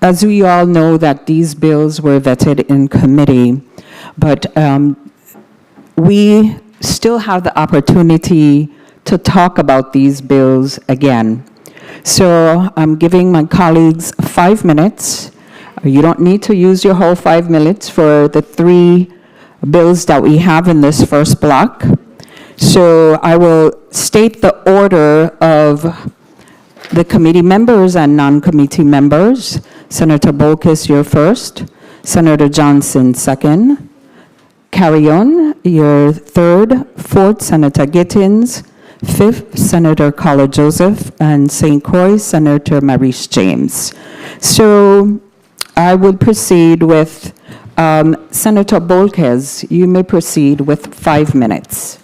as we all know that these bills were vetted in committee, but we still have the opportunity to talk about these bills again. So I'm giving my colleagues 5 minutes. You don't need to use your whole 5 minutes for the 3 bills that we have in this first block. So I will state the order of the committee members and non-committee members. Senator Bolkus, you're first. Senator Johnson, second. Carrion, you're third. Fourth, Senator Gittins. Fifth, Senator Carla Joseph. And St. Croix, Senator Maurice James. So I would proceed with Senator Bolkus. You may proceed with 5 minutes.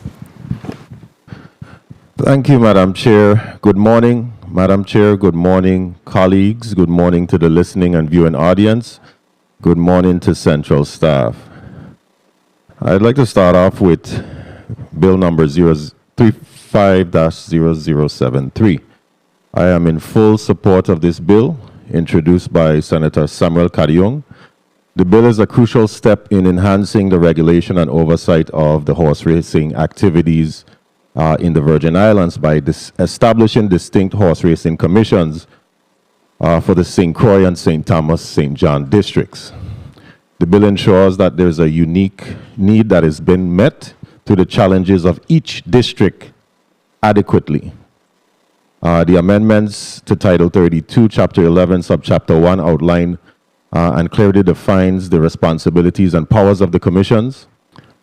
Thank you, Madam Chair. Good morning, Madam Chair. Good morning, colleagues. Good morning to the listening and viewing audience. Good morning to Central staff. I'd like to start off with Bill number 035-0073. I am in full support of this bill, introduced by Senator Samuel Kadiung. The bill is a crucial step in enhancing the regulation and oversight of the horse racing activities in the Virgin Islands by establishing distinct horse racing commissions for the St. Croix and St. Thomas, St. John districts. The bill ensures that there's a unique need that has been met to the challenges of each district adequately. The amendments to Title 32, Chapter 11, Subchapter 1 outline and clearly defines the responsibilities and powers of the commissions.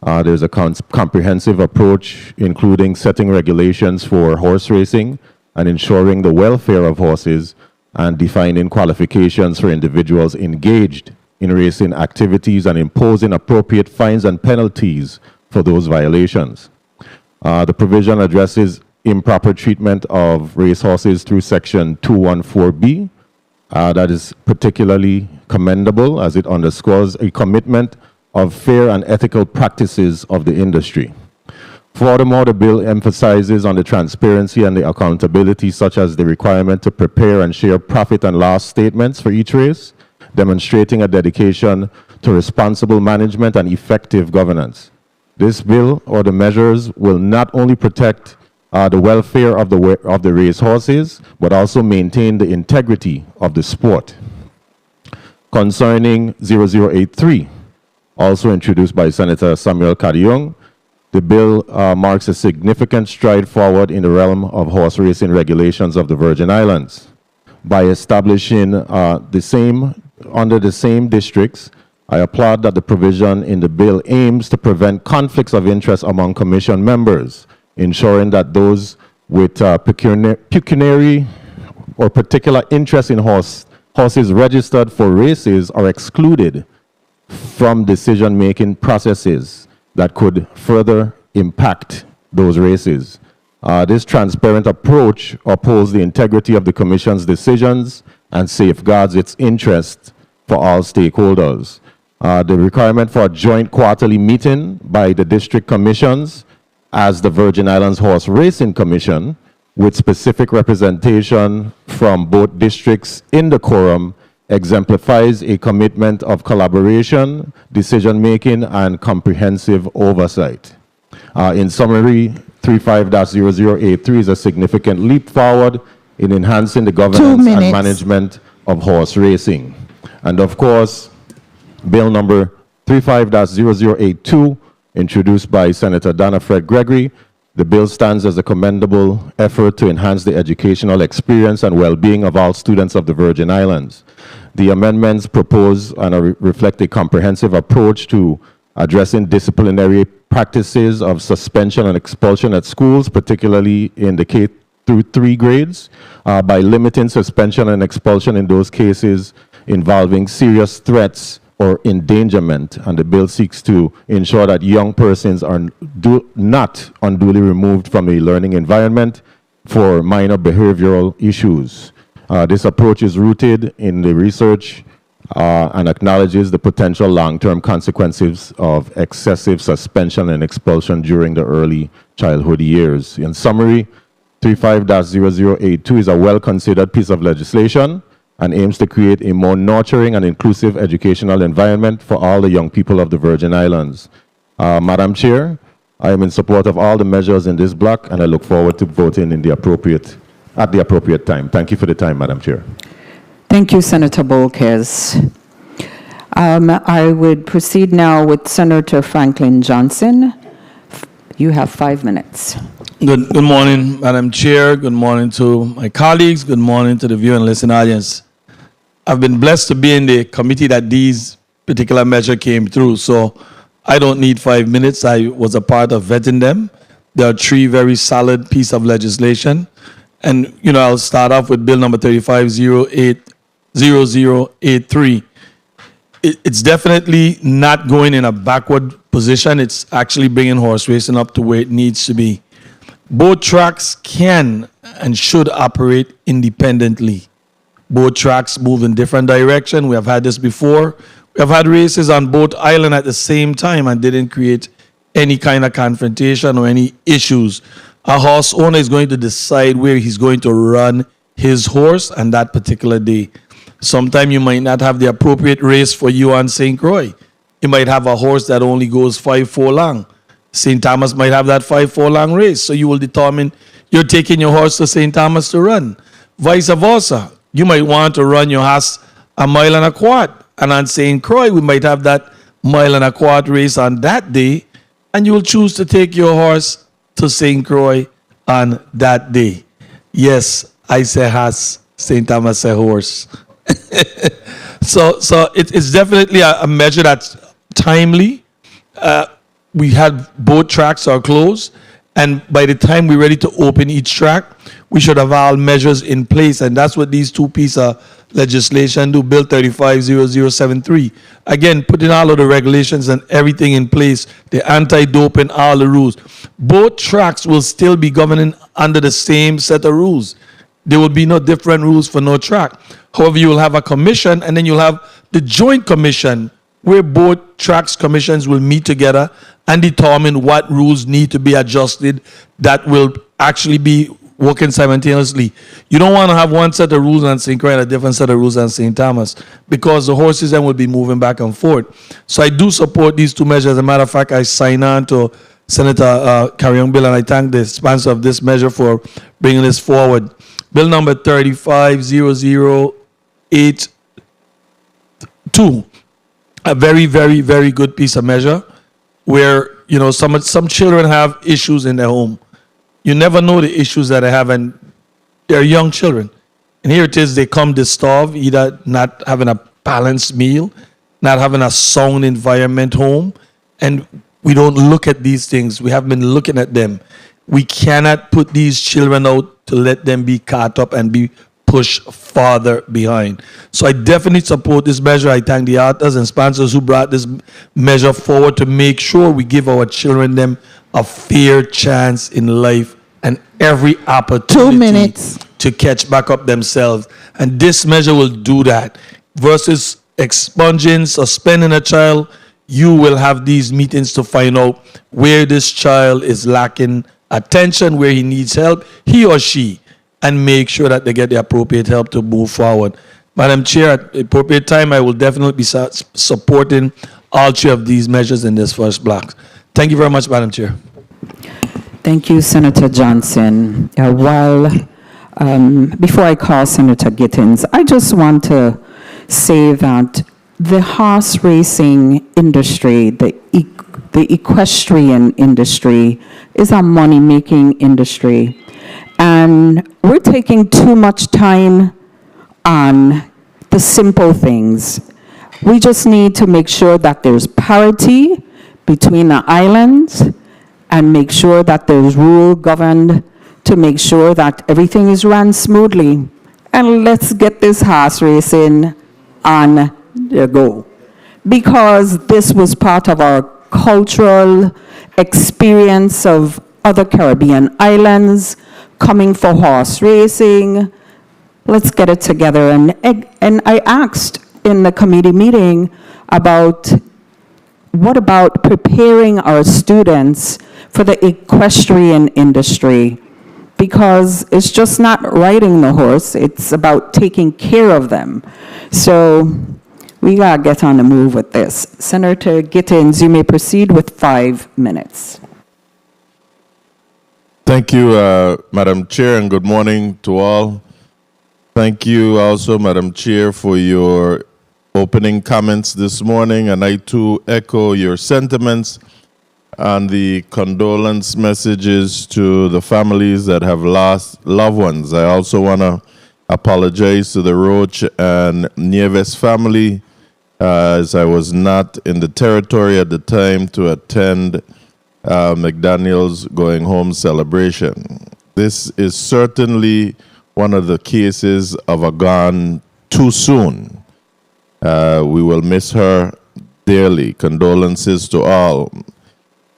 There's a comprehensive approach, including setting regulations for horse racing and ensuring the welfare of horses and defining qualifications for individuals engaged in racing activities and imposing appropriate fines and penalties for those violations. The provision addresses improper treatment of racehorses through Section 214B. That is particularly commendable as it underscores a commitment of fair and ethical practices of the industry. Furthermore, the bill emphasizes on the transparency and the accountability, such as the requirement to prepare and share profit and loss statements for each race, demonstrating a dedication to responsible management and effective governance. This bill or the measures will not only protect the welfare of the racehorses, but also maintain the integrity of the sport. Concerning 0083, also introduced by Senator Samuel Kadiung, the bill marks a significant stride forward in the realm of horse racing regulations of the Virgin Islands. By establishing under the same districts, I applaud that the provision in the bill aims to prevent conflicts of interest among commission members, ensuring that those with pecuniary or particular interest in horses registered for races are excluded from decision-making processes that could further impact those races. This transparent approach upholds the integrity of the Commission's decisions and safeguards its interest for all stakeholders. The requirement for a joint quarterly meeting by the district commissions as the Virgin Islands Horse Racing Commission, with specific representation from both districts in the quorum, exemplifies a commitment of collaboration, decision-making, and comprehensive oversight. In summary, 35-0083 is a significant leap forward in enhancing the governance and management of horse racing. And of course, Bill number 35-0082, introduced by Senator Dana Fred Gregory. The bill stands as a commendable effort to enhance the educational experience and well-being of all students of the Virgin Islands. The amendments propose and reflect a comprehensive approach to addressing disciplinary practices of suspension and expulsion at schools, particularly in the K through 3 grades, by limiting suspension and expulsion in those cases involving serious threats or endangerment, and the bill seeks to ensure that young persons are not unduly removed from a learning environment for minor behavioral issues. This approach is rooted in the research and acknowledges the potential long-term consequences of excessive suspension and expulsion during the early childhood years. In summary, 35-0082 is a well-considered piece of legislation and aims to create a more nurturing and inclusive educational environment for all the young people of the Virgin Islands. Madam Chair, I am in support of all the measures in this block, and I look forward to voting at the appropriate time. Thank you for the time, Madam Chair. Thank you, Senator Bolkes. I would proceed now with Senator Franklin Johnson. You have 5 minutes. Good morning, Madam Chair. Good morning to my colleagues. Good morning to the viewer and listening audience. I've been blessed to be in the committee that these particular measures came through, so I don't need 5 minutes. I was a part of vetting them. There are 3 very solid pieces of legislation. And, I'll start off with Bill number 350083. It's definitely not going in a backward position. It's actually bringing horse racing up to where it needs to be. Both tracks can and should operate independently. Both tracks move in different directions. We have had this before. We have had races on both islands at the same time and didn't create any kind of confrontation or any issues. A horse owner is going to decide where he's going to run his horse on that particular day. Sometimes you might not have the appropriate race for you on St. Croix. You might have a horse that only goes 5 furlong. St. Thomas might have that 5 furlong race, so you will determine you're taking your horse to St. Thomas to run. Vice versa. You might want to run your horse a mile and a quart, and on St. Croix, we might have that mile and a quart race on that day, and you will choose to take your horse to St. Croix on that day. Yes, I say horse, St. Thomas say horse. So it's definitely a measure that's timely. We had both tracks are closed, and by the time we're ready to open each track, we should have all measures in place, and that's what these 2 pieces of legislation do. Bill 350073. Again, putting all of the regulations and everything in place, the anti-doping, all the rules. Both tracks will still be governing under the same set of rules. There will be no different rules for no track. However, you will have a commission, and then you'll have the joint commission where both tracks commissions will meet together and determine what rules need to be adjusted that will actually be working simultaneously. You don't want to have one set of rules on St. Croix and a different set of rules on St. Thomas, because the horses then will be moving back and forth. So I do support these 2 measures. As a matter of fact, I sign on to Senator Carrion Bill, and I thank the sponsor of this measure for bringing this forward. Bill number 350082. A very, very, very good piece of measure where, some children have issues in their home. You never know the issues that they have, and they're young children. And here it is, they come to starve, either not having a balanced meal, not having a sound environment home, and we don't look at these things. We haven't been looking at them. We cannot put these children out to let them be caught up and be pushed farther behind. So I definitely support this measure. I thank the authors and sponsors who brought this measure forward to make sure we give our children them a fair chance in life and every opportunity 2 minutes to catch back up themselves. And this measure will do that. Versus expunging, suspending a child, you will have these meetings to find out where this child is lacking attention, where he needs help, he or she, and make sure that they get the appropriate help to move forward. Madam Chair, at the appropriate time, I will definitely be supporting all 3 of these measures in this first block. Thank you very much, Madam Chair. Thank you, Senator Johnson. Before I call Senator Gittins, I just want to say that the horse racing industry, the equestrian industry, is a money-making industry. And we're taking too much time on the simple things. We just need to make sure that there's parity between the islands and make sure that there's rule governed to make sure that everything is run smoothly. And let's get this horse racing on the go. Because this was part of our cultural experience of other Caribbean islands coming for horse racing. Let's get it together. And I asked in the committee meeting about what about preparing our students for the equestrian industry. because it's just not riding the horse, it's about taking care of them. So we gotta get on the move with this. Senator Gittins, you may proceed with 5 minutes. Thank you, Madam Chair, and good morning to all. Thank you also, Madam Chair, for your opening comments this morning, and I too echo your sentiments and the condolence messages to the families that have lost loved ones. I also want to apologize to the Roach and Nieves family, as I was not in the territory at the time to attend McDaniel's going home celebration. This is certainly one of the cases of a gone too soon. We will miss her dearly. Condolences to all.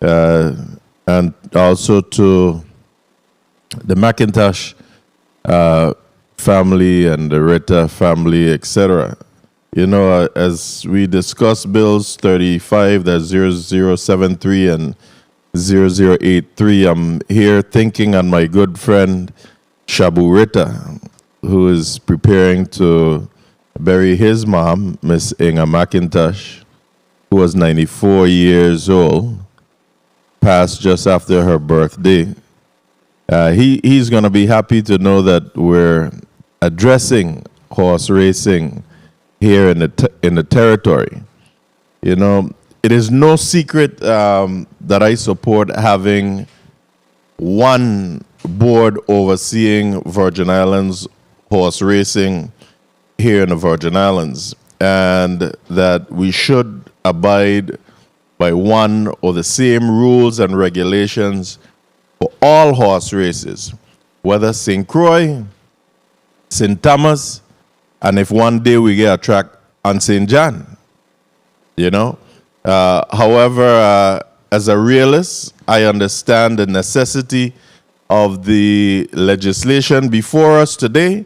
And also to the McIntosh family and the Ritter family, etc. You know, as we discuss bills 35, that's 0073 and 0083, I'm here thinking on my good friend Shabu Ritter, who is preparing to bury his mom, Miss Inga McIntosh, who was 94 years old, passed just after her birthday. He's going to be happy to know that we're addressing horse racing here in the territory. You know, it is no secret that I support having one board overseeing Virgin Islands horse racing here in the Virgin Islands, and that we should abide by one or the same rules and regulations for all horse races, whether St. Croix, St. Thomas, and if one day we get a track on St. John, you know. However, as a realist, I understand the necessity of the legislation before us today,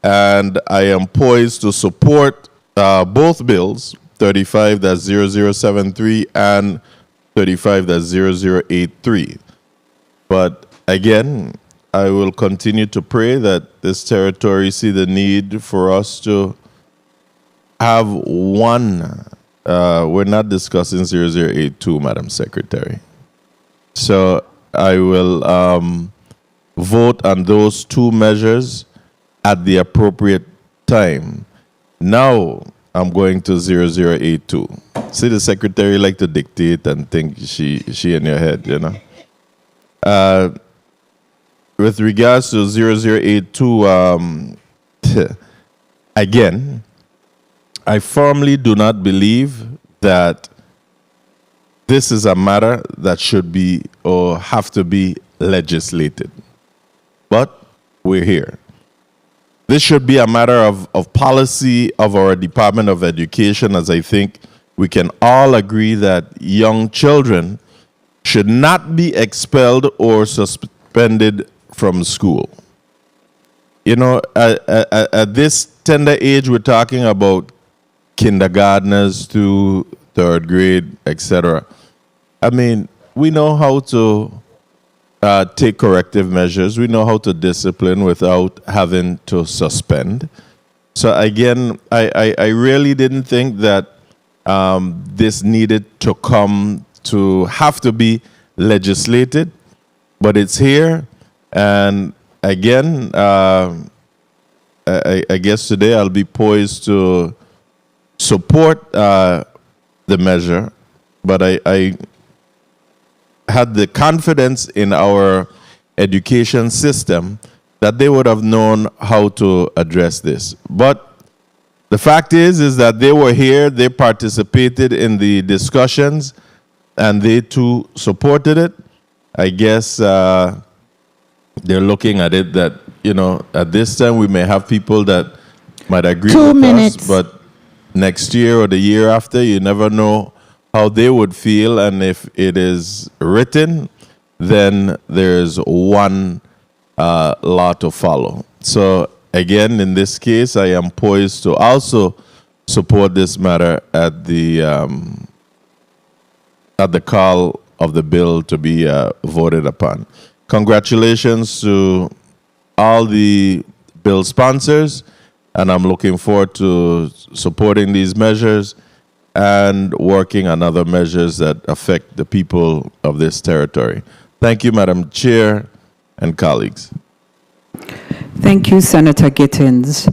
and I am poised to support both bills, 35-0073 and 35-0083. But again, I will continue to pray that this territory see the need for us to have one. We're not discussing 0082, Madam Secretary. So I will vote on those two measures at the appropriate time. Now I'm going to 0082. See, the Secretary like to dictate and think she in your head, you know. With regards to 0082, again, I firmly do not believe that this is a matter that should be or have to be legislated. But we're here. This should be a matter of policy of our Department of Education, as I think we can all agree that young children should not be expelled or suspended from school. You know, at this tender age, we're talking about kindergartners to third grade, etc. I mean, we know how to take corrective measures. We know how to discipline without having to suspend. So again, I really didn't think that this needed to have to be legislated, but it's here. And again, I guess today I'll be poised to support the measure, but I had the confidence in our education system that they would have known how to address this. But the fact is that they were here, they participated in the discussions, and they too supported it. I guess they're looking at it that, you know, at this time we may have people that might agree 2 with minutes. us, but next year or the year after, you never know how they would feel, and if it is written, then there's one law to follow. So again, in this case, I am poised to also support this matter at the call of the bill to be voted upon. Congratulations to all the bill sponsors, and I'm looking forward to supporting these measures and working on other measures that affect the people of this territory. Thank you, Madam Chair and colleagues. Thank you, Senator Gittins.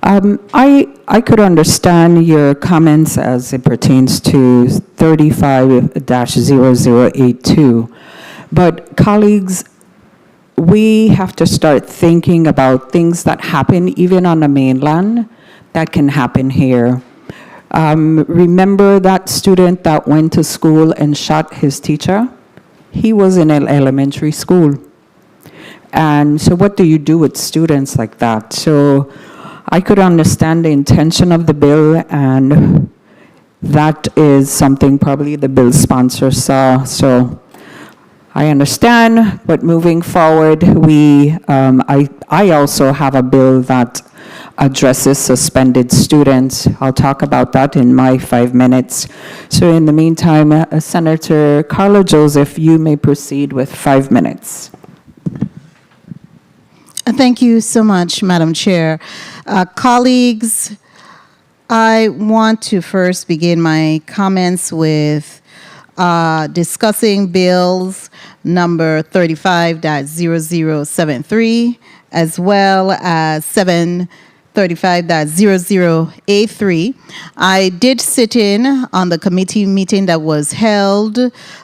I could understand your comments as it pertains to 35-0082, but colleagues, we have to start thinking about things that happen even on the mainland that can happen here. Remember that student that went to school and shot his teacher? He was in an elementary school. And so what do you do with students like that? So I could understand the intention of the bill, and that is something probably the bill sponsor saw. So I understand, but moving forward, I also have a bill that addresses suspended students. I'll talk about that in my 5 minutes. So in the meantime, Senator Carla Joseph, you may proceed with 5 minutes. Thank you so much, Madam Chair. Colleagues, I want to first begin my comments with discussing bills number 35-0073, as well as 735-0083. I did sit in on the committee meeting that was held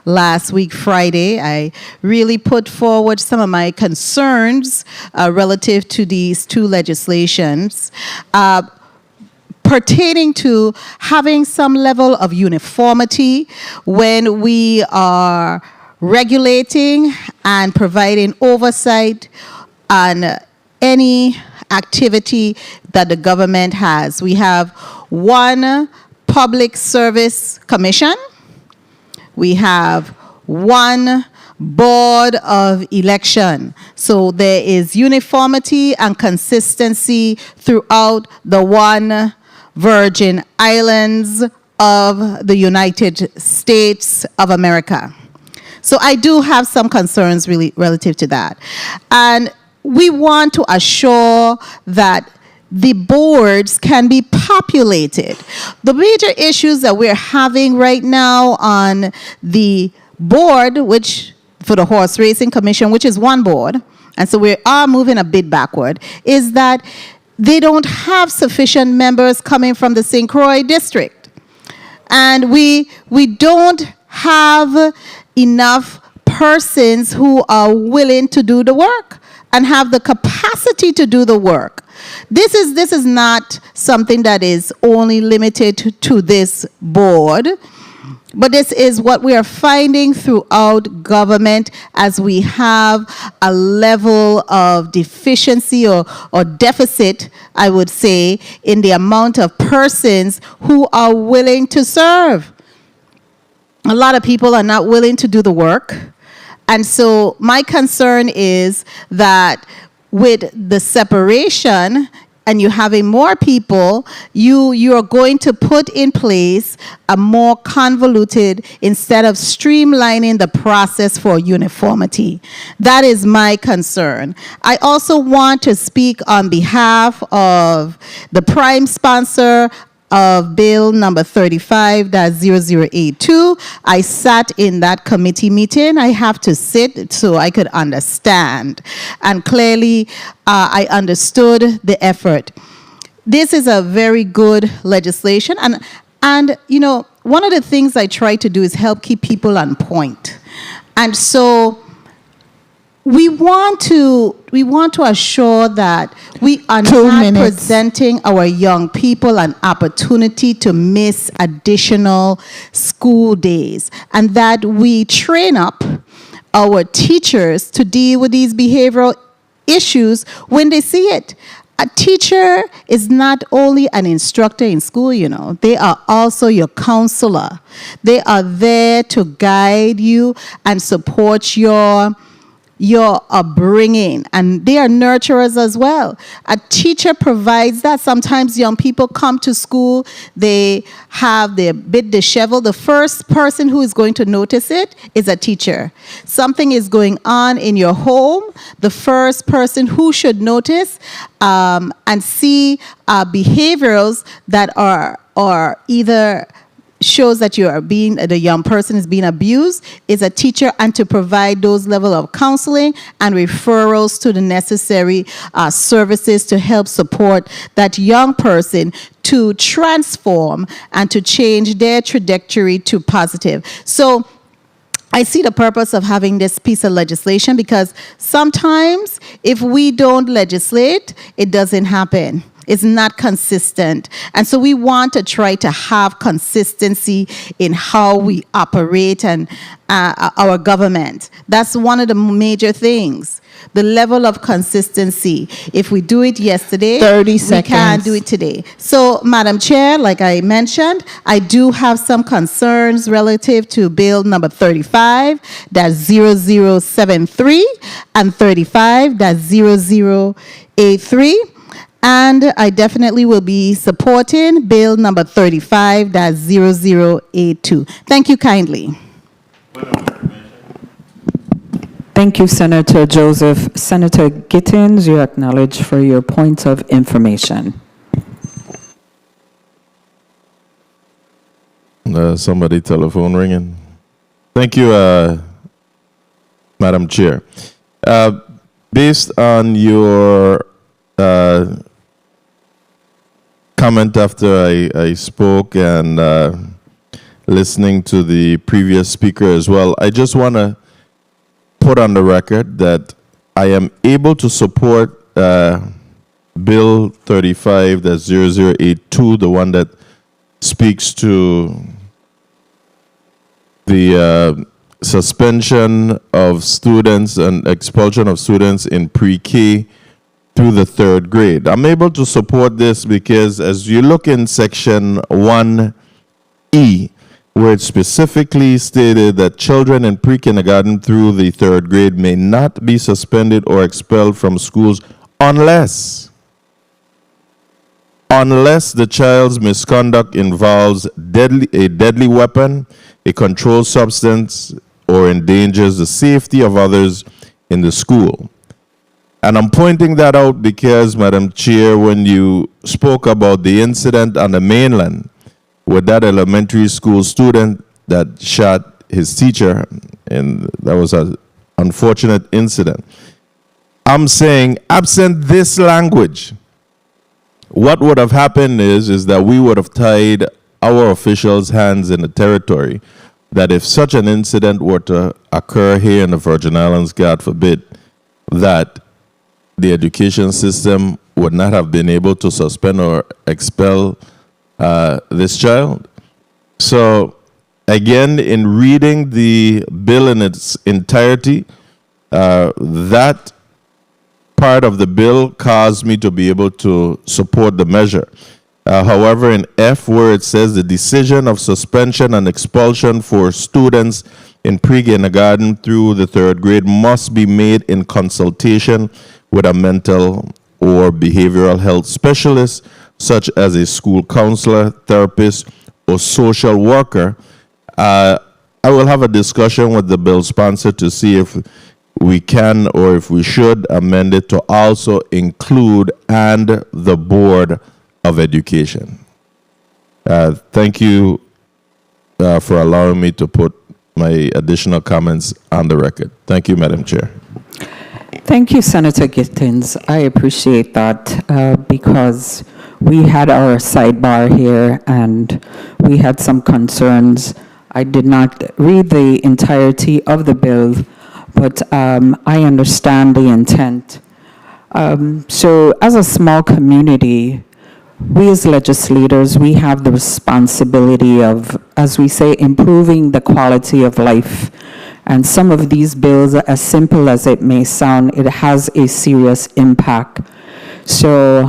last week, Friday. I really put forward some of my concerns relative to these two legislations. Pertaining to having some level of uniformity when we are regulating and providing oversight on any activity that the government has. We have one public service commission. We have one board of election. So there is uniformity and consistency throughout the one Virgin Islands of the United States of America. So I do have some concerns really relative to that. And we want to assure that the boards can be populated. The major issues that we're having right now on the board, which for the Horse Racing Commission, which is one board, and so we are moving a bit backward, is that they don't have sufficient members coming from the St. Croix district. And we don't have enough persons who are willing to do the work and have the capacity to do the work. This is not something that is only limited to this board, but this is what we are finding throughout government as we have a level of deficiency or deficit, I would say, in the amount of persons who are willing to serve. A lot of people are not willing to do the work. And so my concern is that with the separation and you having more people, you are going to put in place a more convoluted instead of streamlining the process for uniformity. That is my concern. I also want to speak on behalf of the prime sponsor of bill number 35-0082. I sat in that committee meeting. I have to sit so I could understand. And clearly, I understood the effort. This is a very good legislation. And you know, one of the things I try to do is help keep people on point. And so we want to assure that we are not presenting our young people an opportunity to miss additional school days, and that we train up our teachers to deal with these behavioral issues when they see it. A teacher is not only an instructor in school, you know. They are also your counselor. They are there to guide you and support your your upbringing, and they are nurturers as well. A teacher provides that. Sometimes young people come to school, they're a bit disheveled. The first person who is going to notice it is a teacher. Something is going on in your home, the first person who should notice and see behaviors that are either shows that the young person is being abused is a teacher, and to provide those level of counseling and referrals to the necessary services to help support that young person to transform and to change their trajectory to positive. So I see the purpose of having this piece of legislation, because sometimes if we don't legislate, it doesn't happen. It's not consistent. And so we want to try to have consistency in how we operate and our government. That's one of the major things. The level of consistency. If we do it yesterday, 30 we seconds. can't do it today. So, Madam Chair, like I mentioned, I do have some concerns relative to Bill number 35-0073 and 35-0083. And I definitely will be supporting Bill number 35-0082. Thank you kindly. Thank you, Senator Joseph. Senator Gittins, you're acknowledged for your point of information. Somebody telephone ringing. Thank you, Madam Chair. Based on your comment after I spoke and listening to the previous speaker as well, I just want to put on the record that I am able to support Bill 35-0082, the one that speaks to the suspension of students and expulsion of students in pre-K through the third grade. I'm able to support this because as you look in section 1E, where it specifically stated that children in pre-kindergarten through the third grade may not be suspended or expelled from schools unless the child's misconduct involves a deadly weapon, a controlled substance, or endangers the safety of others in the school. And I'm pointing that out because, Madam Chair, when you spoke about the incident on the mainland with that elementary school student that shot his teacher, and that was an unfortunate incident, I'm saying, absent this language, what would have happened is that we would have tied our officials' hands in the territory, that if such an incident were to occur here in the Virgin Islands, God forbid, that the education system would not have been able to suspend or expel this child. So, again, in reading the bill in its entirety, that part of the bill caused me to be able to support the measure. However, in F, where it says the decision of suspension and expulsion for students in pre-kindergarten through the third grade must be made in consultation with a mental or behavioral health specialist, such as a school counselor, therapist, or social worker. I will have a discussion with the bill sponsor to see if we can or if we should amend it to also include and the Board of Education. Thank you for allowing me to put my additional comments on the record. Thank you, Madam Chair. Thank you, Senator Gittins. I appreciate that because we had our sidebar here and we had some concerns. I did not read the entirety of the bill, but I understand the intent. So as a small community, we as legislators, we have the responsibility of, as we say, improving the quality of life. And some of these bills, as simple as it may sound, it has a serious impact. So,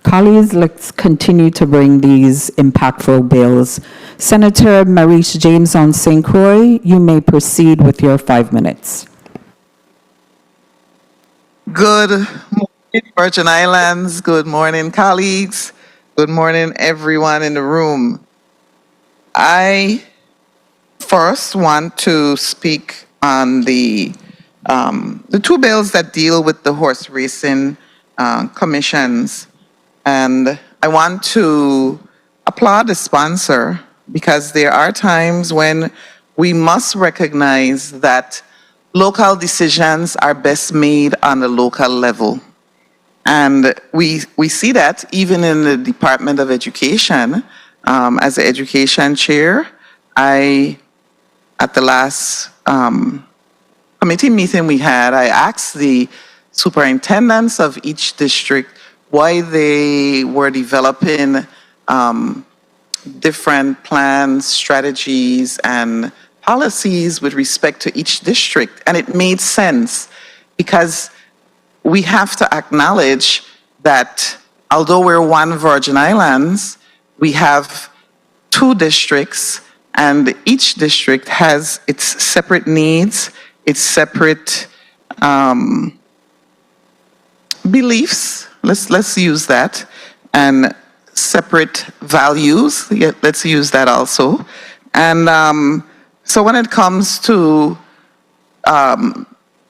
colleagues, let's continue to bring these impactful bills. Senator Maurice James on St. Croix, you may proceed with your 5 minutes. Good morning, Virgin Islands. Good morning, colleagues. Good morning, everyone in the room. I first want to speak on the two bills that deal with the horse racing commissions. And I want to applaud the sponsor because there are times when we must recognize that local decisions are best made on the local level. And we see that even in the Department of Education. As the education chair, at the last committee meeting we had, I asked the superintendents of each district why they were developing different plans, strategies, and policies with respect to each district. And it made sense because we have to acknowledge that although we're one Virgin Islands, we have two districts, and each district has its separate needs, its separate beliefs, let's use that, and separate values, yeah, let's use that also. And so when it comes to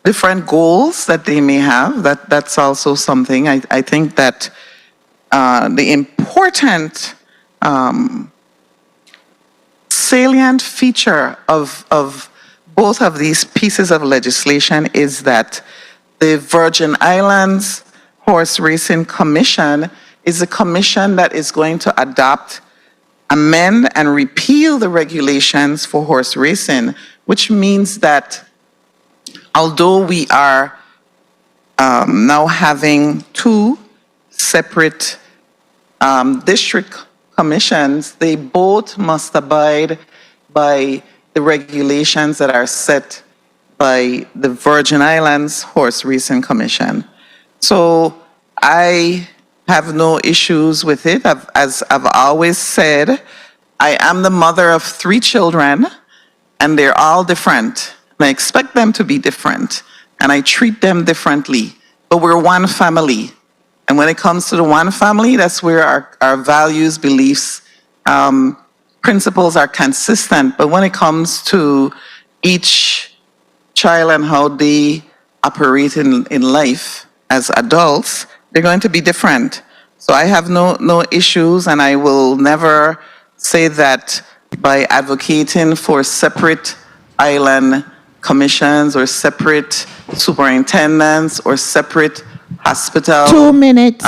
different goals that they may have, that's also something. I think that the important salient feature of both of these pieces of legislation is that the Virgin Islands Horse Racing Commission is a commission that is going to adopt, amend, and repeal the regulations for horse racing, which means that although we are now having two separate district commissions, they both must abide by the regulations that are set by the Virgin Islands Horse Racing Commission. So I have no issues with it. As I've always said, I am the mother of 3 children, and they're all different. And I expect them to be different, and I treat them differently. But we're one family. And when it comes to the one family, that's where our values, beliefs, principles are consistent. But when it comes to each child and how they operate in life as adults, they're going to be different. So I have no issues, and I will never say that by advocating for separate island commissions or separate superintendents or separate hospital 2 minutes.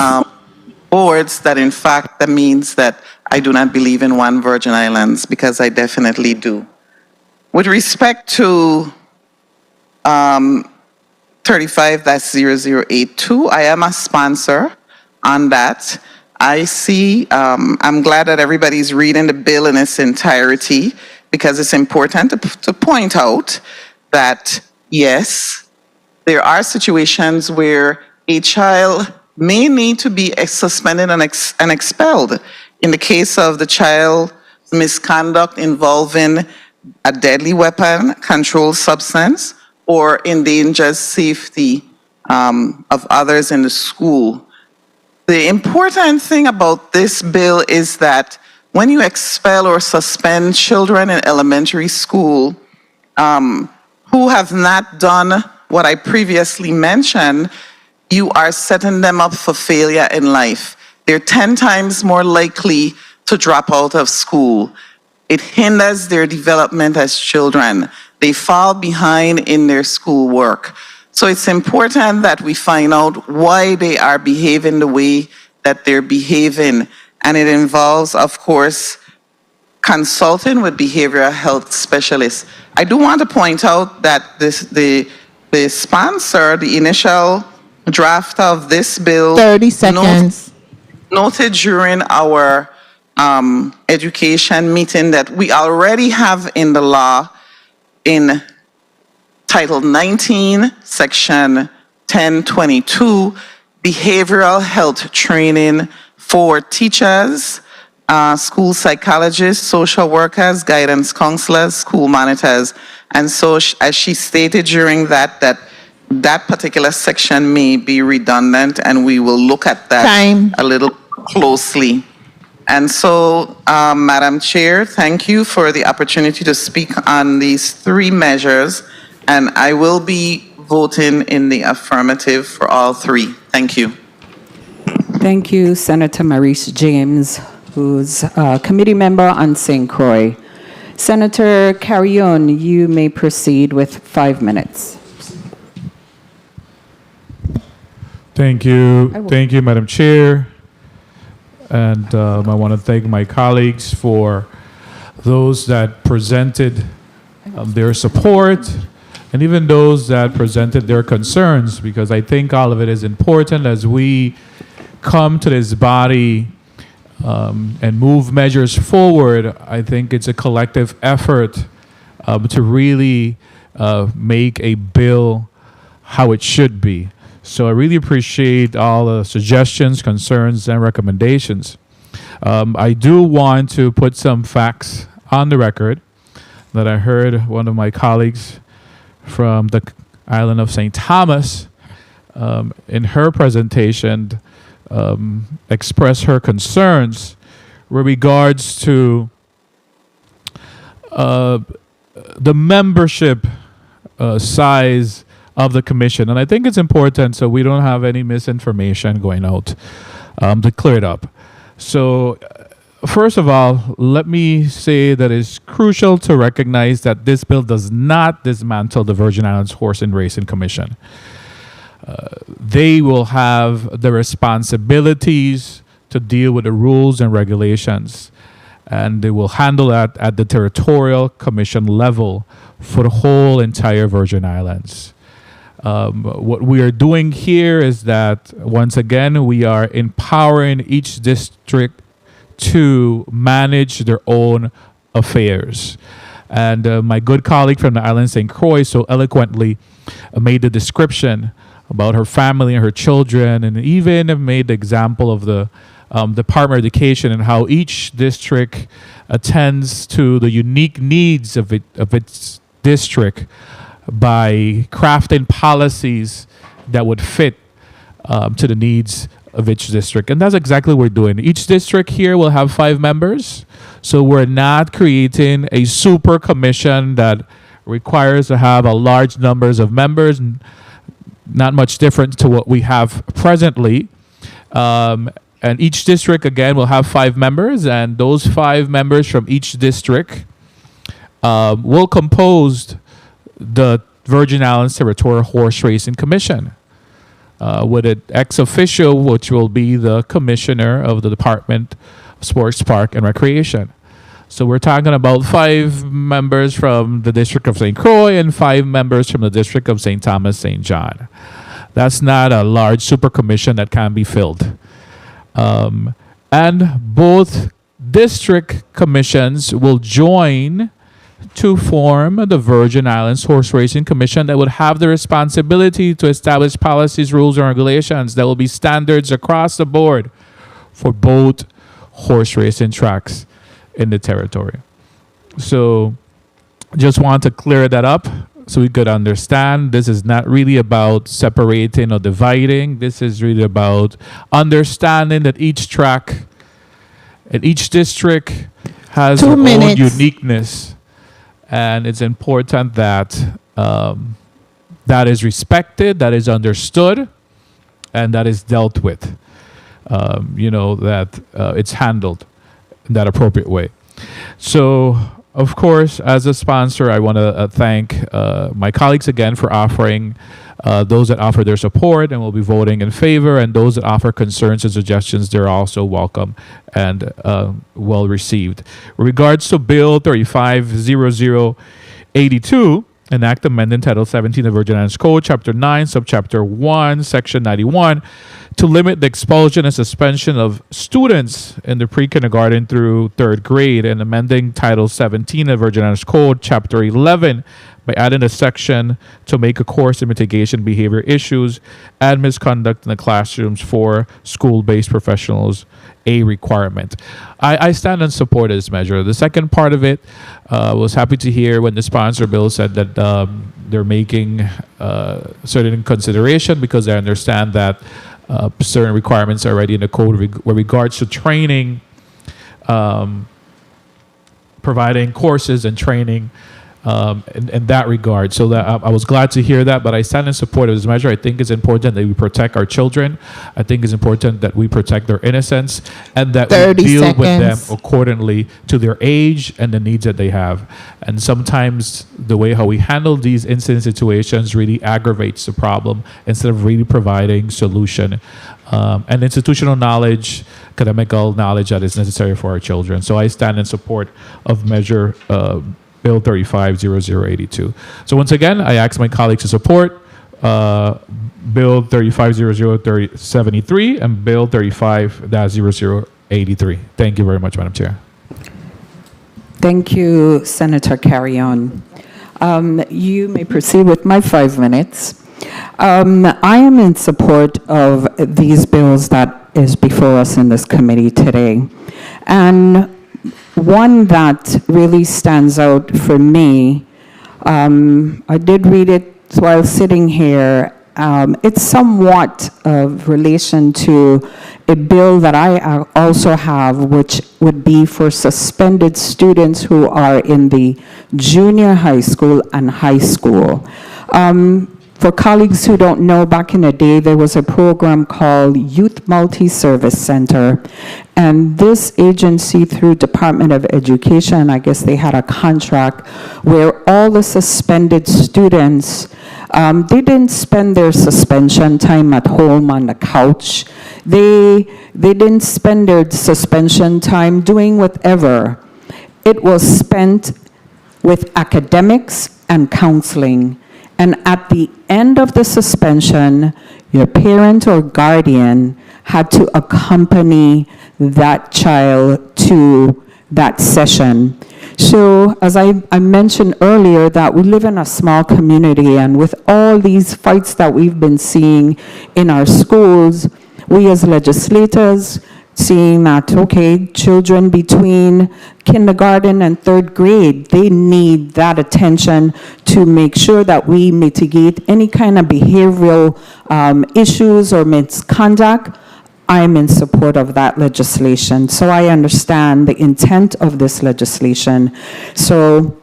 boards, that in fact that means that I do not believe in one Virgin Islands, because I definitely do. With respect to 35-0082, I am a sponsor on that. I see, I'm glad that everybody's reading the bill in its entirety, because it's important to point out that, yes, there are situations where a child may need to be suspended and expelled. In the case of the child misconduct involving a deadly weapon, controlled substance, or endangers safety of others in the school. The important thing about this bill is that when you expel or suspend children in elementary school who have not done what I previously mentioned, you are setting them up for failure in life. They're 10 times more likely to drop out of school. It hinders their development as children. They fall behind in their schoolwork. So it's important that we find out why they are behaving the way that they're behaving. And it involves, of course, consulting with behavioral health specialists. I do want to point out that the sponsor, the initial draft of this bill, 30 seconds. noted during our education meeting that we already have in the law, in Title 19, Section 1022, behavioral health training for teachers, school psychologists, social workers, guidance counselors, school monitors. And so, as she stated during that that particular section may be redundant, and we will look at that Time. a little closely. And so, Madam Chair, thank you for the opportunity to speak on these three measures, and I will be voting in the affirmative for all three. Thank you. Thank you, Senator Maurice James, who's a committee member on St. Croix. Senator Carrion, you may proceed with 5 minutes. Thank you. Thank you, Madam Chair. And I want to thank my colleagues for those that presented their support and even those that presented their concerns, because I think all of it is important as we come to this body and move measures forward. I think it's a collective effort to really make a bill how it should be. So I really appreciate all the suggestions, concerns, and recommendations. I do want to put some facts on the record that I heard one of my colleagues from the island of St. Thomas in her presentation express her concerns with regards to the membership size of the commission. And I think it's important so we don't have any misinformation going out to clear it up. So first of all, let me say that it's crucial to recognize that this bill does not dismantle the Virgin Islands Horse and Racing Commission. They will have the responsibilities to deal with the rules and regulations, and they will handle that at the territorial commission level for the whole entire Virgin Islands. What we are doing here is that, once again, we are empowering each district to manage their own affairs. And my good colleague from the island, St. Croix, so eloquently made the description about her family and her children, and even made the example of the Department of Education and how each district attends to the unique needs of its district by crafting policies that would fit to the needs of each district. And that's exactly what we're doing. Each district here will have 5 members. So we're not creating a super commission that requires to have a large numbers of members, not much different to what we have presently. And each district, again, will have 5 members. And those 5 members from each district will compose the Virgin Islands Territorial Horse Racing Commission, with an ex officio, which will be the commissioner of the Department of Sports, Park, and Recreation. So we're talking about 5 members from the District of St. Croix and 5 members from the District of St. Thomas, St. John. That's not a large super commission that can be filled. And both district commissions will join to form the Virgin Islands Horse Racing Commission that would have the responsibility to establish policies, rules, and regulations that will be standards across the board for both horse racing tracks in the territory. So just want to clear that up so we could understand this is not really about separating or dividing. This is really about understanding that each track and each district has their own uniqueness. And it's important that that is respected, that is understood, and that is dealt with. That it's handled in that appropriate way. So, of course, as a sponsor, I want to thank my colleagues again for offering those that offer their support and will be voting in favor, and those that offer concerns and suggestions, they're also welcome and well received. With regards to Bill 350082, an act amending Title 17 of the Virgin Islands Code, Chapter 9, Subchapter 1, Section 91, to limit the expulsion and suspension of students in the pre-kindergarten through 3rd grade, and amending Title 17 of the Virgin Islands Code, Chapter 11, by adding a section to make a course in mitigation behavior issues and misconduct in the classrooms for school-based professionals a requirement. I stand in support of this measure. The second part of it was happy to hear when the sponsor bill said that they're making certain consideration because they understand that certain requirements are already in the code with regards to training, providing courses and training in that regard. So that I was glad to hear that, but I stand in support of this measure. I think it's important that we protect our children. I think it's important that we protect their innocence and that we 30 deal with seconds. them accordingly to their age and the needs that they have. And sometimes the way how we handle these incident situations really aggravates the problem instead of really providing solution and institutional knowledge, academical knowledge that is necessary for our children. So I stand in support of Measure Bill 350082. So once again, I ask my colleagues to support Bill 350073 and Bill 35-0083. Thank you very much, Madam Chair. Thank you, Senator Carrion. You may proceed with my 5 minutes. I am in support of these bills that is before us in this committee today. And one that really stands out for me, I did read it while sitting here. It's somewhat of relation to a bill that I also have, which would be for suspended students who are in the junior high school and high school. For colleagues who don't know, back in the day, there was a program called Youth Multi-Service Center. And this agency, through Department of Education, I guess they had a contract where all the suspended students, they didn't spend their suspension time at home on the couch. They didn't spend their suspension time doing whatever. It was spent with academics and counseling. And at the end of the suspension, your parent or guardian had to accompany that child to that session. So as I mentioned earlier, that we live in a small community, and with all these fights that we've been seeing in our schools, we as legislators, seeing that, okay, children between kindergarten and 3rd grade, they need that attention to make sure that we mitigate any kind of behavioral issues or misconduct. I'm in support of that legislation. So I understand the intent of this legislation. So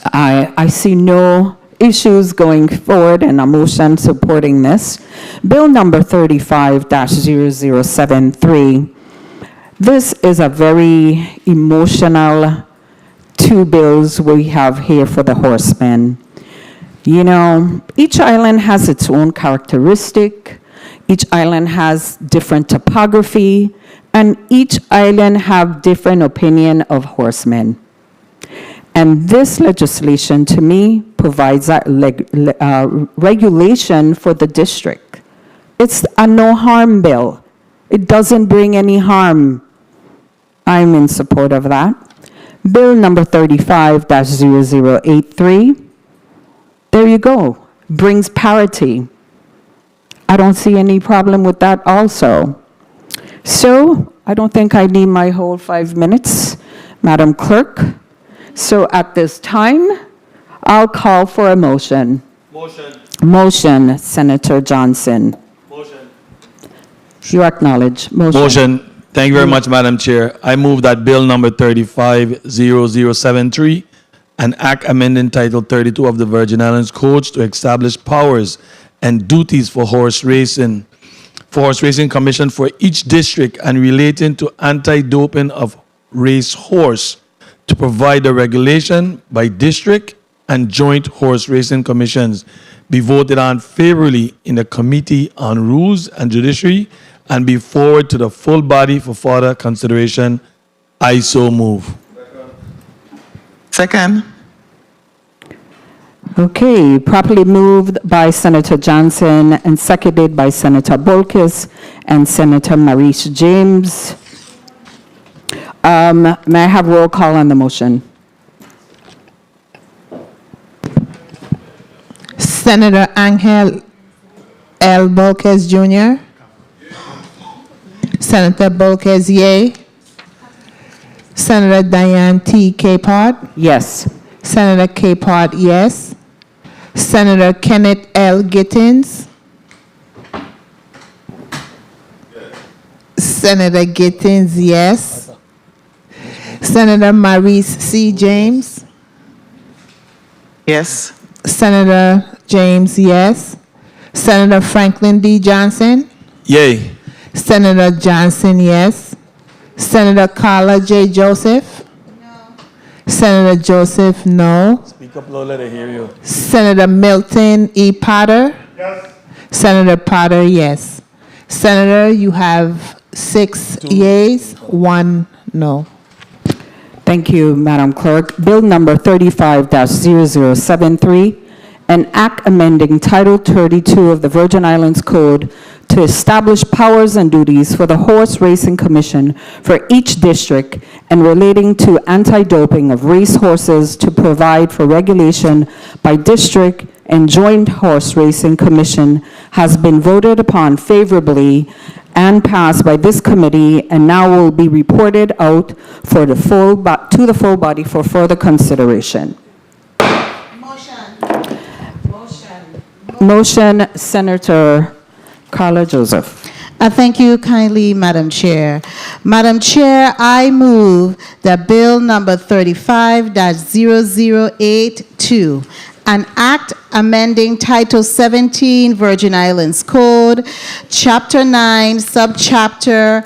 I see no issues going forward, and a motion supporting this. Bill number 35-0073. This is a very emotional 2 bills we have here for the horsemen. You know, each island has its own characteristic. Each island has different topography, and each island have different opinion of horsemen. And this legislation, to me, provides a regulation for the district. It's a no-harm bill. It doesn't bring any harm. I'm in support of that. Bill number 35-0083. There you go. Brings parity. I don't see any problem with that also. So I don't think I need my whole 5 minutes, Madam Clerk. So at this time, I'll call for a motion. Motion, Senator Johnson. You acknowledge. Motion. Thank you very much, Madam Chair. I move that Bill number 35-0073, an act amending Title 32 of the Virgin Islands Codes to establish powers and duties for Horse Racing Commission for each district and relating to anti-doping of race horse, to provide the regulation by district and joint horse racing commissions be voted on favorably in the Committee on Rules and Judiciary and be forwarded to the full body for further consideration. I so move. Second. Okay, properly moved by Senator Johnson and seconded by Senator Bolkis and Senator Maurice James. May I have roll call on the motion? Senator Angel L. Bolkes Jr. Senator Bolkes, yea. Senator Diane T. Capard. Yes. Senator Capard, yes. Senator Kenneth L. Gittins. Senator Gittins, yes. Senator Maurice C. James. Yes. Senator James, yes. Senator Franklin D. Johnson. Yay. Senator Johnson, yes. Senator Carla J. Joseph. No. Senator Joseph, no. Speak up low, let I hear you. Senator Milton E. Potter. Yes. Senator Potter, yes. Senator, you have 6 yeas, 1 no. Thank you, Madam Clerk. Bill number 35-0073, an act amending Title 32 of the Virgin Islands Code to establish powers and duties for the Horse Racing Commission for each district and relating to anti-doping of race horses to provide for regulation by district and joint horse racing commission has been voted upon favorably and passed by this committee and now will be reported out for the to the full body for further consideration. Motion, Senator Carla Joseph. Thank you kindly, Madam Chair. Madam Chair, I move that Bill number 35-0082, an act amending Title 17 Virgin Islands Code, Chapter 9, Subchapter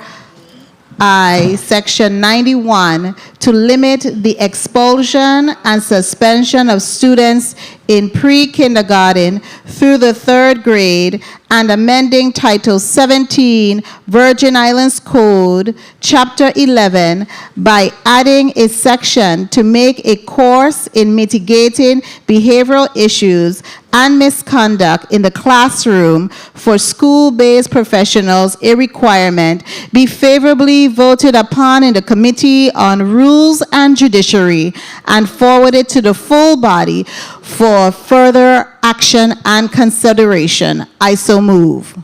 I, Section 91, to limit the expulsion and suspension of students in pre-kindergarten through the 3rd grade and amending Title 17 Virgin Islands Code, Chapter 11, by adding a section to make a course in mitigating behavioral issues and misconduct in the classroom for school-based professionals, a requirement, be favorably voted upon in the Committee on Rules and Judiciary and forwarded to the full body for further action and consideration. I so move.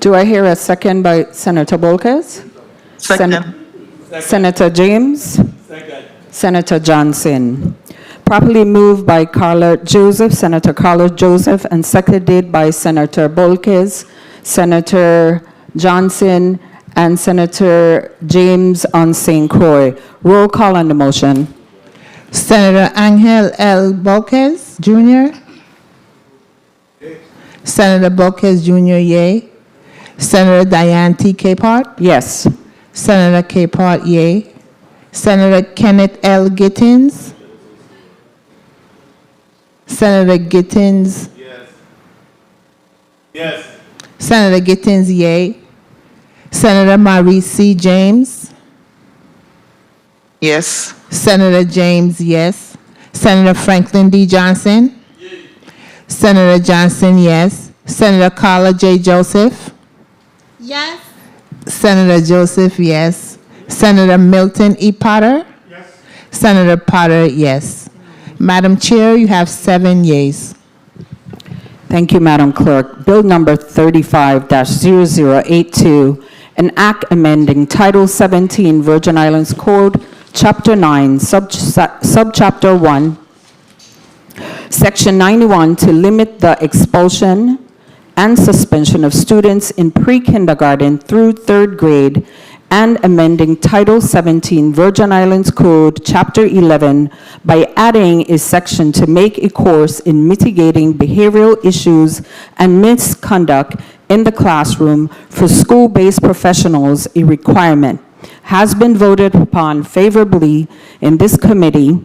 Do I hear a second by Senator Bolkes? Second. Senator James? Second. Senator Johnson. Properly moved by Senator Carla Joseph, and seconded by Senator Bolkes, Senator Johnson, and Senator James on St. Croix. Roll call on the motion. Senator Angel L. Bolkes Jr. Senator Bolkes Jr., yay. Senator Diane T. Capehart. Yes. Senator Capehart, yay. Senator Kenneth L. Gittins. Senator Gittins. Yes. Yes. Senator Gittins, yay. Senator Maurice C. James. Yes. Senator James, yes. Senator Franklin D. Johnson. Senator Johnson, yes. Senator Carla J. Joseph. Yes. Senator Joseph, yes. Senator Milton E. Potter. Yes. Senator Potter, yes. Madam Chair, you have 7 yeas. Thank you, Madam Clerk. Bill number 35-0082, an act amending Title 17 Virgin Islands Code, Chapter 9, Subchapter 1, Section 91, to limit the expulsion and suspension of students in pre-kindergarten through 3rd grade and amending Title 17 Virgin Islands Code, Chapter 11, by adding a section to make a course in mitigating behavioral issues and misconduct in the classroom for school-based professionals, a requirement, has been voted upon favorably in this committee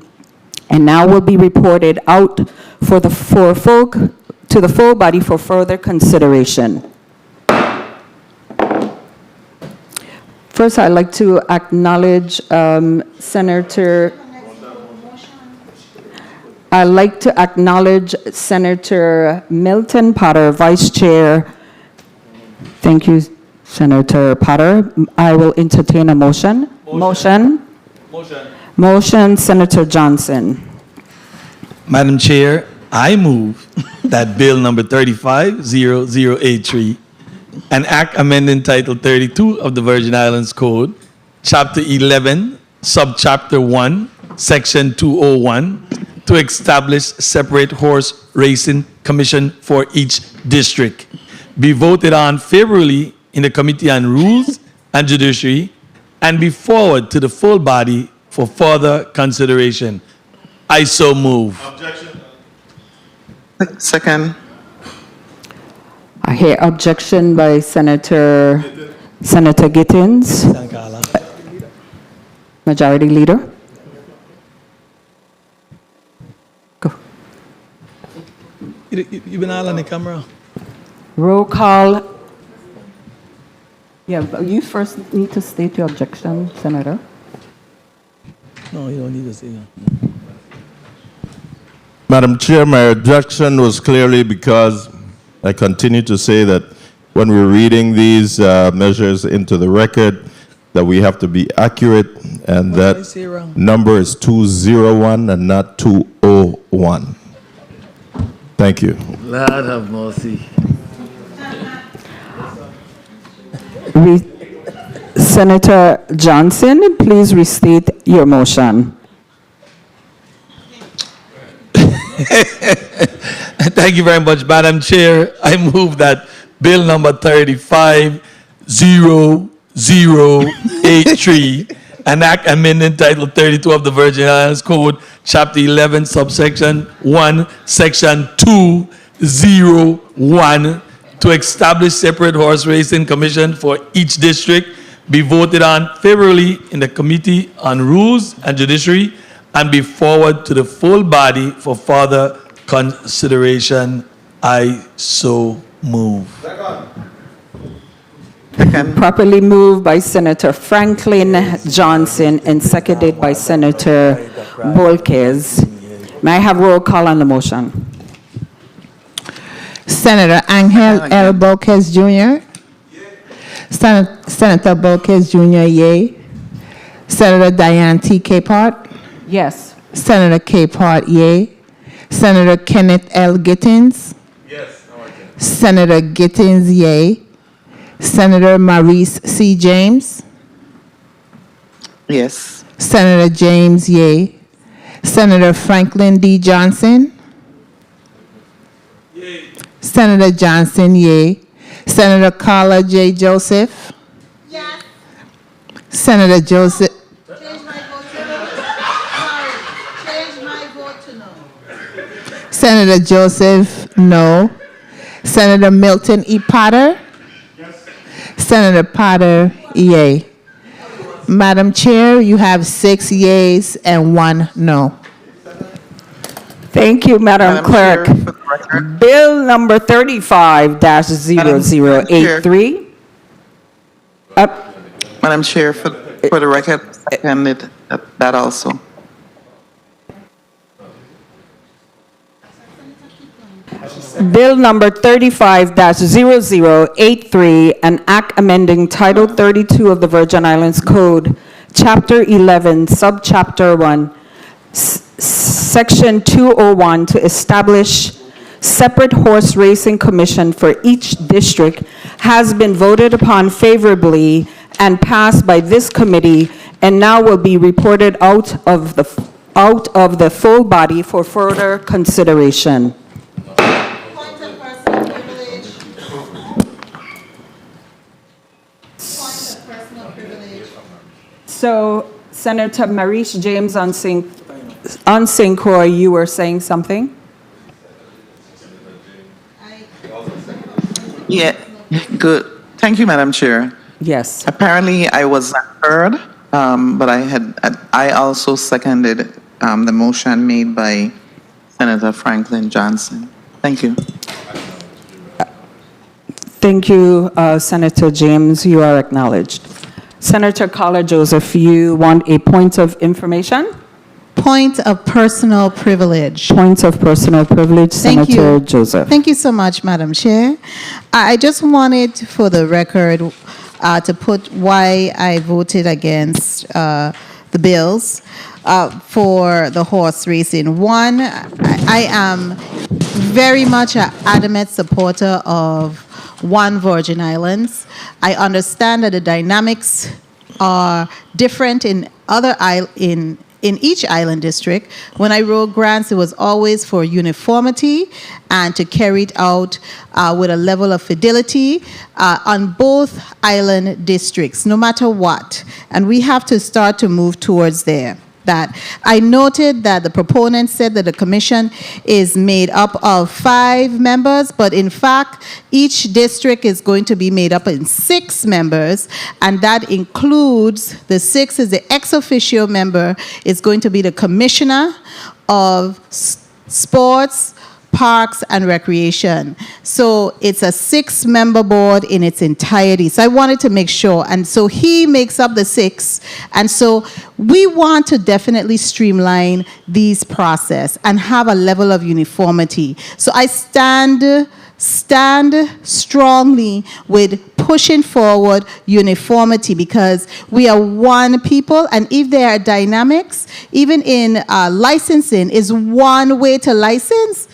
and now will be reported out to the full body for further consideration. First, I'd like to acknowledge Senator Milton Potter, Vice Chair. Thank you, Senator Potter. I will entertain a motion. Motion, Senator Johnson. Madam Chair, I move that Bill number 35-0083, an act amending Title 32 of the Virgin Islands Code, Chapter 11, Subchapter 1, Section 201, to establish separate horse racing commission for each district, be voted on favorably in the Committee on Rules and Judiciary, and be forwarded to the full body for further consideration. I so move. Second. I hear objection by Senator Gittins. Majority Leader. Go. You've been all on the camera. Roll call. Yeah, but you first need to state your objection, Senator. No, you don't need to say that. Madam Chair, my objection was clearly because I continue to say that when we're reading these measures into the record, that we have to be accurate, and What did I say that wrong? number is 201 and not 201. Thank you. Lord have mercy. Senator Johnson, please restate your motion. Thank you very much, Madam Chair. I move that Bill number 350083, an act amending Title 32 of the Virgin Islands Code, Chapter 11, subsection 1, Section 201, to establish separate horse racing commission for each district, be voted on favorably in the Committee on Rules and Judiciary, and be forwarded to the full body for further consideration. I so move. Second. Properly moved by Senator Franklin Johnson and seconded by Senator Bolkes. May I have roll call on the motion? Senator Angel L. Bolkes Jr. Senator Bolkes Jr., yea. Senator Diane T. Capehart. Yes. Senator Capehart, yea. Senator Kenneth L. Gittins. Yes. Senator Gittins, yea. Senator Maurice C. James. Yes. Senator James, yea. Senator Franklin D. Johnson. Yay. Senator Johnson, yea. Senator Carla J. Joseph. Yes. Senator Joseph. Change my vote to no. Sorry. Change my vote to no. Senator Joseph, no. Senator Milton E. Potter. Senator Potter, yea. Madam Chair, you have 6 yeas and 1 no. Thank you, Madam Madam Clerk. Chair, for the record. Bill number 35-0083. Madam Chair, for the record, seconded that also. Bill number 35-0083, an act amending Title 32 of the Virgin Islands Code, Chapter 11, Subchapter 1, Section 201, to establish separate horse racing commission for each district, has been voted upon favorably and passed by this committee, and now will be reported out of the full body for further consideration. Point of personal privilege. Point of personal privilege. So, Senator Maurice James on Croix, you were saying something? Yeah, good. Thank you, Madam Chair. Yes. Apparently, I was not heard, but I also seconded the motion made by Senator Franklin Johnson. Thank you. Thank you, Senator James. You are acknowledged. Senator Carla Joseph, you want a point of information? Point of personal privilege. Point of personal privilege, Thank Senator you. Joseph. Thank you so much, Madam Chair. I just wanted, for the record, to put why I voted against the bills for the horse racing. One, I am very much an adamant supporter of One Virgin Islands. I understand that the dynamics are different in in each island district, when I wrote grants, it was always for uniformity and to carry it out with a level of fidelity on both island districts, no matter what. And we have to start to move towards there. That I noted that the proponent said that the commission is made up of 5 members, but in fact, each district is going to be made up in 6 members, and that includes the 6 is the ex officio member is going to be the commissioner of sports, parks, and recreation. So it's a 6-member board in its entirety. So I wanted to make sure. And so he makes up the 6. And so we want to definitely streamline these process and have a level of uniformity. So I stand strongly with pushing forward uniformity, because we are one people, and if there are dynamics, even in licensing is one way to license.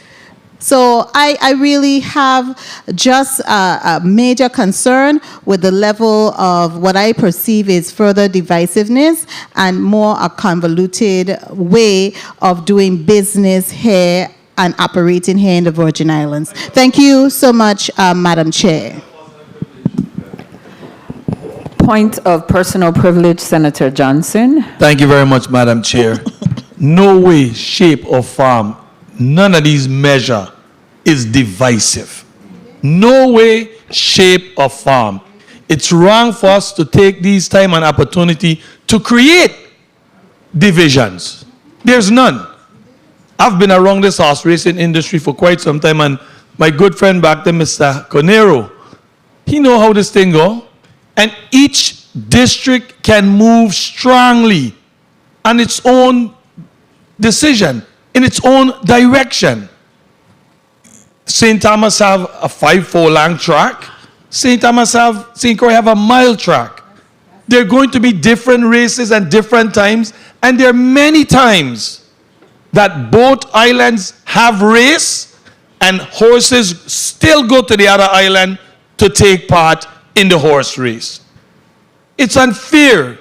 So I really have just a major concern with the level of what I perceive is further divisiveness and more a convoluted way of doing business here and operating here in the Virgin Islands. Thank you so much, Madam Chair. Point of personal privilege, Senator Johnson. Thank you very much, Madam Chair. No way, shape, or form, none of these measures is divisive. No way, shape, or form. It's wrong for us to take these time and opportunity to create divisions. There's none. I've been around this horse racing industry for quite some time, and my good friend back there, Mr. Conero, he know how this thing go. And each district can move strongly on its own decision, in its own direction. St. Thomas have a 5-furlong track. St. Croix have a mile track. There are going to be different races and different times, and there are many times that both islands have race and horses still go to the other island to take part in the horse race. It's unfair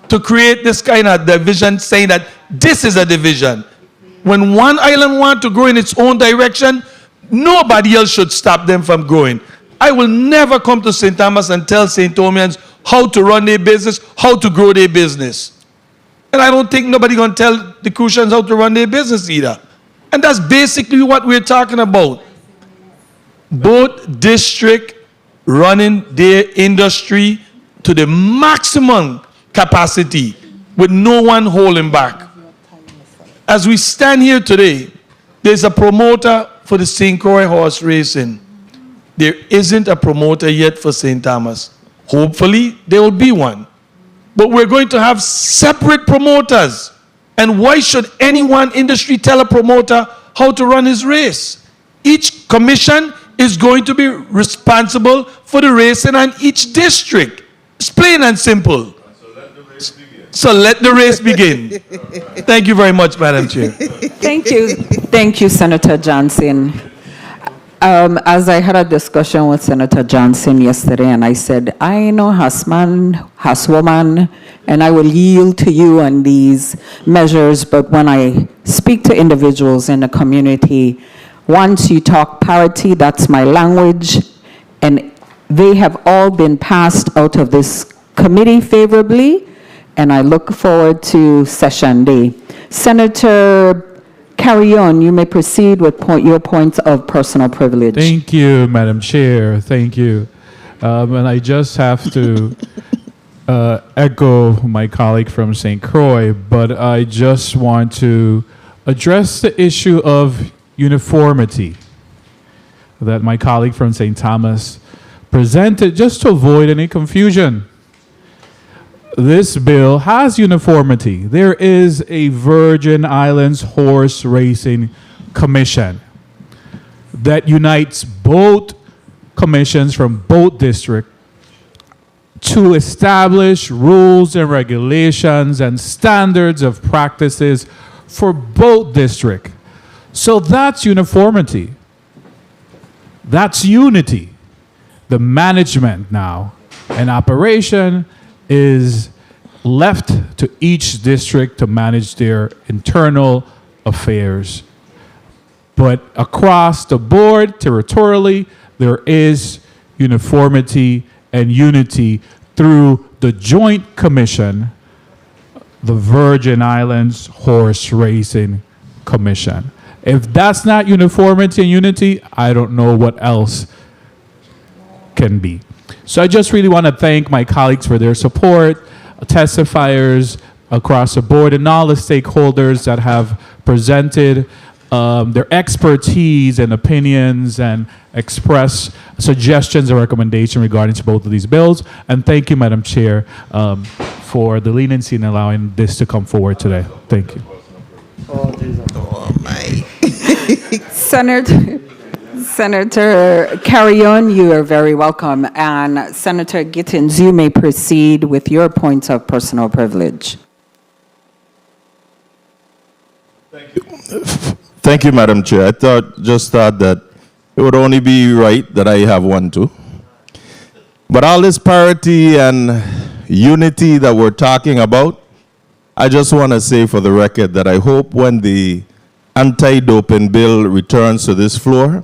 to create this kind of division, saying that this is a division. When one island wants to go in its own direction, nobody else should stop them from growing. I will never come to St. Thomas and tell St. Thomians how to run their business, how to grow their business. And I don't think nobody going to tell the Crucians how to run their business either. And that's basically what we're talking about. Both districts running their industry to the maximum capacity with no one holding back. As we stand here today, there's a promoter for the St. Croix horse racing. There isn't a promoter yet for St. Thomas. Hopefully, there will be one. But we're going to have separate promoters. And why should any one industry tell a promoter how to run his race? Each commission is going to be responsible for the racing in each district. It's plain and simple. So let the race begin. Thank you very much, Madam Chair. Thank you. Thank you, Senator Johnson. As I had a discussion with Senator Johnson yesterday, and I said, I know Hasman, Haswoman, and I will yield to you on these measures, but when I speak to individuals in the community, once you talk parity, that's my language, and they have all been passed out of this committee favorably, and I look forward to session day. Senator Carrion, you may proceed with your points of personal privilege. Thank you, Madam Chair. Thank you. And I just have to echo my colleague from St. Croix, but I just want to address the issue of uniformity that my colleague from St. Thomas presented, just to avoid any confusion. This bill has uniformity. There is a Virgin Islands Horse Racing Commission that unites both commissions from both districts to establish rules and regulations and standards of practices for both districts. So that's uniformity. That's unity. The management now and operation is left to each district to manage their internal affairs. But across the board, territorially, there is uniformity and unity through the Joint Commission, the Virgin Islands Horse Racing Commission. If that's not uniformity and unity, I don't know what else can be. So I just really want to thank my colleagues for their support, testifiers across the board, and all the stakeholders that have presented their expertise and opinions and express suggestions and recommendations regarding to both of these bills. And thank you, Madam Chair, for the leniency in allowing this to come forward today. Thank you. Senator Carrion, you are very welcome. And Senator Gittins, you may proceed with your points of personal privilege. Thank you, Madam Chair. I just thought that it would only be right that I have one too. But all this parity and unity that we're talking about, I just want to say for the record that I hope when the anti-doping bill returns to this floor,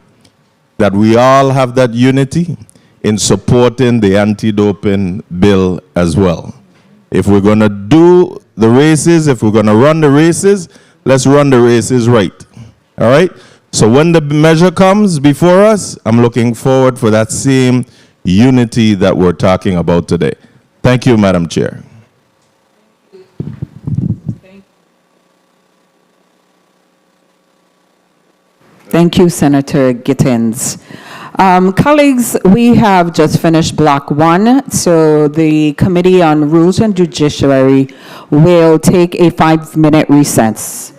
that we all have that unity in supporting the anti-doping bill as well. If we're going to do the races, if we're going to run the races, let's run the races right. All right? So when the measure comes before us, I'm looking forward for that same unity that we're talking about today. Thank you, Madam Chair. Thank you, Senator Gittins. Colleagues, we have just finished Block 1, so the Committee on Rules and Judiciary will take a 5-minute recess.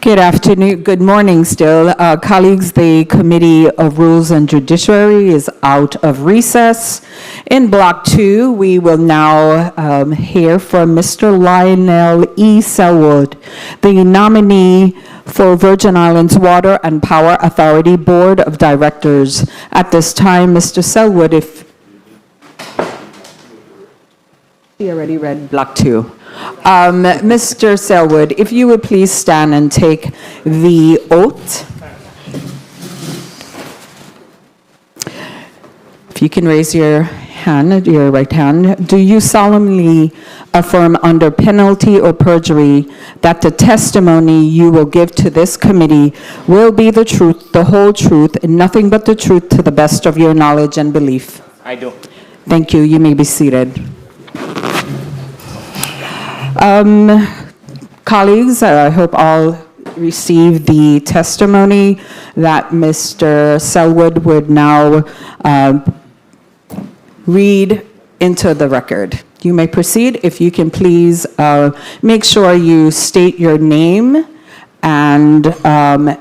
Good afternoon, good morning still. Colleagues, the Committee of Rules and Judiciary is out of recess. In Block 2, we will now hear from Mr. Lionel E. Selwood, the nominee for Virgin Islands Water and Power Authority Board of Directors. At this time, Mr. Selwood, if he already read Block 2. Mr. Selwood, if you would please stand and take the oath. If you can raise your hand, your right hand. Do you solemnly affirm under penalty or perjury that the testimony you will give to this committee will be the truth, the whole truth, and nothing but the truth to the best of your knowledge and belief? I do. Thank you. You may be seated. Colleagues, I hope all received the testimony that Mr. Selwood would now read into the record. You may proceed. If you can please make sure you state your name and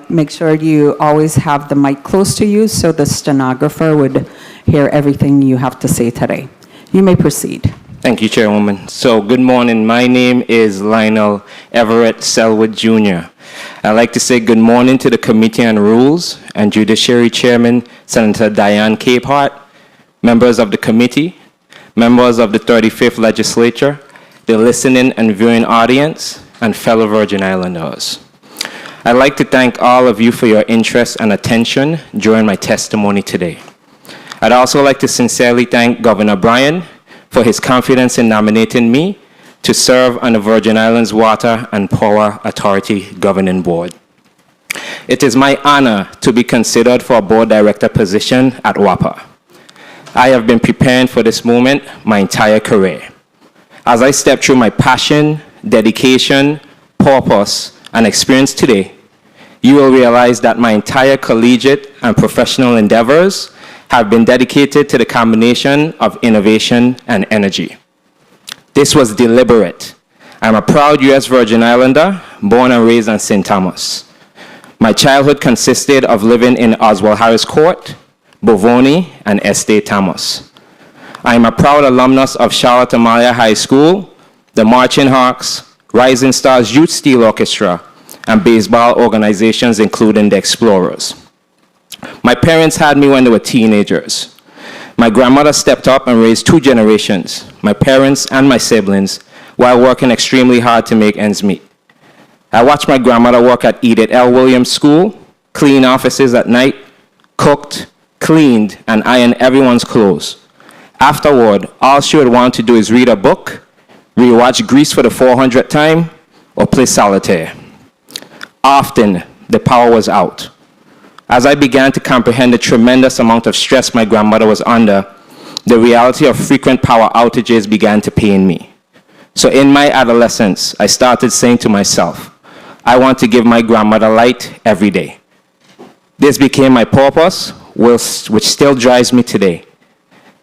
make sure you always have the mic close to you so the stenographer would hear everything you have to say today. You may proceed. Thank you, Chairwoman. So, good morning. My name is Lionel Everett Selwood, Jr. I'd like to say good morning to the Committee on Rules and Judiciary Chairman, Senator Diane Capehart, members of the committee, members of the 35th Legislature, the listening and viewing audience, and fellow Virgin Islanders. I'd like to thank all of you for your interest and attention during my testimony today. I'd also like to sincerely thank Governor Bryan for his confidence in nominating me to serve on the Virgin Islands Water and Power Authority Governing Board. It is my honor to be considered for a board director position at WAPA. I have been preparing for this moment my entire career. As I step through my passion, dedication, purpose, and experience today, you will realize that my entire collegiate and professional endeavors have been dedicated to the combination of innovation and energy. This was deliberate. I'm a proud U.S. Virgin Islander, born and raised on St. Thomas. My childhood consisted of living in Oswald Harris Court, Bovoni, and Estate Thomas. I am a proud alumnus of Charlotte Amalia High School, the Marching Hawks, Rising Stars Youth Steel Orchestra, and baseball organizations including the Explorers. My parents had me when they were teenagers. My grandmother stepped up and raised 2 generations, my parents and my siblings, while working extremely hard to make ends meet. I watched my grandmother work at Edith L. Williams School, clean offices at night, cooked, cleaned, and ironed everyone's clothes. Afterward, all she would want to do is read a book, rewatch Grease for the 400th time, or play solitaire. Often, the power was out. As I began to comprehend the tremendous amount of stress my grandmother was under, the reality of frequent power outages began to pain me. So in my adolescence, I started saying to myself, I want to give my grandmother light every day. This became my purpose, which still drives me today.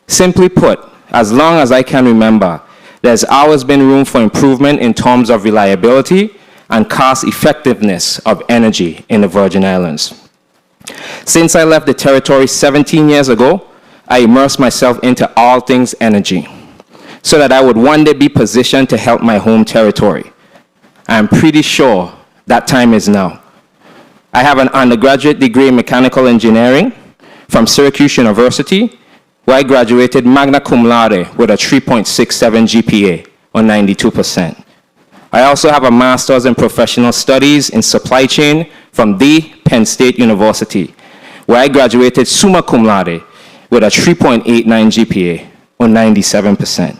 Simply put, as long as I can remember, there's always been room for improvement in terms of reliability and cost effectiveness of energy in the Virgin Islands. Since I left the territory 17 years ago, I immersed myself into all things energy so that I would one day be positioned to help my home territory. I'm pretty sure that time is now. I have an undergraduate degree in mechanical engineering from Syracuse University, where I graduated magna cum laude with a 3.67 GPA, or 92%. I also have a master's in professional studies in supply chain from the Penn State University, where I graduated summa cum laude with a 3.89 GPA, or 97%.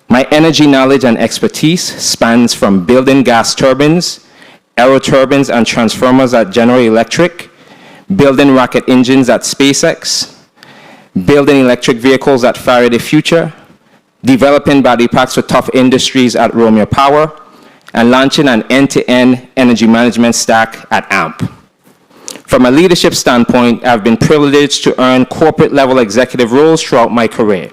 My energy knowledge and expertise spans from building gas turbines, aeroturbines and transformers at General Electric, building rocket engines at SpaceX, building electric vehicles at Faraday Future, developing battery packs for tough industries at Romeo Power, and launching an end-to-end energy management stack at AMP. From a leadership standpoint, I've been privileged to earn corporate-level executive roles throughout my career.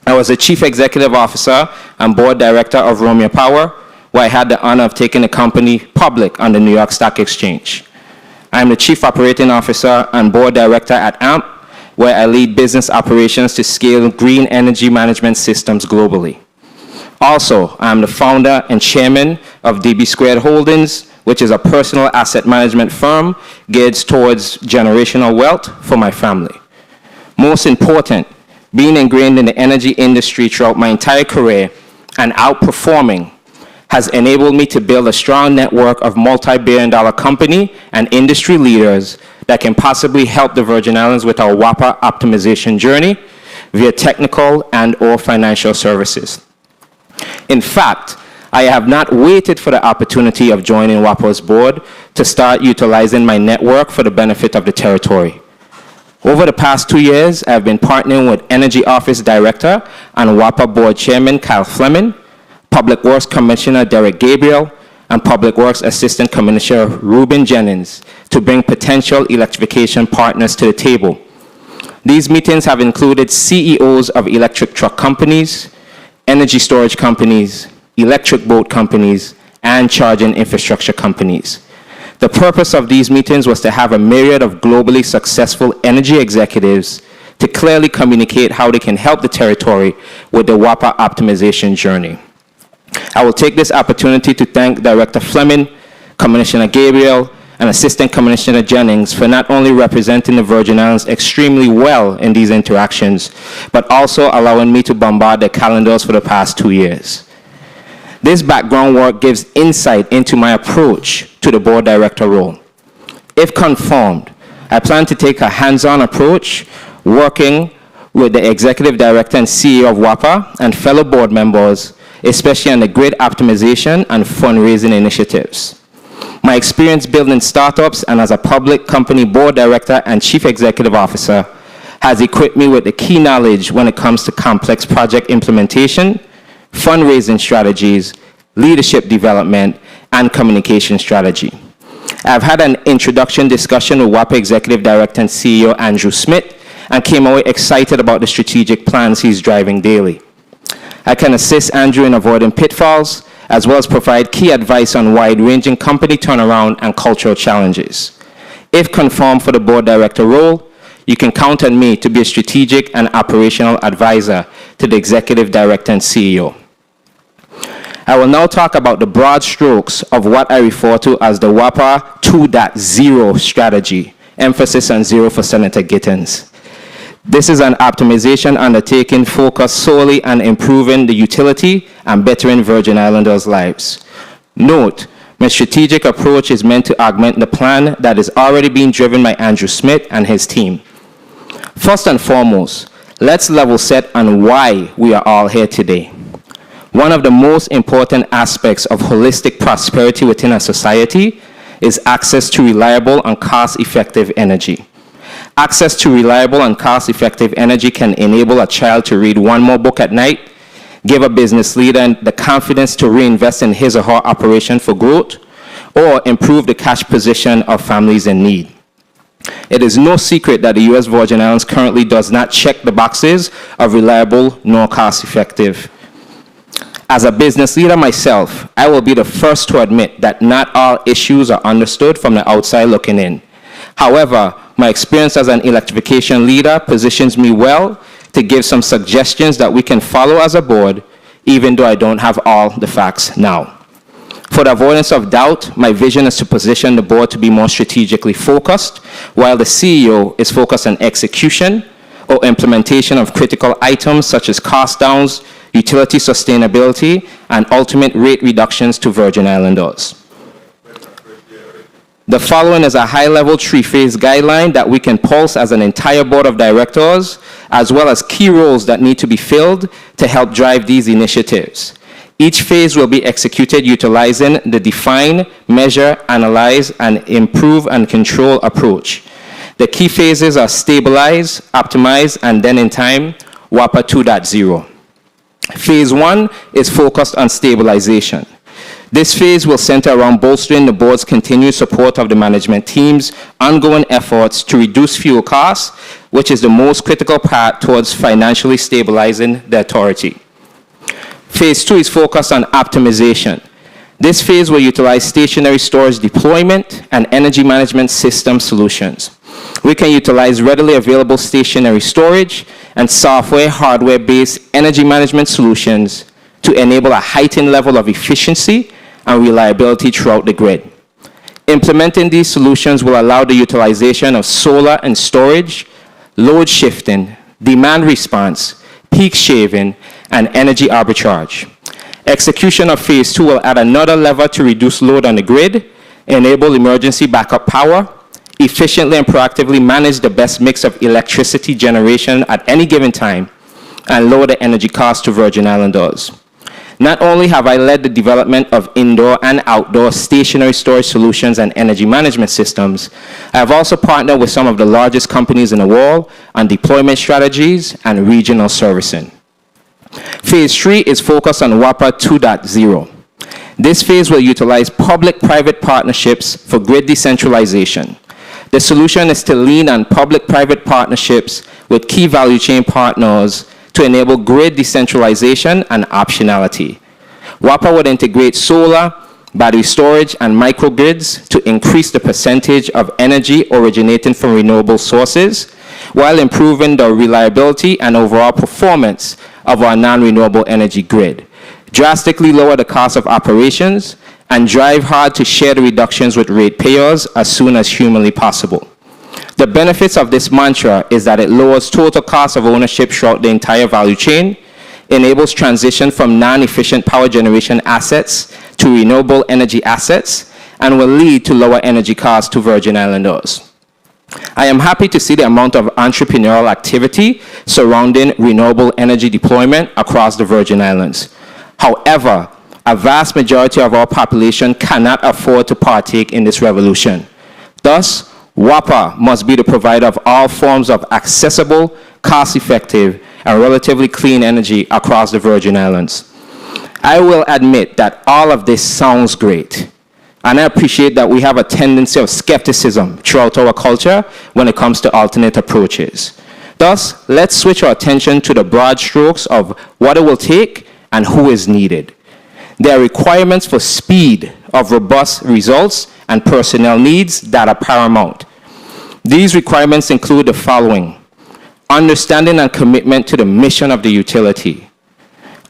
I was the Chief Executive Officer and Board Director of Romeo Power, where I had the honor of taking the company public on the New York Stock Exchange. I am the Chief Operating Officer and Board Director at AMP, where I lead business operations to scale green energy management systems globally. Also, I am the founder and chairman of DB Squared Holdings, which is a personal asset management firm geared towards generational wealth for my family. Most important, being ingrained in the energy industry throughout my entire career and outperforming has enabled me to build a strong network of multi-billion-dollar company and industry leaders that can possibly help the Virgin Islands with our WAPA optimization journey via technical and/or financial services. In fact, I have not waited for the opportunity of joining WAPA's board to start utilizing my network for the benefit of the territory. Over the past 2 years, I have been partnering with Energy Office Director and WAPA Board Chairman Kyle Fleming, Public Works Commissioner Derek Gabriel, and Public Works Assistant Commissioner Ruben Jennings to bring potential electrification partners to the table. These meetings have included CEOs of electric truck companies, energy storage companies, electric boat companies, and charging infrastructure companies. The purpose of these meetings was to have a myriad of globally successful energy executives to clearly communicate how they can help the territory with the WAPA optimization journey. I will take this opportunity to thank Director Fleming, Commissioner Gabriel, and Assistant Commissioner Jennings for not only representing the Virgin Islands extremely well in these interactions, but also allowing me to bombard their calendars for the past 2 years. This background work gives insight into my approach to the board director role. If confirmed, I plan to take a hands-on approach, working with the executive director and CEO of WAPA and fellow board members, especially on the grid optimization and fundraising initiatives. My experience building startups and as a public company board director and chief executive officer has equipped me with the key knowledge when it comes to complex project implementation, fundraising strategies, leadership development, and communication strategy. I've had an introduction discussion with WAPA Executive Director and CEO Andrew Smith and came away excited about the strategic plans he's driving daily. I can assist Andrew in avoiding pitfalls, as well as provide key advice on wide-ranging company turnaround and cultural challenges. If confirmed for the board director role, you can count on me to be a strategic and operational advisor to the executive director and CEO. I will now talk about the broad strokes of what I refer to as the WAPA 2.0 strategy, emphasis on zero for Senator Gittins. This is an optimization undertaking focused solely on improving the utility and bettering Virgin Islanders' lives. Note, my strategic approach is meant to augment the plan that is already being driven by Andrew Smith and his team. First and foremost, let's level set on why we are all here today. One of the most important aspects of holistic prosperity within a society is access to reliable and cost-effective energy. Access to reliable and cost-effective energy can enable a child to read one more book at night, give a business leader the confidence to reinvest in his or her operation for growth, or improve the cash position of families in need. It is no secret that the U.S. Virgin Islands currently does not check the boxes of reliable nor cost-effective. As a business leader myself, I will be the first to admit that not all issues are understood from the outside looking in. However, my experience as an electrification leader positions me well to give some suggestions that we can follow as a board, even though I don't have all the facts now. For the avoidance of doubt, my vision is to position the board to be more strategically focused, while the CEO is focused on execution or implementation of critical items such as cost downs, utility sustainability, and ultimate rate reductions to Virgin Islanders. The following is a high-level three-phase guideline that we can pulse as an entire board of directors, as well as key roles that need to be filled to help drive these initiatives. Each phase will be executed utilizing the define, measure, analyze, and improve and control approach. The key phases are stabilize, optimize, and then in time, WAPA 2.0. Phase 1 is focused on stabilization. This phase will center around bolstering the board's continued support of the management team's ongoing efforts to reduce fuel costs, which is the most critical part towards financially stabilizing the authority. Phase 2 is focused on optimization. This phase will utilize stationary storage deployment and energy management system solutions. We can utilize readily available stationary storage and software, hardware-based energy management solutions to enable a heightened level of efficiency and reliability throughout the grid. Implementing these solutions will allow the utilization of solar and storage, load shifting, demand response, peak shaving, and energy arbitrage. Execution of phase 2 will add another lever to reduce load on the grid, enable emergency backup power, efficiently and proactively manage the best mix of electricity generation at any given time, and lower the energy cost to Virgin Islanders. Not only have I led the development of indoor and outdoor stationary storage solutions and energy management systems, I have also partnered with some of the largest companies in the world on deployment strategies and regional servicing. Phase 3 is focused on WAPA 2.0. This phase will utilize public-private partnerships for grid decentralization. The solution is to lean on public-private partnerships with key value chain partners to enable grid decentralization and optionality. WAPA would integrate solar, battery storage, and microgrids to increase the percentage of energy originating from renewable sources, while improving the reliability and overall performance of our non-renewable energy grid, drastically lower the cost of operations, and drive hard to share the reductions with ratepayers as soon as humanly possible. The benefits of this mantra is that it lowers total cost of ownership throughout the entire value chain, enables transition from non-efficient power generation assets to renewable energy assets, and will lead to lower energy costs to Virgin Islanders. I am happy to see the amount of entrepreneurial activity surrounding renewable energy deployment across the Virgin Islands. However, a vast majority of our population cannot afford to partake in this revolution. Thus, WAPA must be the provider of all forms of accessible, cost-effective, and relatively clean energy across the Virgin Islands. I will admit that all of this sounds great, and I appreciate that we have a tendency of skepticism throughout our culture when it comes to alternate approaches. Thus, let's switch our attention to the broad strokes of what it will take and who is needed. There are requirements for speed of robust results and personnel needs that are paramount. These requirements include the following: understanding and commitment to the mission of the utility,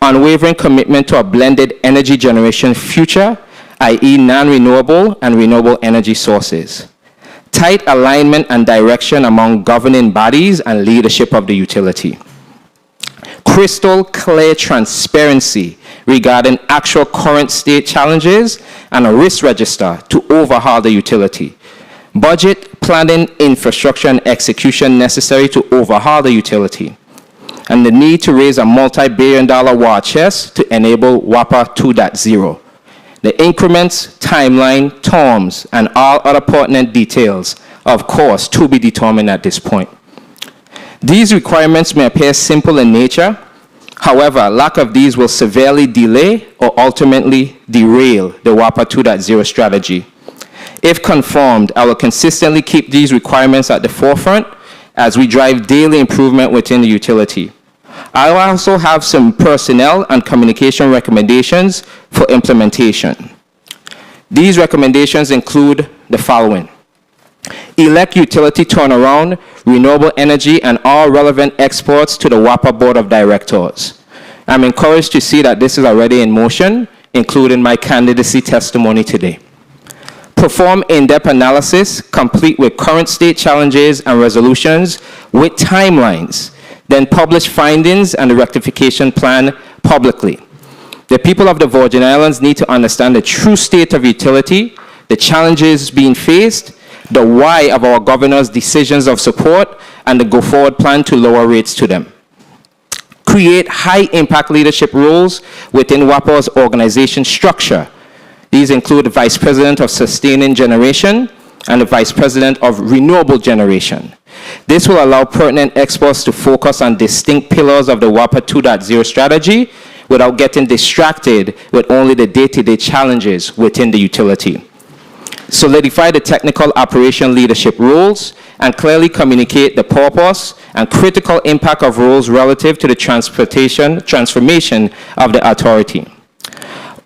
unwavering commitment to a blended energy generation future, i.e. non-renewable and renewable energy sources, tight alignment and direction among governing bodies and leadership of the utility, crystal clear transparency regarding actual current state challenges and a risk register to overhaul the utility, budget, planning, infrastructure, and execution necessary to overhaul the utility, and the need to raise a multi-billion-dollar war chest to enable WAPA 2.0. The increments, timeline, terms, and all other pertinent details, of course, to be determined at this point. These requirements may appear simple in nature. However, lack of these will severely delay or ultimately derail the WAPA 2.0 strategy. If conformed, I will consistently keep these requirements at the forefront as we drive daily improvement within the utility. I will also have some personnel and communication recommendations for implementation. These recommendations include the following: elect utility turnaround, renewable energy, and all relevant exports to the WAPA Board of Directors. I'm encouraged to see that this is already in motion, including my candidacy testimony today. Perform in-depth analysis, complete with current state challenges and resolutions with timelines, then publish findings and the rectification plan publicly. The people of the Virgin Islands need to understand the true state of utility, the challenges being faced, the why of our governor's decisions of support, and the go-forward plan to lower rates to them. Create high-impact leadership roles within WAPA's organization structure. These include the Vice President of Sustaining Generation and the Vice President of Renewable Generation. This will allow pertinent experts to focus on distinct pillars of the WAPA 2.0 strategy without getting distracted with only the day-to-day challenges within the utility. Solidify the technical operation leadership roles and clearly communicate the purpose and critical impact of roles relative to the transformation of the authority.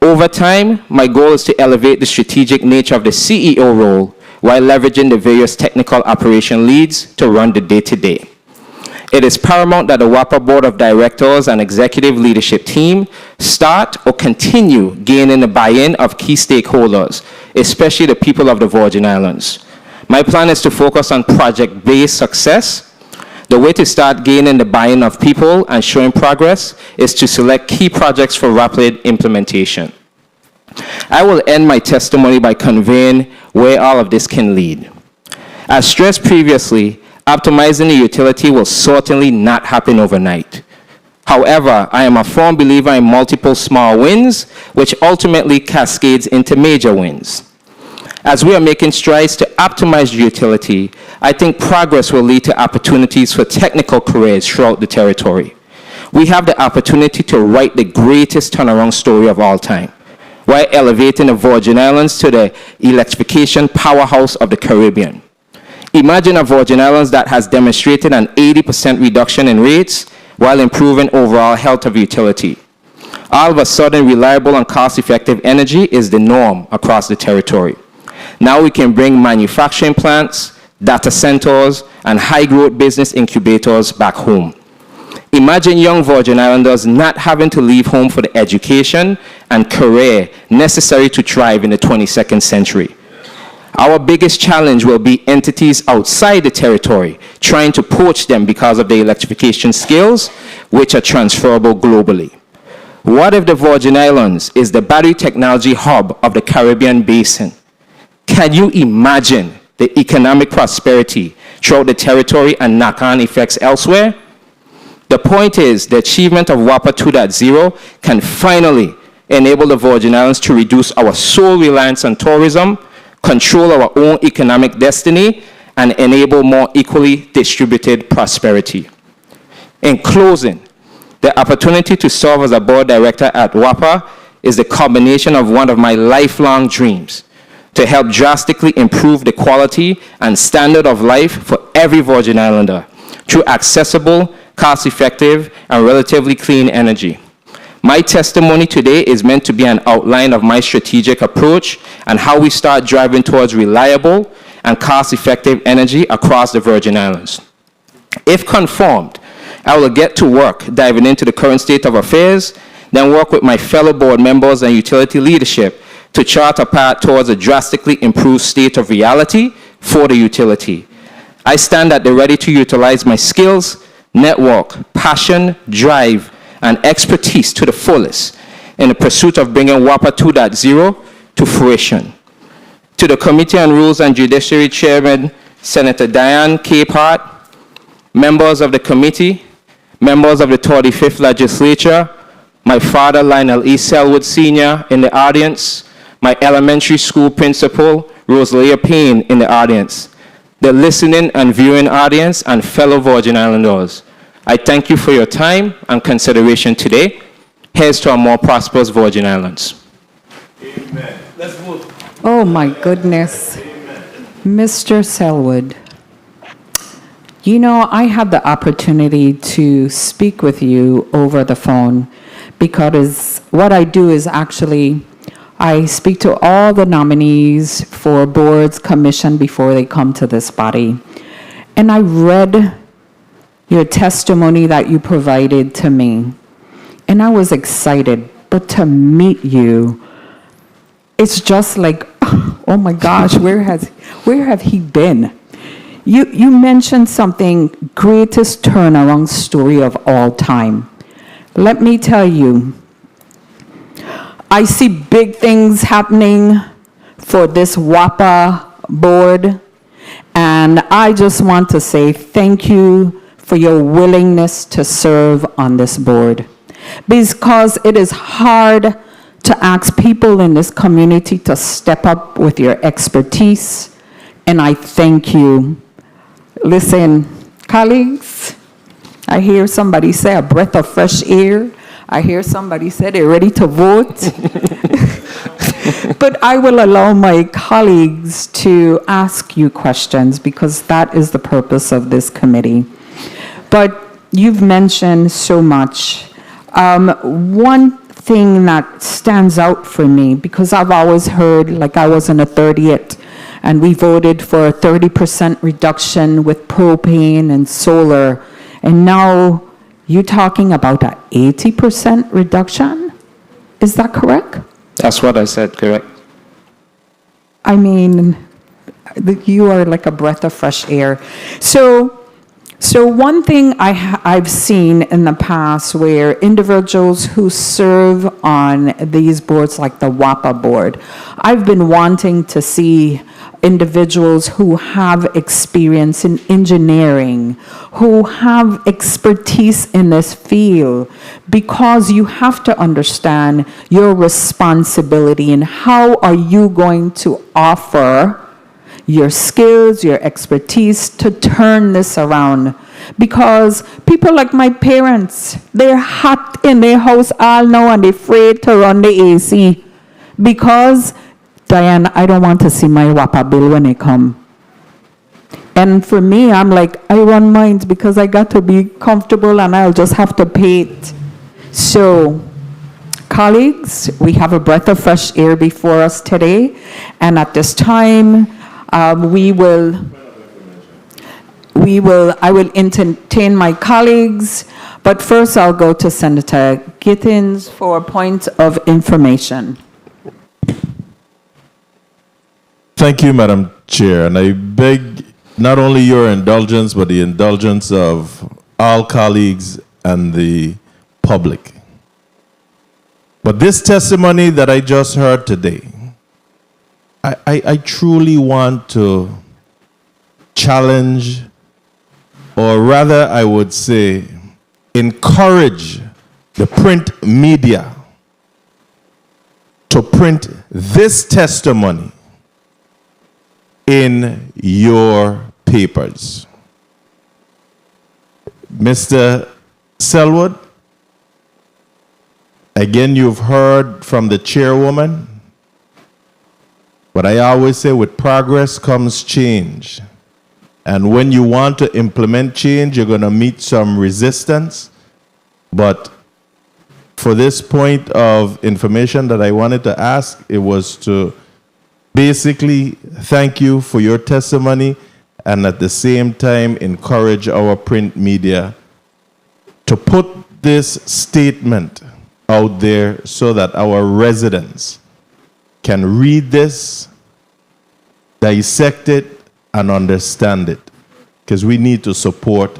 Over time, my goal is to elevate the strategic nature of the CEO role while leveraging the various technical operation leads to run the day-to-day. It is paramount that the WAPA Board of Directors and executive leadership team start or continue gaining the buy-in of key stakeholders, especially the people of the Virgin Islands. My plan is to focus on project-based success. The way to start gaining the buy-in of people and showing progress is to select key projects for rapid implementation. I will end my testimony by conveying where all of this can lead. As stressed previously, optimizing the utility will certainly not happen overnight. However, I am a firm believer in multiple small wins, which ultimately cascades into major wins. As we are making strides to optimize the utility, I think progress will lead to opportunities for technical careers throughout the territory. We have the opportunity to write the greatest turnaround story of all time, while elevating the Virgin Islands to the electrification powerhouse of the Caribbean. Imagine a Virgin Islands that has demonstrated an 80% reduction in rates while improving overall health of utility. All of a sudden, reliable and cost-effective energy is the norm across the territory. Now we can bring manufacturing plants, data centers, and high-growth business incubators back home. Imagine young Virgin Islanders not having to leave home for the education and career necessary to thrive in the 22nd century. Our biggest challenge will be entities outside the territory trying to poach them because of their electrification skills, which are transferable globally. What if the Virgin Islands is the battery technology hub of the Caribbean basin? Can you imagine the economic prosperity throughout the territory and knock-on effects elsewhere? The point is, the achievement of WAPA 2.0 can finally enable the Virgin Islands to reduce our sole reliance on tourism, control our own economic destiny, and enable more equally distributed prosperity. In closing, the opportunity to serve as a board director at WAPA is the combination of one of my lifelong dreams to help drastically improve the quality and standard of life for every Virgin Islander through accessible, cost-effective, and relatively clean energy. My testimony today is meant to be an outline of my strategic approach and how we start driving towards reliable and cost-effective energy across the Virgin Islands. If confirmed, I will get to work diving into the current state of affairs, then work with my fellow board members and utility leadership to chart a path towards a drastically improved state of reality for the utility. I stand at the ready to utilize my skills, network, passion, drive, and expertise to the fullest in the pursuit of bringing WAPA 2.0 to fruition. To the Committee on Rules and Judiciary Chairman, Senator Diane Capehart, members of the committee, members of the 35th Legislature, my father, Lionel E. Selwood Sr. in the audience, my elementary school principal, Rosalia Payne in the audience, the listening and viewing audience, and fellow Virgin Islanders. I thank you for your time and consideration today. Here's to our more prosperous Virgin Islands. Amen. Let's vote. Oh, my goodness. Mr. Selwood, you know, I had the opportunity to speak with you over the phone because what I do is actually I speak to all the nominees for boards, commission before they come to this body. And I read your testimony that you provided to me. And I was excited, but to meet you, it's just like, oh my gosh, where have he been? You mentioned something, greatest turnaround story of all time. Let me tell you, I see big things happening for this WAPA board, and I just want to say thank you for your willingness to serve on this board, because it is hard to ask people in this community to step up with your expertise, and I thank you. Listen, colleagues, I hear somebody say a breath of fresh air. I hear somebody say they're ready to vote. But I will allow my colleagues to ask you questions because that is the purpose of this committee. But you've mentioned so much. One thing that stands out for me, because I've always heard, like I was in a 30th, and we voted for a 30% reduction with propane and solar, and now you're talking about an 80% reduction? Is that correct? That's what I said, correct? I mean, you are like a breath of fresh air. So one thing I've seen in the past where individuals who serve on these boards, like the WAPA board, I've been wanting to see individuals who have experience in engineering, who have expertise in this field, because you have to understand your responsibility and how are you going to offer your skills, your expertise to turn this around. Because people like my parents, they're hot in their house all now and they're afraid to run the AC. Because, Diane, I don't want to see my WAPA bill when they come. And for me, I'm like, I run mine because I got to be comfortable and I'll just have to pay it. So, colleagues, we have a breath of fresh air before us today. And at this time, I will entertain my colleagues, but first I'll go to Senator Gittins for a point of information. Thank you, Madam Chair, and I beg not only your indulgence, but the indulgence of all colleagues and the public. But this testimony that I just heard today, I truly want to challenge, or rather I would say encourage the print media to print this testimony in your papers. Mr. Selwood, again, you've heard from the chairwoman, but I always say with progress comes change. And when you want to implement change, you're going to meet some resistance. But for this point of information that I wanted to ask, it was to basically thank you for your testimony and at the same time encourage our print media to put this statement out there so that our residents can read this, dissect it, and understand it, because we need to support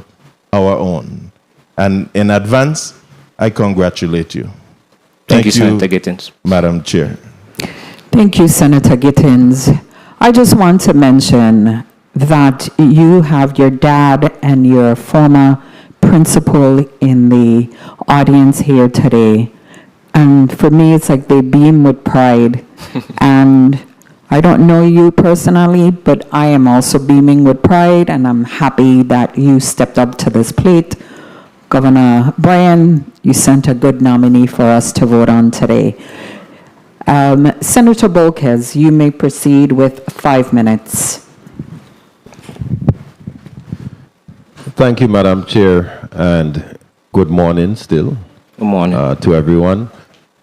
our own. And in advance, I congratulate you. Thank you, Senator Gittins. Madam Chair. Thank you, Senator Gittins. I just want to mention that you have your dad and your former principal in the audience here today. And for me, it's like they beam with pride. And I don't know you personally, but I am also beaming with pride, and I'm happy that you stepped up to this plate. Governor Bryan, you sent a good nominee for us to vote on today. Senator Bolkes, you may proceed with 5 minutes. Thank you, Madam Chair, and good morning still. Good morning. To everyone.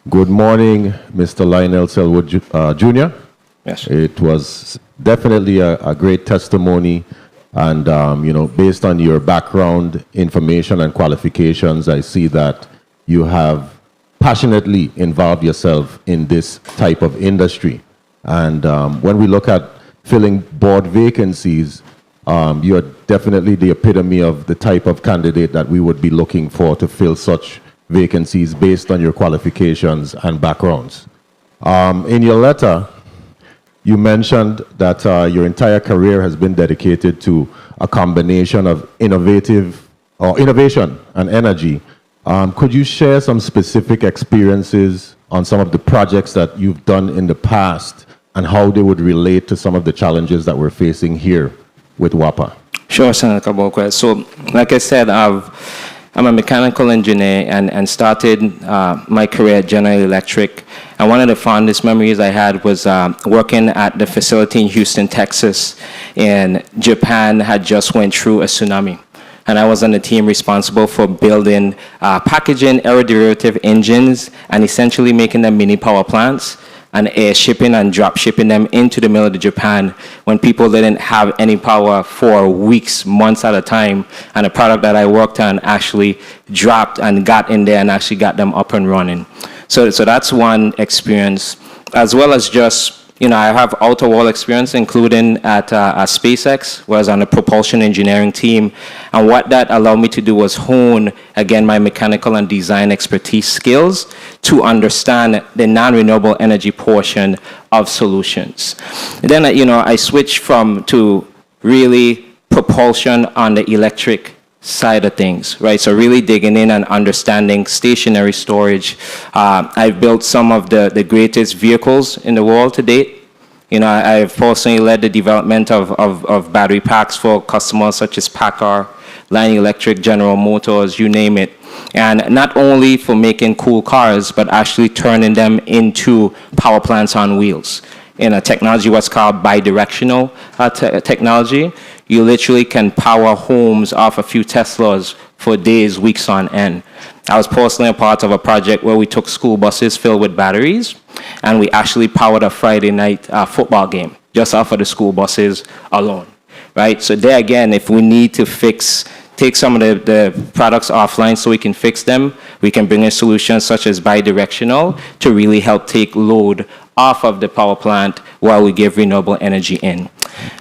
Good morning, Mr. Lionel Selwood Jr. Yes. It was definitely a great testimony, and based on your background information and qualifications, I see that you have passionately involved yourself in this type of industry. And when we look at filling board vacancies, you are definitely the epitome of the type of candidate that we would be looking for to fill such vacancies based on your qualifications and backgrounds. In your letter, you mentioned that your entire career has been dedicated to a combination of innovation and energy. Could you share some specific experiences on some of the projects that you've done in the past and how they would relate to some of the challenges that we're facing here with WAPA? Sure, Senator Bolkes. So, like I said, I'm a mechanical engineer and started my career at General Electric. And one of the fondest memories I had was working at the facility in Houston, Texas, and Japan had just went through a tsunami. and I was on the team responsible for building packaging aeroderivative engines and essentially making them mini power plants and air shipping and drop shipping them into the middle of Japan when people didn't have any power for weeks, months at a time. And the product that I worked on actually dropped and got in there and actually got them up and running. So that's one experience, as well as just, I have outer wall experience, including at SpaceX, where I was on the propulsion engineering team. And what that allowed me to do was hone, again, my mechanical and design expertise skills to understand the non-renewable energy portion of solutions. And then, I switched to really propulsion on the electric side of things, right? So really digging in and understanding stationary storage. I've built some of the greatest vehicles in the world to date. I've personally led the development of battery packs for customers such as Packard, Lion Electric, General Motors, you name it. And not only for making cool cars, but actually turning them into power plants on wheels. In a technology what's called bidirectional technology. You literally can power homes off a few Teslas for days, weeks on end. I was personally a part of a project where we took school buses filled with batteries, and we actually powered a Friday night football game just off of the school buses alone, right? So there again, if we need to take some of the products offline so we can fix them, we can bring in solutions such as bidirectional to really help take load off of the power plant while we give renewable energy in.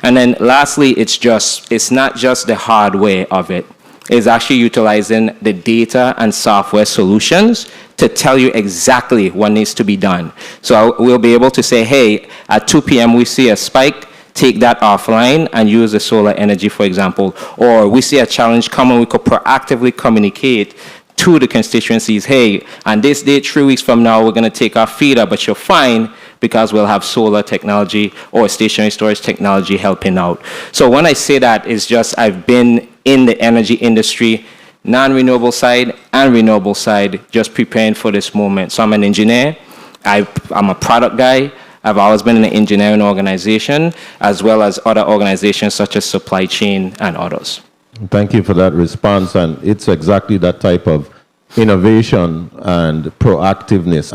And then lastly, it's not just the hardware of it. It's actually utilizing the data and software solutions to tell you exactly what needs to be done. So we'll be able to say, hey, at 2 p.m. we see a spike, take that offline and use the solar energy, for example. Or we see a challenge coming, we could proactively communicate to the constituencies, hey, on this date, 3 weeks from now, we're going to take our feeder, but you're fine because we'll have solar technology or stationary storage technology helping out. So when I say that, it's just I've been in the energy industry, non-renewable side and renewable side, just preparing for this moment. So I'm an engineer, I'm a product guy, I've always been in an engineering organization, as well as other organizations such as supply chain and others. Thank you for that response, and it's exactly that type of innovation and proactiveness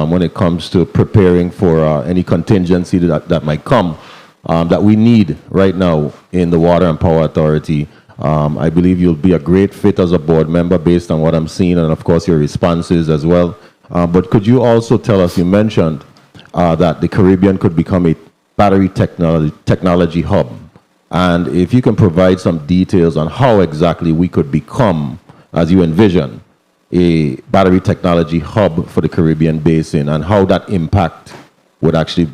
when it comes to preparing for any contingency that might come that we need right now in the Water and Power Authority. I believe you'll be a great fit as a board member based on what I'm seeing and of course your responses as well. But could you also tell us, you mentioned that the Caribbean could become a battery technology hub. And if you can provide some details on how exactly we could become, as you envision, a battery technology hub for the Caribbean basin and how that impact would actually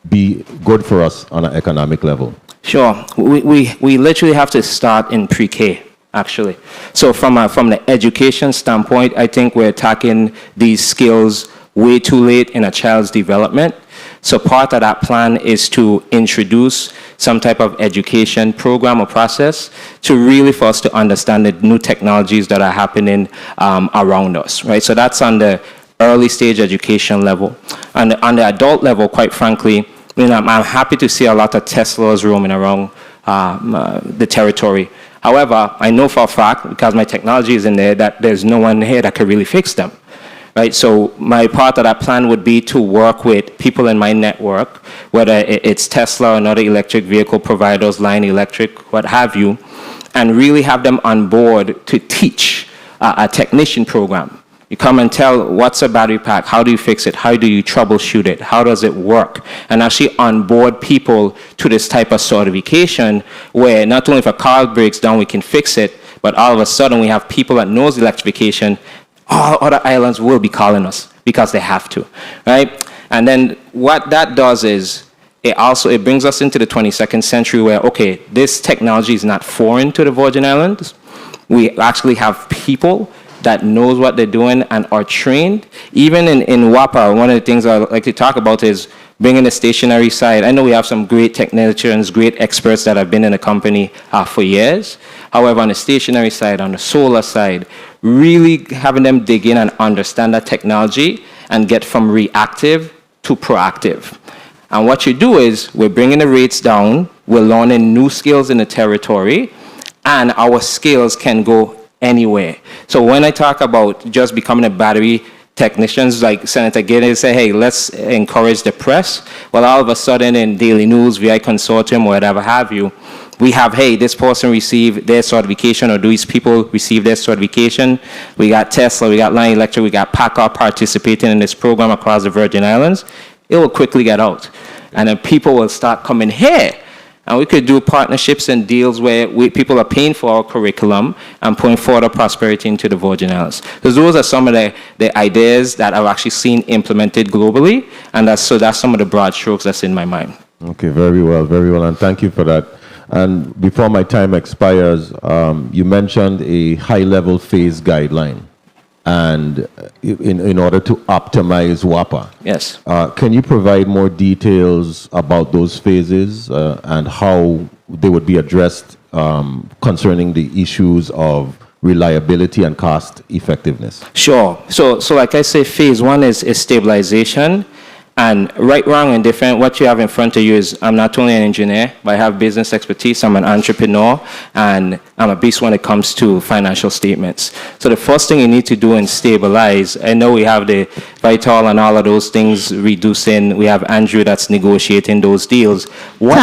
be good for us on an economic level. Sure. We literally have to start in pre-K, actually. So from the education standpoint, I think we're attacking these skills way too late in a child's development. So part of that plan is to introduce some type of education program or process to really for us to understand the new technologies that are happening around us, right? So that's on the early stage education level. And on the adult level, quite frankly, I'm happy to see a lot of Teslas roaming around the territory. However, I know for a fact, because my technology is in there, that there's no one here that can really fix them. Right, so my part of that plan would be to work with people in my network, whether it's Tesla or another electric vehicle providers, Lion Electric, what have you, and really have them on board to teach a technician program. You come and tell what's a battery pack, how do you fix it, how do you troubleshoot it, how does it work, and actually onboard people to this type of certification where not only if a car breaks down we can fix it, but all of a sudden we have people that knows electrification. All other islands will be calling us because they have to, right? And then what that does is it brings us into the 22nd century where, okay, this technology is not foreign to the Virgin Islands. We actually have people that knows what they're doing and are trained. Even in WAPA, one of the things I like to talk about is bringing the stationary side. I know we have some great technicians, great experts that have been in the company for years. However, on the stationary side, on the solar side, really having them dig in and understand that technology and get from reactive to proactive. And what you do is we're bringing the rates down, we're learning new skills in the territory, and our skills can go anywhere. So when I talk about just becoming a battery technicians, like Senator Giddens say, hey, let's encourage the press. Well, all of a sudden in Daily News, VI Consortium, or whatever have you, we have, hey, this person received their certification, or these people received their certification. We got Tesla, we got Lion Electric, we got Packard participating in this program across the Virgin Islands. It will quickly get out. And then people will start coming here. And we could do partnerships and deals where people are paying for our curriculum and putting further prosperity into the Virgin Islands. Because those are some of the ideas that I've actually seen implemented globally. And that's some of the broad strokes that's in my mind. Okay, very well, and thank you for that. And before my time expires, you mentioned a high-level phase guideline, and in order to optimize WAPA. Yes. Can you provide more details about those phases and how they would be addressed concerning the issues of reliability and cost effectiveness? Sure. So like I say, phase one is stabilization. And right, wrong, and different, what you have in front of you is, I'm not only an engineer, but I have business expertise, I'm an entrepreneur, and I'm a beast when it comes to financial statements. So the first thing you need to do and stabilize, I know we have the Vital and all of those things reducing, we have Andrew that's negotiating those deals. What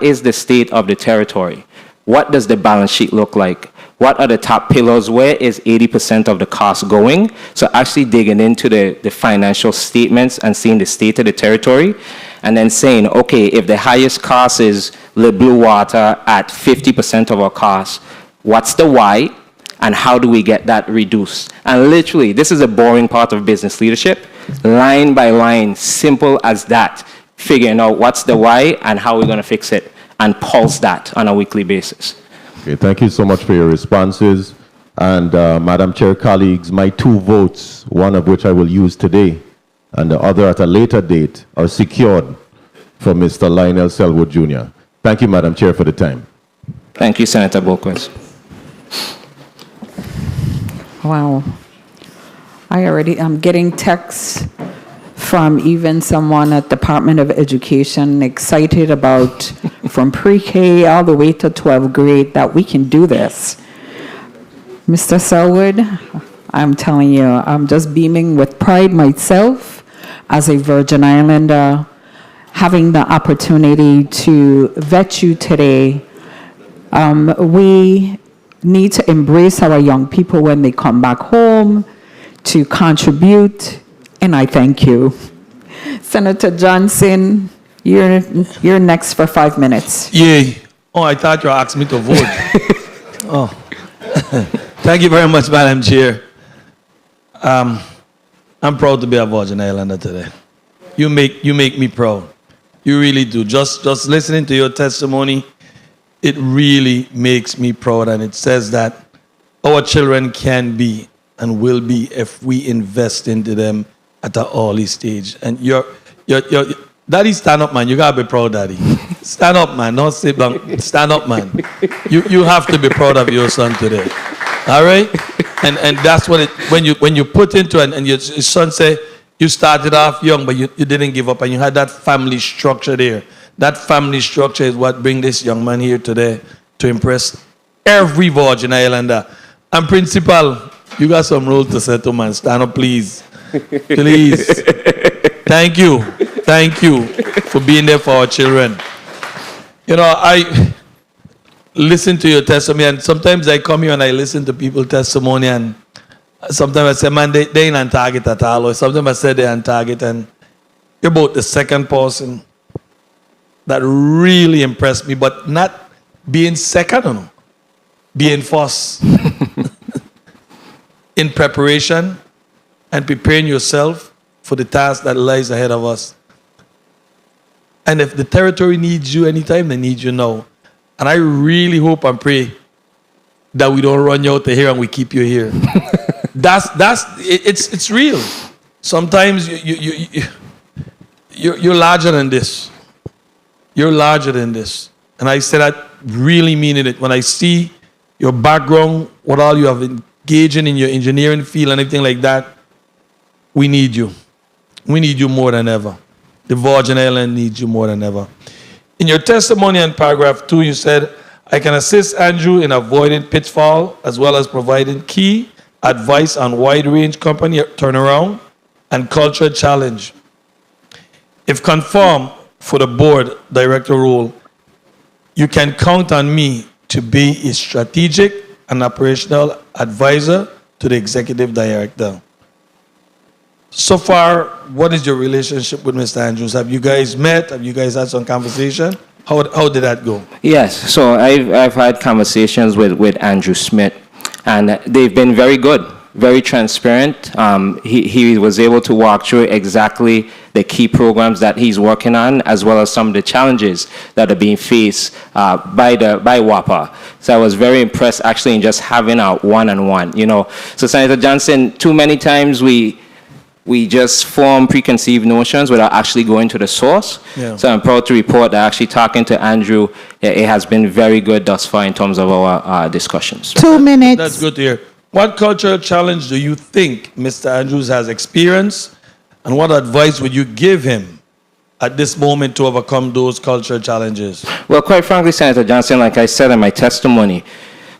is the state of the territory? What does the balance sheet look like? What are the top pillars? Where is 80% of the cost going? So actually digging into the financial statements and seeing the state of the territory, and then saying, okay, if the highest cost is the blue water at 50% of our cost, what's the why, and how do we get that reduced? And literally, this is a boring part of business leadership, line by line, simple as that, figuring out what's the why and how we're going to fix it, and pulse that on a weekly basis. Okay, thank you so much for your responses. And Madam Chair, colleagues, my 2 votes, one of which I will use today and the other at a later date, are secured for Mr. Lionel Selwood Jr. Thank you, Madam Chair, for the time. Thank you, Senator Boquist. Wow. I'm getting texts from even someone at Department of Education excited about from pre-K all the way to 12th grade that we can do this. Mr. Selwood, I'm telling you, I'm just beaming with pride myself as a Virgin Islander, having the opportunity to vet you today. We need to embrace our young people when they come back home to contribute, and I thank you. Senator Johnson, you're next for 5 minutes. Yay. Oh, I thought you asked me to vote. Oh. Thank you very much, Madam Chair. I'm proud to be a Virgin Islander today. You make me proud. You really do. Just listening to your testimony, it really makes me proud, and it says that our children can be and will be if we invest into them at an early stage. And your daddy, stand up, man. You gotta be proud, daddy. Stand up, man. Don't sit down. Stand up, man. You have to be proud of your son today. All right? And that's what it, when you put into it, and your son say, you started off young, but you didn't give up, and you had that family structure there. That family structure is what brings this young man here today to impress every Virgin Islander. And Principal, you got some rules to settle, man. Stand up, please. Please. Thank you. Thank you for being there for our children. You know, I listen to your testimony, and sometimes I come here and I listen to people's testimony, and sometimes I say, man, they ain't on target at all. Or sometimes I say they're on target, and you're about the second person that really impressed me, but not being second, no, being first. In preparation and preparing yourself for the task that lies ahead of us. And if the territory needs you anytime, they need you now. And I really hope and pray that we don't run you out of here and we keep you here. It's real. Sometimes you're larger than this. You're larger than this. And I say that really meaning it. When I see your background, what all you have engaging in your engineering field and everything like that, we need you. We need you more than ever. The Virgin Islands needs you more than ever. In your testimony in paragraph 2, you said, I can assist Andrew in avoiding pitfall as well as providing key advice on wide-range company turnaround and culture challenge. If confirmed for the board director role, you can count on me to be a strategic and operational advisor to the executive director. So far, what is your relationship with Mr. Andrews? Have you guys met? Have you guys had some conversation? How did that go? Yes, so I've had conversations with Andrew Smith, and they've been very good, very transparent. He was able to walk through exactly the key programs that he's working on, as well as some of the challenges that are being faced by WAPA. So I was very impressed actually in just having a one-on-one, you know. So Senator Johnson, too many times we just form preconceived notions without actually going to the source. Yeah. So I'm proud to report that actually talking to Andrew, it has been very good thus far in terms of our discussions. 2 minutes. That's good to hear. What cultural challenge do you think Mr. Andrews has experienced, and what advice would you give him at this moment to overcome those cultural challenges? Well, quite frankly, Senator Johnson, like I said in my testimony,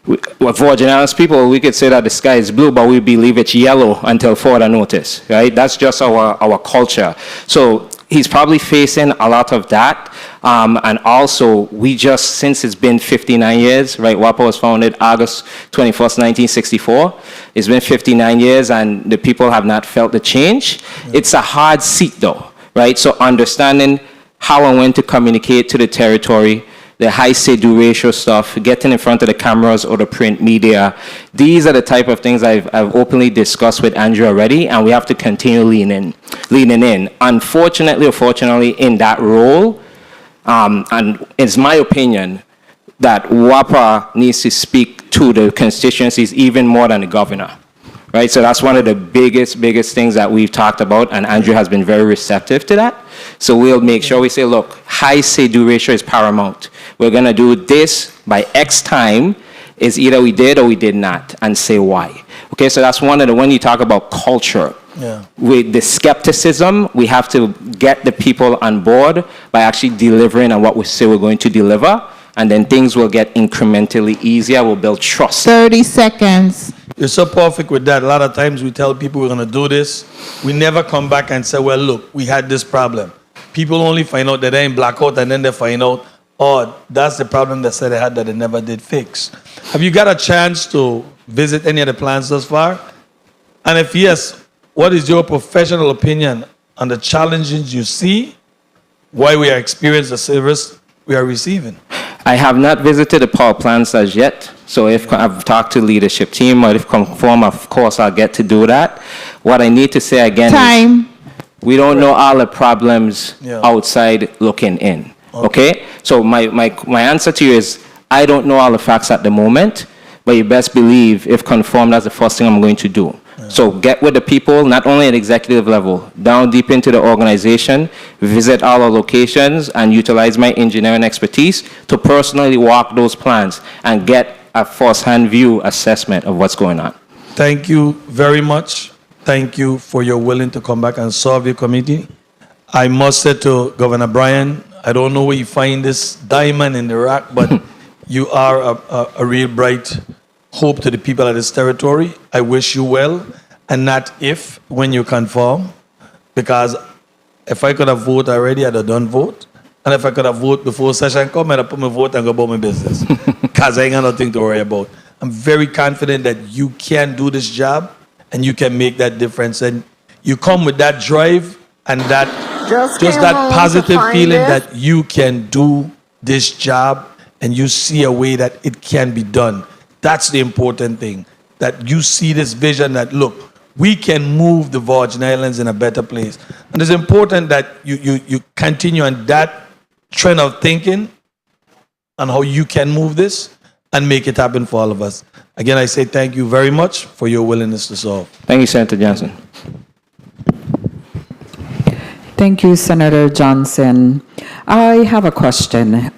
with Virgin Islands people, we could say that the sky is blue, but we believe it's yellow until further notice, right? That's just our culture. So he's probably facing a lot of that. And also, we just, since it's been 59 years, right? WAPA was founded August 21st, 1964. It's been 59 years, and the people have not felt the change. Yeah. It's a hard seat, though, right? So understanding how and when to communicate to the territory, the high say-do ratio stuff, getting in front of the cameras or the print media. These are the type of things I've openly discussed with Andrew already, and we have to continue leaning in. Unfortunately or fortunately, in that role, and it's my opinion that WAPA needs to speak to the constituencies even more than the governor. Right, so that's one of the biggest things that we've talked about, and Andrew has been very receptive to that. So we'll make sure we say, look, high say-do ratio is paramount. We're going to do this by X time. Is either we did or we did not, and say why. Okay, so that's one of the, when you talk about culture, with the skepticism, we have to get the people on board by actually delivering on what we say we're going to deliver, and then things will get incrementally easier. We'll build trust. 30 seconds. You're so perfect with that. A lot of times we tell people we're going to do this. We never come back and say, well, look, we had this problem. People only find out that they're in blackout, and then they find out, oh, that's the problem they said they had that they never did fix. Have you got a chance to visit any of the plants thus far? And if yes, what is your professional opinion on the challenges you see, why we are experiencing the service we are receiving? I have not visited the power plants as yet. So if I've talked to the leadership team, or if confirmed, of course, I'll get to do that. What I need to say again is we don't know all the problems outside looking in. Okay? So my answer to you is I don't know all the facts at the moment, but you best believe if confirmed, that's the first thing I'm going to do. So get with the people, not only at executive level, down deep into the organization, visit all our locations, and utilize my engineering expertise to personally walk those plans and get a first-hand view assessment of what's going on. Thank you very much. Thank you for your willing to come back and serve your committee. I must say to Governor Bryan, I don't know where you find this diamond in the rock, but you are a real bright hope to the people of this territory. I wish you well, and not if, when you confirm, because if I could have voted already, I'd have done vote. And if I could have voted before session come, I'd have put my vote and go about my business. Because I ain't got nothing to worry about. I'm very confident that you can do this job, and you can make that difference. And you come with that drive and that just that positive feeling that you can do this job, and you see a way that it can be done. That's the important thing, that you see this vision that, look, we can move the Virgin Islands in a better place. And it's important that you continue on that trend of thinking on how you can move this and make it happen for all of us. Again, I say thank you very much for your willingness to solve. Thank you, Senator Johnson. Thank you, Senator Johnson. I have a question.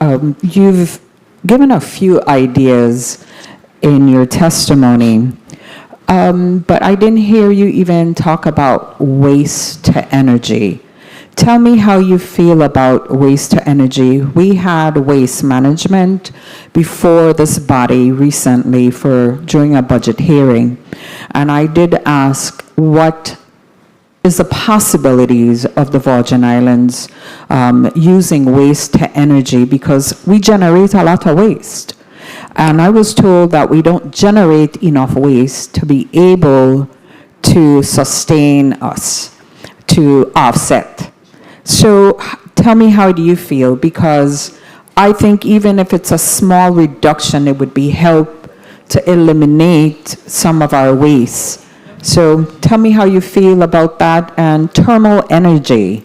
You've given a few ideas in your testimony, but I didn't hear you even talk about waste to energy. tell me how you feel about waste to energy. We had waste management before this body recently during a budget hearing, and I did ask what is the possibilities of the Virgin Islands using waste to energy, because we generate a lot of waste. And I was told that we don't generate enough waste to be able to sustain us, to offset. So tell me, how do you feel? Because I think even if it's a small reduction, it would be help to eliminate some of our waste. So tell me how you feel about that. And thermal energy.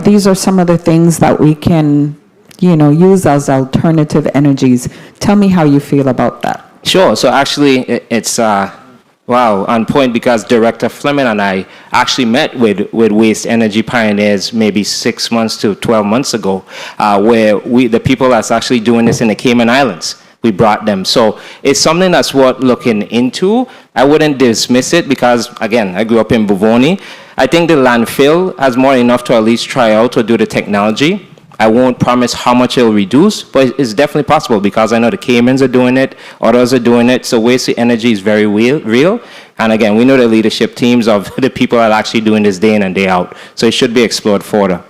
These are some of the things that we can, use as alternative energies. Tell me how you feel about that. Sure. So actually, it's on point, because Director Fleming and I actually met with waste energy pioneers maybe 6 months to 12 months ago, where the people that's actually doing this in the Cayman Islands, we brought them. So it's something that's worth looking into. I wouldn't dismiss it because, again, I grew up in Bovoni. I think the landfill has more than enough to at least try out or do the technology. I won't promise how much it'll reduce, but it's definitely possible because I know the Caymans are doing it, others are doing it. So waste to energy is very real. And again, we know the leadership teams of the people that are actually doing this day in and day out. So it should be explored further.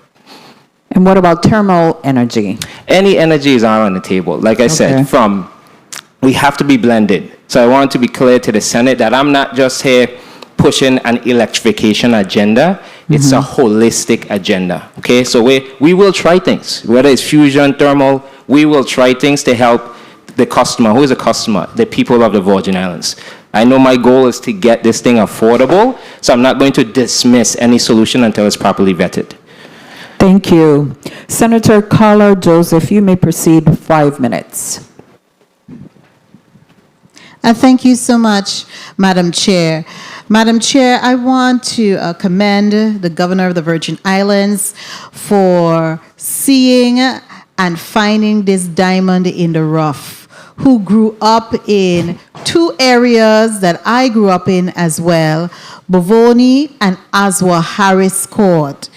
And what about thermal energy? Any energy is on the table. Like I said, we have to be blended. So I want to be clear to the Senate that I'm not just here pushing an electrification agenda. It's a holistic agenda. Okay, so we will try things, whether it's fusion, thermal. We will try things to help the customer. Who is the customer? The people of the Virgin Islands. I know my goal is to get this thing affordable, so I'm not going to dismiss any solution until it's properly vetted. Thank you. Senator Carla Joseph, you may proceed, 5 minutes. Thank you so much, Madam Chair. Madam Chair, I want to commend the Governor of the Virgin Islands for seeing and finding this diamond in the rough, who grew up in 2 areas that I grew up in as well, Bovoni and Aswa Harris Court.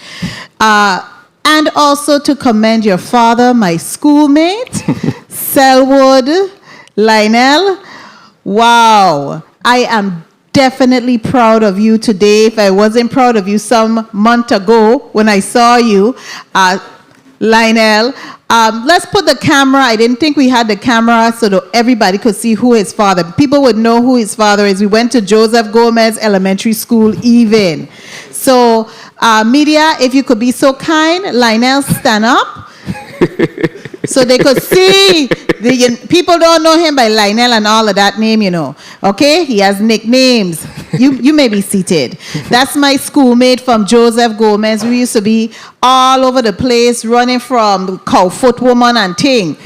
And also to commend your father, my schoolmate, Selwood Lionel. Wow, I am definitely proud of you today. If I wasn't proud of you some month ago when I saw you, Lionel. Let's put the camera. I didn't think we had the camera so that everybody could see who his father. People would know who his father is. We went to Joseph Gomez Elementary School even. So, media, if you could be so kind, Lionel, stand up. So they could see. People don't know him by Lionel and all of that name, Okay? He has nicknames. You may be seated. That's my schoolmate from Joseph Gomez. We used to be all over the place, running from Cowfoot Woman and Ting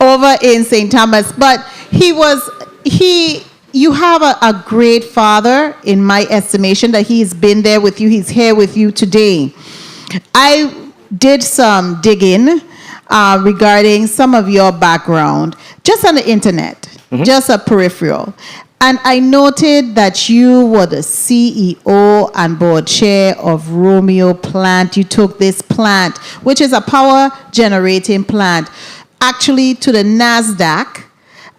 over in St. Thomas. But you have a great father, in my estimation, that he's been there with you. He's here with you today. I did some digging regarding some of your background, just on the internet, just a peripheral. And I noted that you were the CEO and board chair of Romeo Plant. You took this plant, which is a power generating plant, actually to the NASDAQ,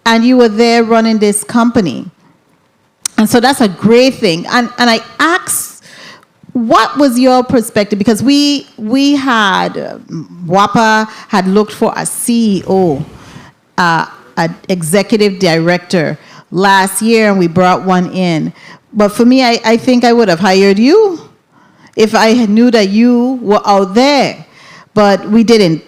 and you were there running this company. And so that's a great thing. And I asked, what was your perspective? Because we had, WAPA had looked for a CEO, an executive director last year, and we brought one in. But for me, I think I would have hired you if I knew that you were out there. But we didn't.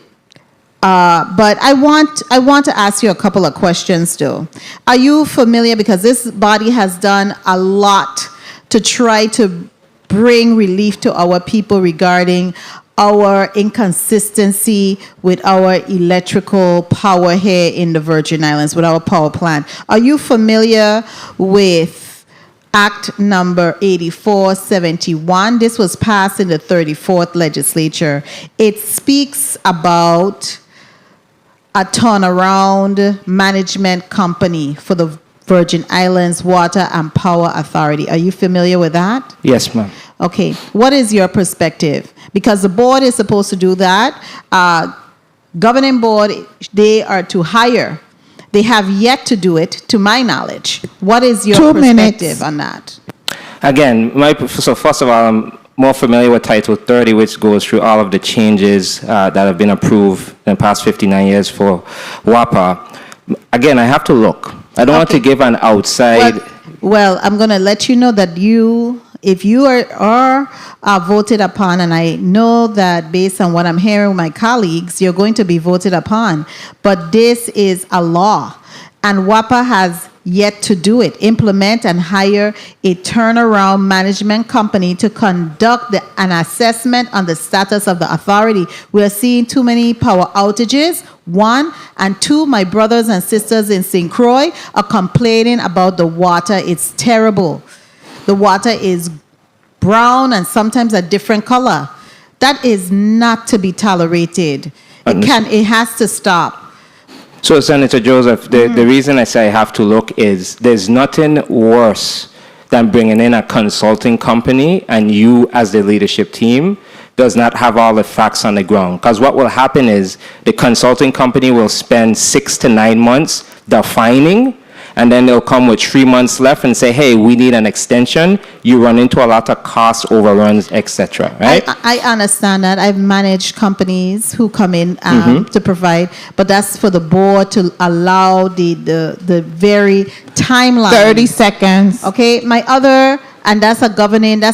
But I want to ask you a couple of questions, though. Are you familiar, because this body has done a lot to try to bring relief to our people regarding our inconsistency with our electrical power here in the Virgin Islands, with our power plant. Are you familiar with Act number 8471? This was passed in the 34th legislature. It speaks about a turnaround management company for the Virgin Islands Water and Power Authority. Are you familiar with that? Yes, ma'am. Okay, what is your perspective? Because the board is supposed to do that. Governing board, they are to hire. They have yet to do it, to my knowledge. What is your 2 perspective minutes. on that? Again, so first of all, I'm more familiar with Title 30, which goes through all of the changes that have been approved in the past 59 years for WAPA. Again, I have to look. I don't want to give an outside... Well, I'm going to let you know that if you are voted upon, and I know that based on what I'm hearing with my colleagues, you're going to be voted upon. But this is a law, and WAPA has yet to do it, implement and hire a turnaround management company to conduct an assessment on the status of the authority. We're seeing too many power outages, one, and two, my brothers and sisters in St. Croix are complaining about the water. It's terrible. The water is brown and sometimes a different color. That is not to be tolerated. It has to stop. So, Senator Joseph, the reason I say I have to look is there's nothing worse than bringing in a consulting company and you as the leadership team does not have all the facts on the ground. Because what will happen is the consulting company will spend 6 to 9 months defining, and then they'll come with 3 months left and say, hey, we need an extension. You run into a lot of cost overruns, etc. Right? I understand that. I've managed companies who come in to provide, but that's for the board to allow the very timeline. 30 seconds. Okay, and that's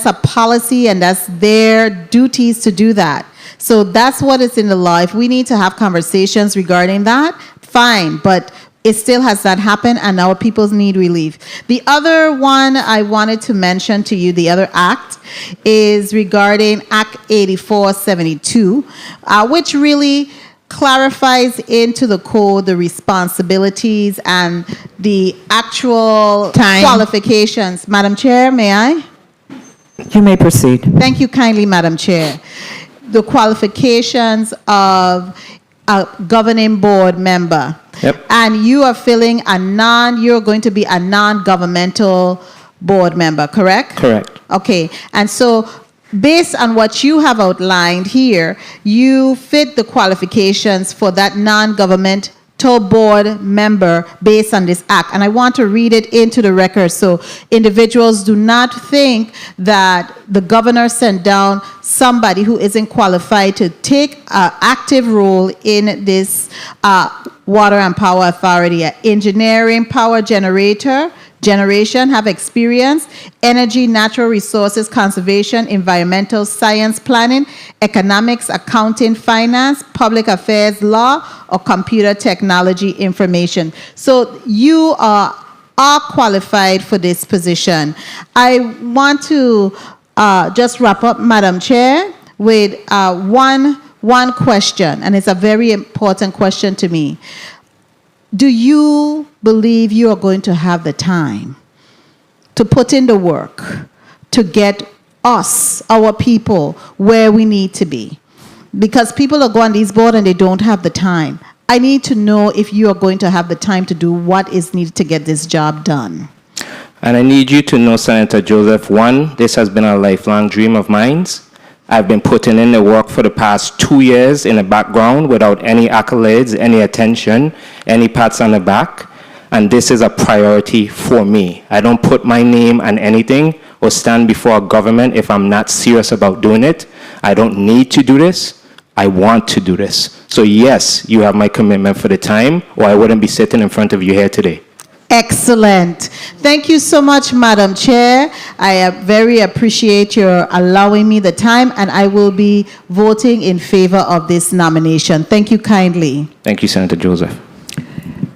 a policy, and that's their duties to do that. So that's what is in the law. If we need to have conversations regarding that, fine, but it still has not happened, and our people need relief. The other one I wanted to mention to you, the other act, is regarding Act 8472, which really clarifies into the code the responsibilities and the actual qualifications. Madam Chair, may I? You may proceed. Thank you kindly, Madam Chair. The qualifications of a governing board member. Yep. And you are you're going to be a non-governmental board member, correct? Correct. Okay. And so based on what you have outlined here, you fit the qualifications for that non-governmental board member based on this act. And I want to read it into the record so individuals do not think that the governor sent down somebody who isn't qualified to take an active role in this Water and Power Authority. Engineering, power generation, have experience, energy, natural resources, conservation, environmental, science, planning, economics, accounting, finance, public affairs, law, or computer technology information. So you are qualified for this position. I want to just wrap up, Madam Chair, with one question, and it's a very important question to me. Do you believe you are going to have the time to put in the work to get us, our people, where we need to be? Because people are going on these boards and they don't have the time. I need to know if you are going to have the time to do what is needed to get this job done. And I need you to know, Senator Joseph, one, this has been a lifelong dream of mine. I've been putting in the work for the past 2 years in the background without any accolades, any attention, any pats on the back. And this is a priority for me. I don't put my name on anything or stand before a government if I'm not serious about doing it. I don't need to do this. I want to do this. So yes, you have my commitment for the time, or I wouldn't be sitting in front of you here today. Excellent. Thank you so much, Madam Chair. I very appreciate your allowing me the time, and I will be voting in favor of this nomination. Thank you kindly. Thank you, Senator Joseph.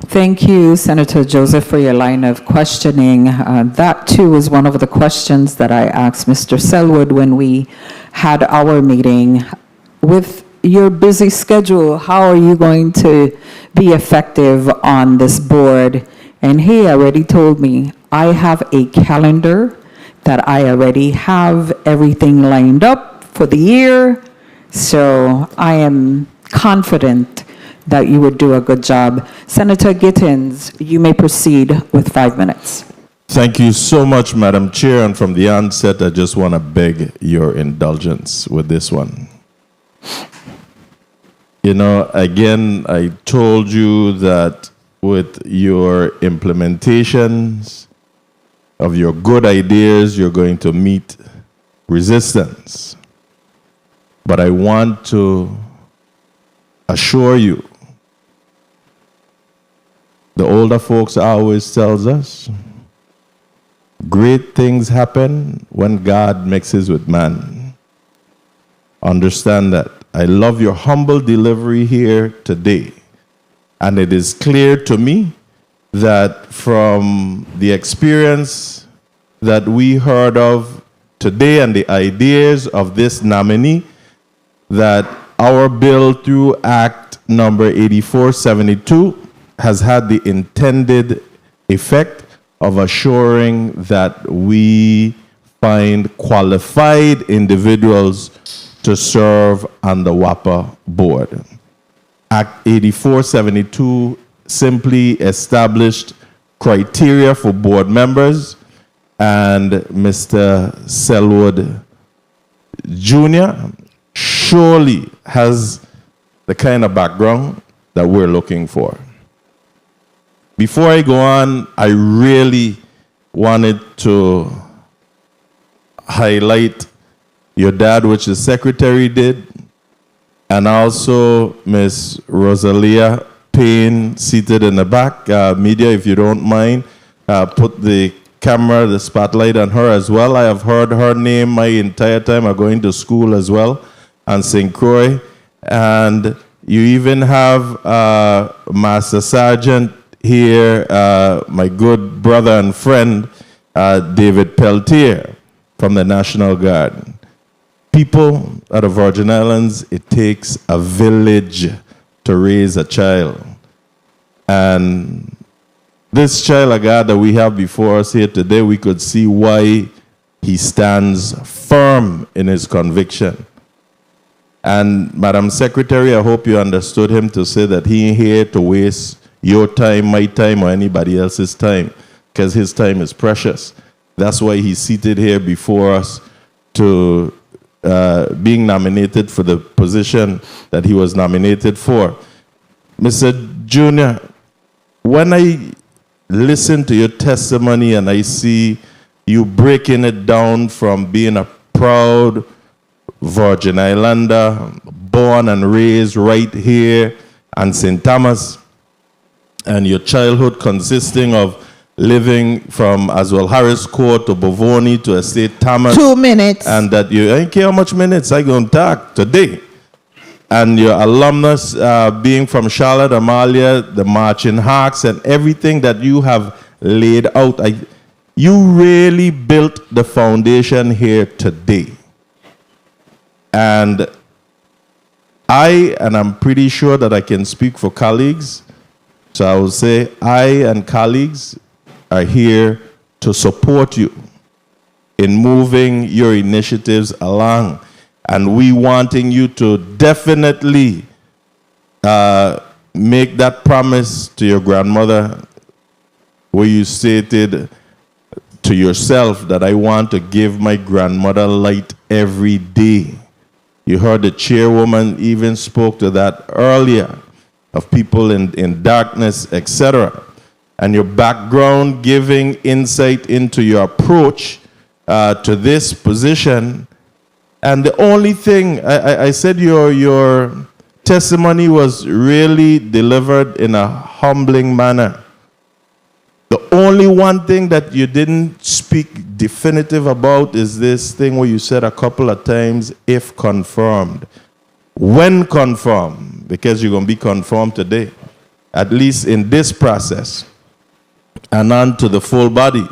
Thank you, Senator Joseph, for your line of questioning. That, too, was one of the questions that I asked Mr. Selwood when we had our meeting. With your busy schedule, how are you going to be effective on this board? And he already told me, I have a calendar that I already have everything lined up for the year. So I am confident that you would do a good job. Senator Gittins, you may proceed with 5 minutes. Thank you so much, Madam Chair. And from the onset, I just want to beg your indulgence with this one. You know, again, I told you that with your implementations of your good ideas, you're going to meet resistance. But I want to assure you, the older folks always tells us, great things happen when God mixes with man. Understand that. I love your humble delivery here today. And it is clear to me that from the experience that we heard of today and the ideas of this nominee, that our bill through Act number 8472 has had the intended effect of assuring that we find qualified individuals to serve on the WAPA board. Act 8472 simply established criteria for board members, and Mr. Selwood Jr. surely has the kind of background that we're looking for. Before I go on, I really wanted to highlight your dad, which the secretary did, and also Miss Rosalia Payne seated in the back. Media, if you don't mind, put the camera, the spotlight on her as well. I have heard her name my entire time. I'm going to school as well, and St. Croix. And you even have Master Sergeant here, my good brother and friend, David Peltier from the National Guard. People at the Virgin Islands, it takes a village to raise a child. And this child of God that we have before us here today, we could see why he stands firm in his conviction. And Madam Secretary, I hope you understood him to say that he ain't here to waste your time, my time, or anybody else's time, because his time is precious. That's why he's seated here before us to being nominated for the position that he was nominated for. Mr. Junior, when I listen to your testimony and I see you breaking it down from being a proud Virgin Islander, born and raised right here in St. Thomas, and your childhood consisting of living from Aswell Harris Court to Bovoni to Estate Thomas. 2 minutes. And that you, I don't care how much minutes I going to talk today. And your alumnus being from Charlotte, Amalia, the Marching Hawks, and everything that you have laid out. You really built the foundation here today. And I'm pretty sure that I can speak for colleagues, so I will say I and colleagues are here to support you in moving your initiatives along. And we wanting you to definitely make that promise to your grandmother where you stated to yourself that I want to give my grandmother light every day. You heard the chairwoman even spoke to that earlier, of people in darkness, etc. And your background giving insight into your approach to this position. And the only thing, I said your testimony was really delivered in a humbling manner. The only one thing that you didn't speak definitive about is this thing where you said a couple of times, if confirmed. When confirmed, because you're going to be confirmed today, at least in this process, and on to the full body.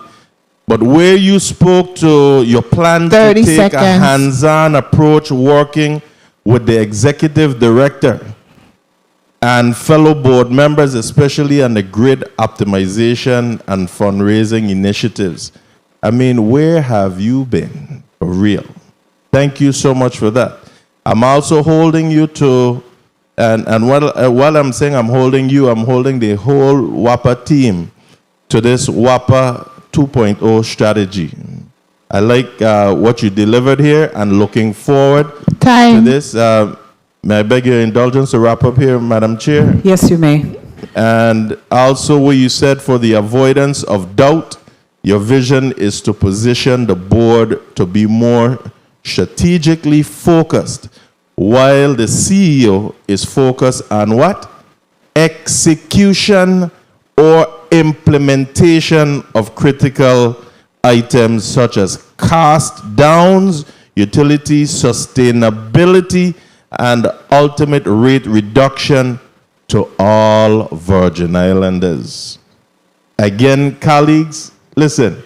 But where you spoke to your plan to 30 take seconds. a hands-on approach working with the executive director and fellow board members, especially on the grid optimization and fundraising initiatives. I mean, where have you been for real? Thank you so much for that. I'm also holding you to And while I'm saying I'm holding you, I'm holding the whole WAPA team to this WAPA 2.0 strategy. I like what you delivered here and looking forward to this. May I beg your indulgence to wrap up here, Madam Chair? Yes, you may. And also what you said, for the avoidance of doubt, your vision is to position the board to be more strategically focused, while the CEO is focused on what? Execution or implementation of critical items such as cost downs, utility sustainability, and ultimate rate reduction to all Virgin Islanders. Again, colleagues, listen,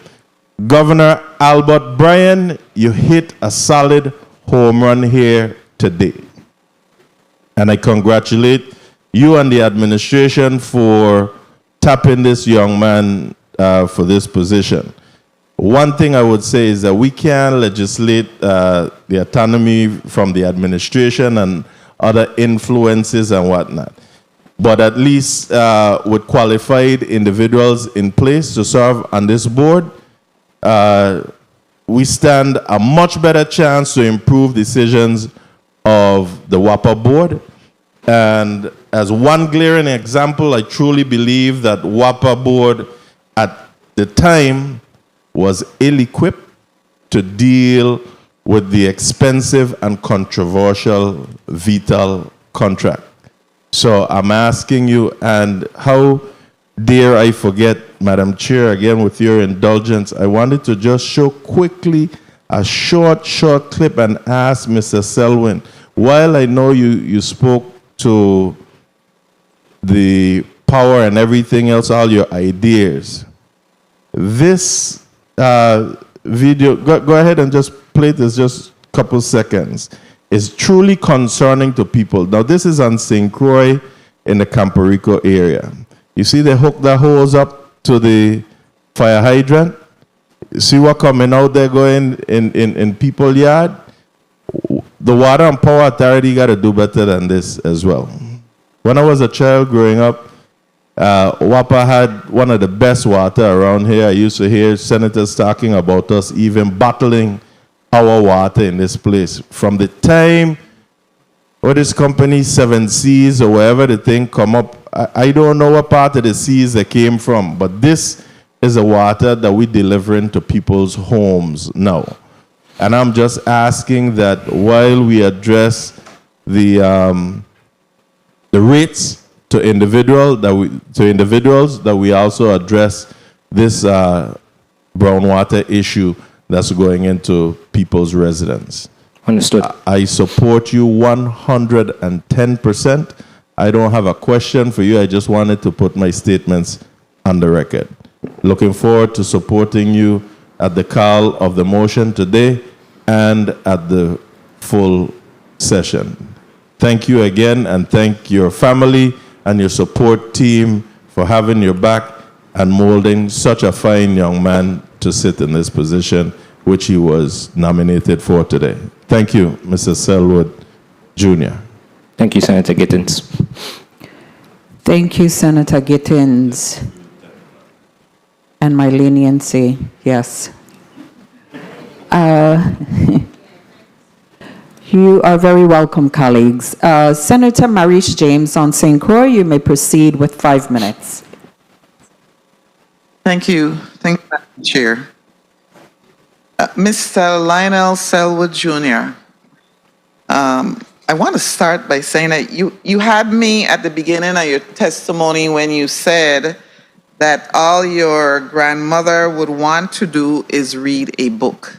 Governor Albert Bryan, you hit a solid home run here today. And I congratulate you and the administration for tapping this young man for this position. One thing I would say is that we can legislate the autonomy from the administration and other influences and whatnot. But at least with qualified individuals in place to serve on this board, we stand a much better chance to improve decisions of the WAPA board. And as one glaring example, I truly believe that WAPA board at the time was ill-equipped to deal with the expensive and controversial Vital contract. So I'm asking you, and how dare I forget, Madam Chair, again with your indulgence, I wanted to just show quickly a short clip and ask Mr. Selwyn, while I know you spoke to the power and everything else, all your ideas, this video, go ahead and just play this just a couple seconds. It's truly concerning to people. Now, this is on St. Croix in the Camporico area. You see they hook the hose up to the fire hydrant? You see what coming out there going in people's yard? The Water and Power Authority got to do better than this as well. When I was a child growing up, WAPA had one of the best water around here. I used to hear senators talking about us even bottling our water in this place. From the time what this company, Seven Seas or wherever the thing come up, I don't know what part of the seas they came from, but this is the water that we're delivering to people's homes now. And I'm just asking that while we address the rates to individuals, that we also address this brown water issue that's going into people's residence. Understood. I support you 110%. I don't have a question for you. I just wanted to put my statements on the record. Looking forward to supporting you at the call of the motion today and at the full session. Thank you again, and thank your family and your support team for having your back and molding such a fine young man to sit in this position, which he was nominated for today. Thank you, Mr. Selwood Jr. Thank you, Senator Gittins. Thank you, Senator Gittins. And my leniency, yes. You are very welcome, colleagues. Senator Maurice James on St. Croix, you may proceed with 5 minutes. Thank you. Thank you, Madam Chair. Mr. Lionel Selwood Jr., I want to start by saying that you had me at the beginning of your testimony when you said that all your grandmother would want to do is read a book.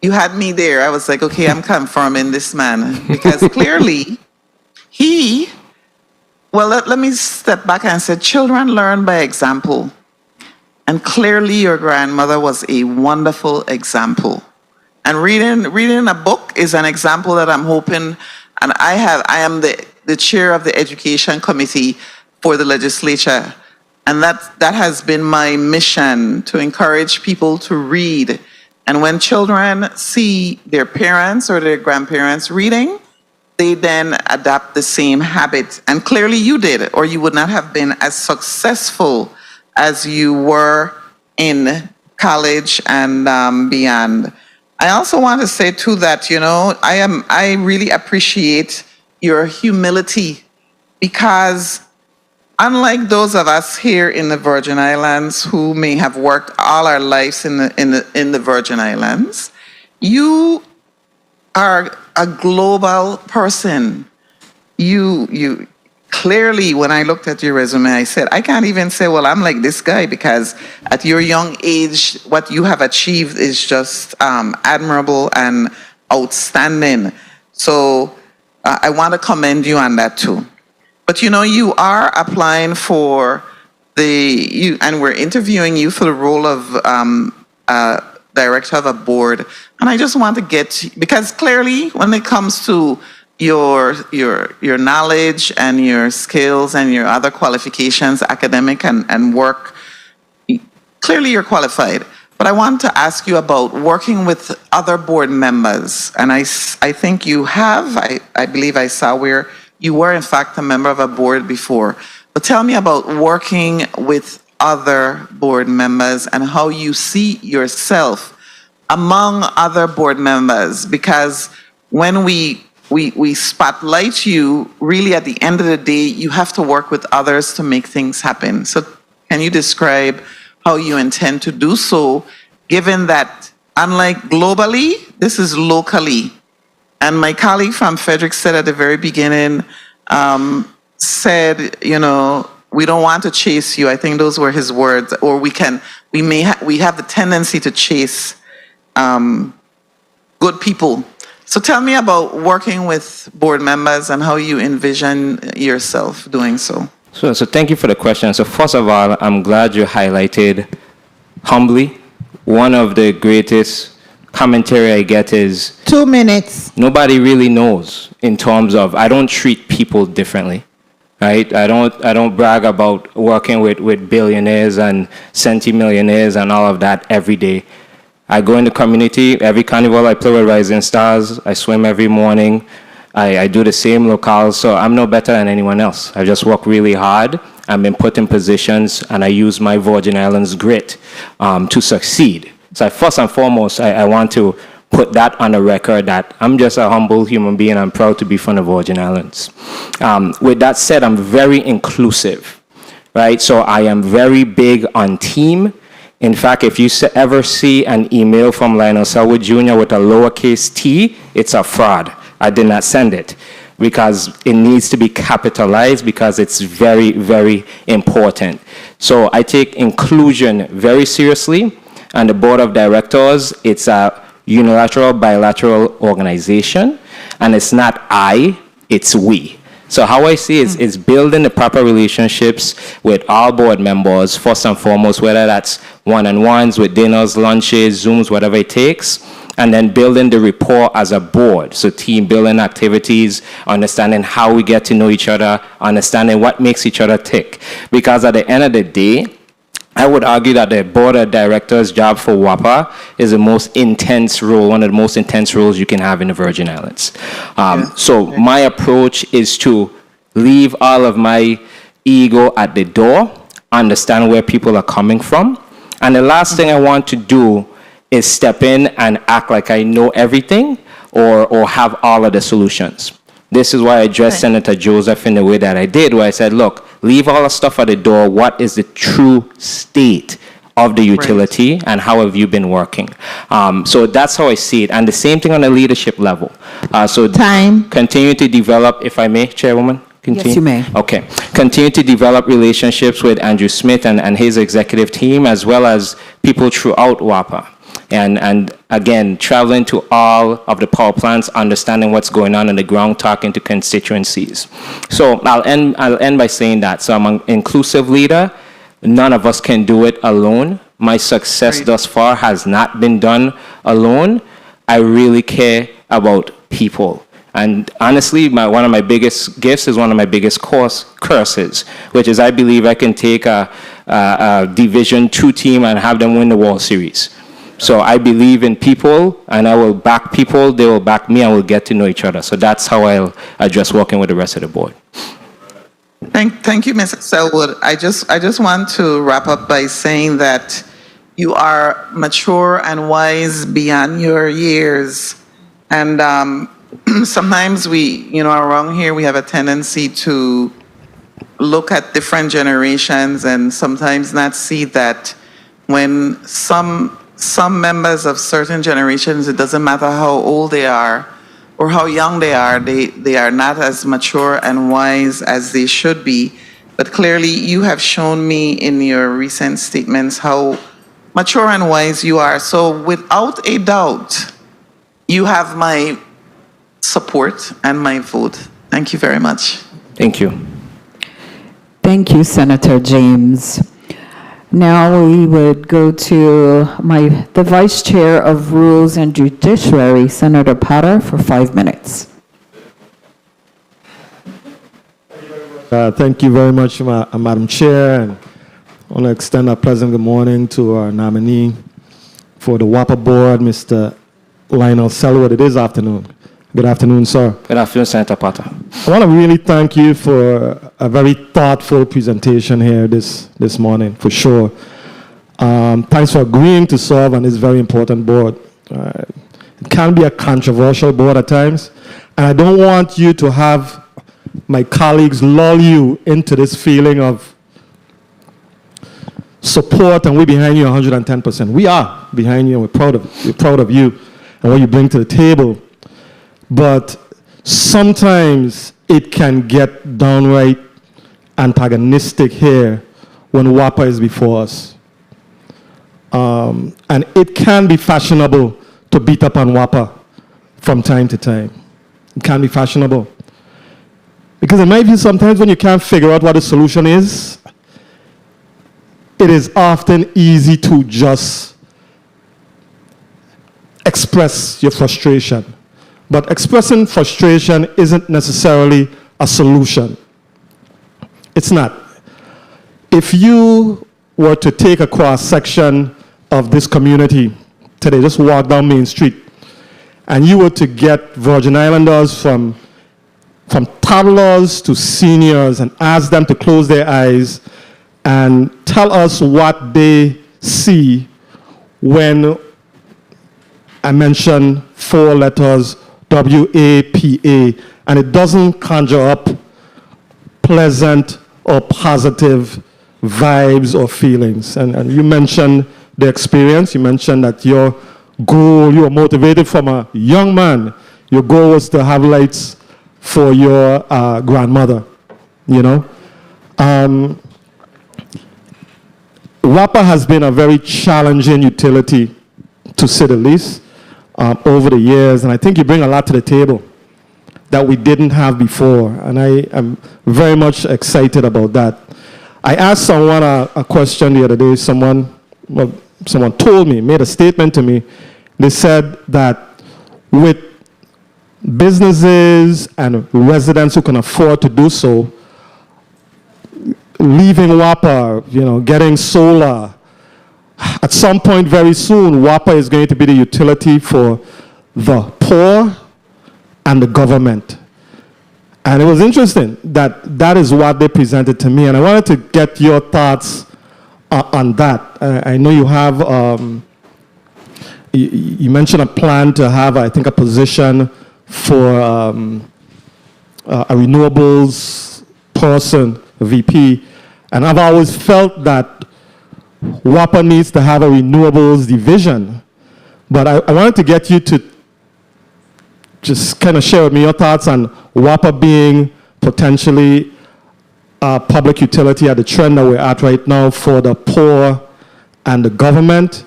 You had me there. I was like, okay, I'm confirming this man, because clearly let me step back and say, children learn by example. And clearly your grandmother was a wonderful example. And reading a book is an example that I'm hoping, and I am the chair of the education committee for the legislature. And that has been my mission, to encourage people to read. And when children see their parents or their grandparents reading, they then adapt the same habit. And clearly you did, or you would not have been as successful as you were in college and beyond. I also want to say too that, I really appreciate your humility, because unlike those of us here in the Virgin Islands who may have worked all our lives in the Virgin Islands, you are a global person. You clearly, when I looked at your resume, I said, I can't even say, well, I'm like this guy, because at your young age, what you have achieved is just admirable and outstanding. So I want to commend you on that too. But you are applying for and we're interviewing you for the role of director of a board. And I just want to because clearly when it comes to your knowledge and your skills and your other qualifications, academic and work, clearly you're qualified. But I want to ask you about working with other board members. And I think you have, I believe I saw where you were in fact a member of a board before. But tell me about working with other board members and how you see yourself among other board members, because when we spotlight you, really at the end of the day, you have to work with others to make things happen. So can you describe how you intend to do so, given that unlike globally, this is locally? And my colleague from Frederick said at the very beginning, said, we don't want to chase you. I think those were his words. Or we have the tendency to chase good people. So tell me about working with board members and how you envision yourself doing so. So thank you for the question. So first of all, I'm glad you highlighted humbly. One of the greatest commentary I get is 2 minutes. nobody really knows in terms of, I don't treat people differently, right? I don't brag about working with billionaires and centimillionaires and all of that every day. I go in the community, every carnival I play with Rising Stars, I swim every morning, I do the same locales, so I'm no better than anyone else. I just work really hard, I've been put in positions, and I use my Virgin Islands grit to succeed. So first and foremost, I want to put that on the record that I'm just a humble human being. I'm proud to be from the Virgin Islands. With that said, I'm very inclusive, right? So I am very big on team. In fact, if you ever see an email from Lionel Selwood Jr. with a lowercase t, it's a fraud. I did not send it, because it needs to be capitalized, because it's very, very important. So I take inclusion very seriously. And the board of directors, it's a unilateral, bilateral organization, and it's not I, it's we. So how I see it is building the proper relationships with all board members, first and foremost, whether that's one-on-ones, with dinners, lunches, Zooms, whatever it takes, and then building the rapport as a board. So team building activities, understanding how we get to know each other, understanding what makes each other tick. Because at the end of the day, I would argue that the board of directors' job for WAPA is the most intense role, one of the most intense roles you can have in the Virgin Islands. So my approach is to leave all of my ego at the door, understand where people are coming from, and the last thing I want to do is step in and act like I know everything or have all of the solutions. This is why I addressed Senator Joseph in the way that I did, where I said, look, leave all the stuff at the door. What is the true state of the utility, and how have you been working? So that's how I see it. And the same thing on the leadership level. So Time. Continue to develop, if I may, Chairwoman? Continue? Yes, you may. Okay. Continue to develop relationships with Andrew Smith and his executive team, as well as people throughout WAPA. And again, traveling to all of the power plants, understanding what's going on the ground, talking to constituencies. So I'll end by saying that. So I'm an inclusive leader. None of us can do it alone. My success thus far has not been done alone. I really care about people. And honestly, one of my biggest gifts is one of my biggest curses, which is I believe I can take a Division II team and have them win the World Series. So I believe in people, and I will back people, they will back me, and we'll get to know each other. So that's how I'll address working with the rest of the board. Thank you, Mr. Selwood. I just want to wrap up by saying that you are mature and wise beyond your years. And sometimes around here, we have a tendency to look at different generations and sometimes not see that when some members of certain generations, it doesn't matter how old they are or how young they are not as mature and wise as they should be. But clearly, you have shown me in your recent statements how mature and wise you are. So without a doubt, you have my support and my vote. Thank you very much. Thank you. Thank you, Senator James. Now we would go to the Vice Chair of Rules and Judiciary, Senator Potter, for 5 minutes. Thank you very much, Madam Chair. And I want to extend a pleasant good morning to our nominee for the WAPA board, Mr. Lionel Selwood. It is afternoon. Good afternoon, sir. Good afternoon, Senator Potter. I want to really thank you for a very thoughtful presentation here this morning, for sure. Thanks for agreeing to serve on this very important board. It can be a controversial board at times, and I don't want you to have my colleagues lull you into this feeling of support and we're behind you 110%. We are behind you and we're proud of you and what you bring to the table. But sometimes it can get downright antagonistic here when WAPA is before us. And it can be fashionable to beat up on WAPA from time to time. It can be fashionable. Because in my view, sometimes when you can't figure out what the solution is, it is often easy to just express your frustration. But expressing frustration isn't necessarily a solution. It's not. If you were to take a cross-section of this community today, just walk down Main Street, and you were to get Virgin Islanders from toddlers to seniors and ask them to close their eyes and tell us what they see when I mention 4 letters, WAPA, and it doesn't conjure up pleasant or positive vibes or feelings. And you mentioned the experience. You mentioned that your goal, you were motivated from a young man. Your goal was to have lights for your grandmother, you know. WAPA has been a very challenging utility, to say the least, over the years, and I think you bring a lot to the table that we didn't have before, and I am very much excited about that. I asked someone a question the other day. Someone told me, made a statement to me. They said that with businesses and residents who can afford to do so, leaving WAPA, getting solar, at some point very soon, WAPA is going to be the utility for the poor and the government. And it was interesting that that is what they presented to me. And I wanted to get your thoughts on that. I know you have, you mentioned a plan to have, I think, a position for a renewables person, a VP. And I've always felt that WAPA needs to have a renewables division. But I wanted to get you to just kind of share with me your thoughts on WAPA being potentially a public utility at the trend that we're at right now for the poor and the government.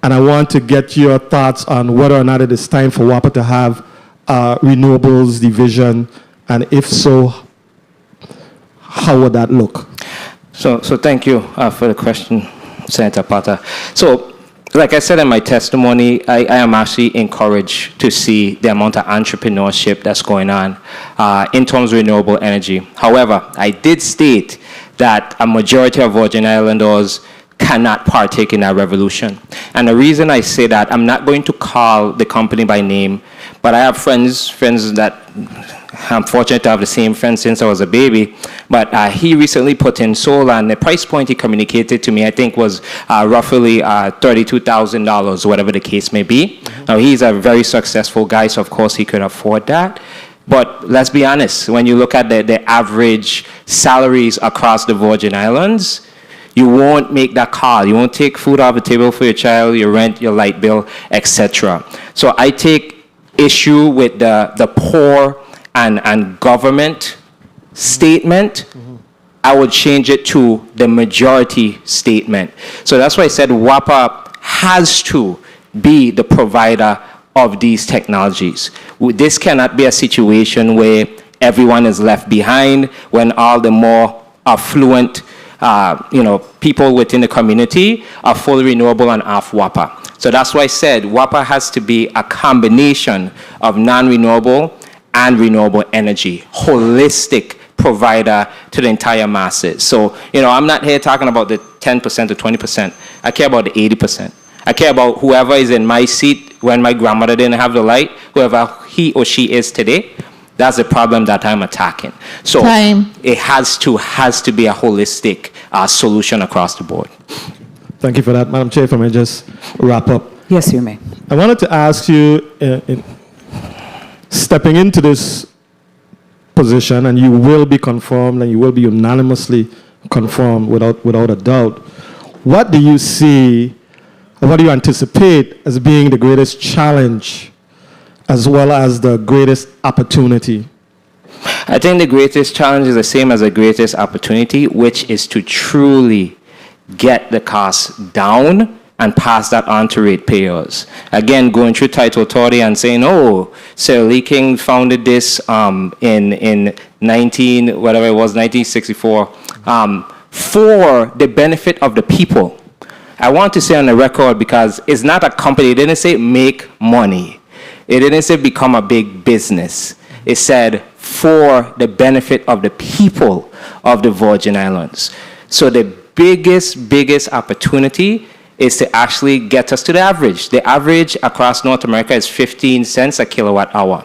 And I want to get your thoughts on whether or not it is time for WAPA to have a renewables division, and if so, how would that look? So thank you for the question, Senator Potter. So, like I said in my testimony, I am actually encouraged to see the amount of entrepreneurship that's going on in terms of renewable energy. However, I did state that a majority of Virgin Islanders cannot partake in that revolution. And the reason I say that, I'm not going to call the company by name, but I have friends that I'm fortunate to have the same friend since I was a baby, but he recently put in solar, and the price point he communicated to me, I think, was roughly $32,000, whatever the case may be. Now, he's a very successful guy, so of course he could afford that. But let's be honest, when you look at the average salaries across the Virgin Islands, you won't make that call. You won't take food off the table for your child, your rent, your light bill, etc. So I take issue with the poor and government statement. I would change it to the majority statement. So that's why I said WAPA has to be the provider of these technologies. This cannot be a situation where everyone is left behind when all the more affluent people within the community are fully renewable and off WAPA. So that's why I said WAPA has to be a combination of non-renewable and renewable energy, holistic provider to the entire masses. So, I'm not here talking about the 10% or 20%. I care about the 80%. I care about whoever is in my seat when my grandmother didn't have the light, whoever he or she is today. That's the problem that I'm attacking. So it has to be a holistic solution across the board. Thank you for that. Madam Chair, if I may just wrap up. Yes, you may. I wanted to ask you, stepping into this position, and you will be confirmed and you will be unanimously confirmed without a doubt, what do you see, or what do you anticipate as being the greatest challenge as well as the greatest opportunity? I think the greatest challenge is the same as the greatest opportunity, which is to truly get the costs down and pass that on to ratepayers. Again, going through title authority and saying, oh, Sir Lee King founded this in 1964, for the benefit of the people. I want to say on the record, because it's not a company. It didn't say make money. It didn't say become a big business. It said for the benefit of the people of the Virgin Islands. So the biggest opportunity is to actually get us to the average. The average across North America is 15 cents a kilowatt hour.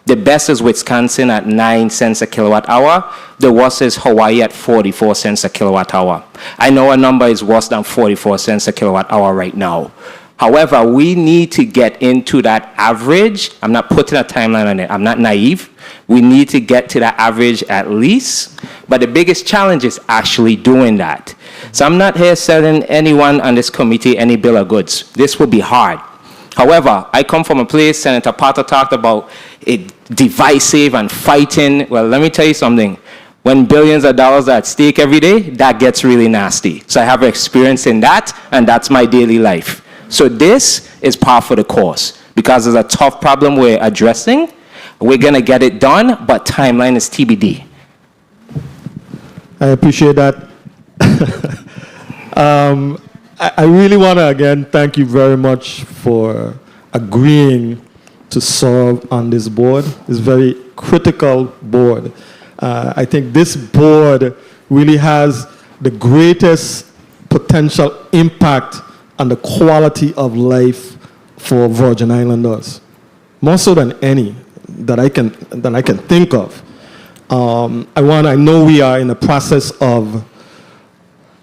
The best is Wisconsin at 9 cents a kilowatt hour. The worst is Hawaii at 44 cents a kilowatt hour. I know a number is worse than 44 cents a kilowatt hour right now. However, we need to get into that average. I'm not putting a timeline on it. I'm not naive. We need to get to that average at least. But the biggest challenge is actually doing that. So I'm not here selling anyone on this committee any bill of goods. This will be hard. However, I come from a place, Senator Potter talked about it divisive and fighting. Well, let me tell you something. When billions of dollars are at stake every day, that gets really nasty. So I have experience in that, and that's my daily life. So this is par for the course, because it's a tough problem we're addressing. We're going to get it done, but timeline is TBD. I appreciate that. I really want to, again, thank you very much for agreeing to serve on this board. It's a very critical board. I think this board really has the greatest potential impact on the quality of life for Virgin Islanders, more so than any that I can think of. I know we are in the process of,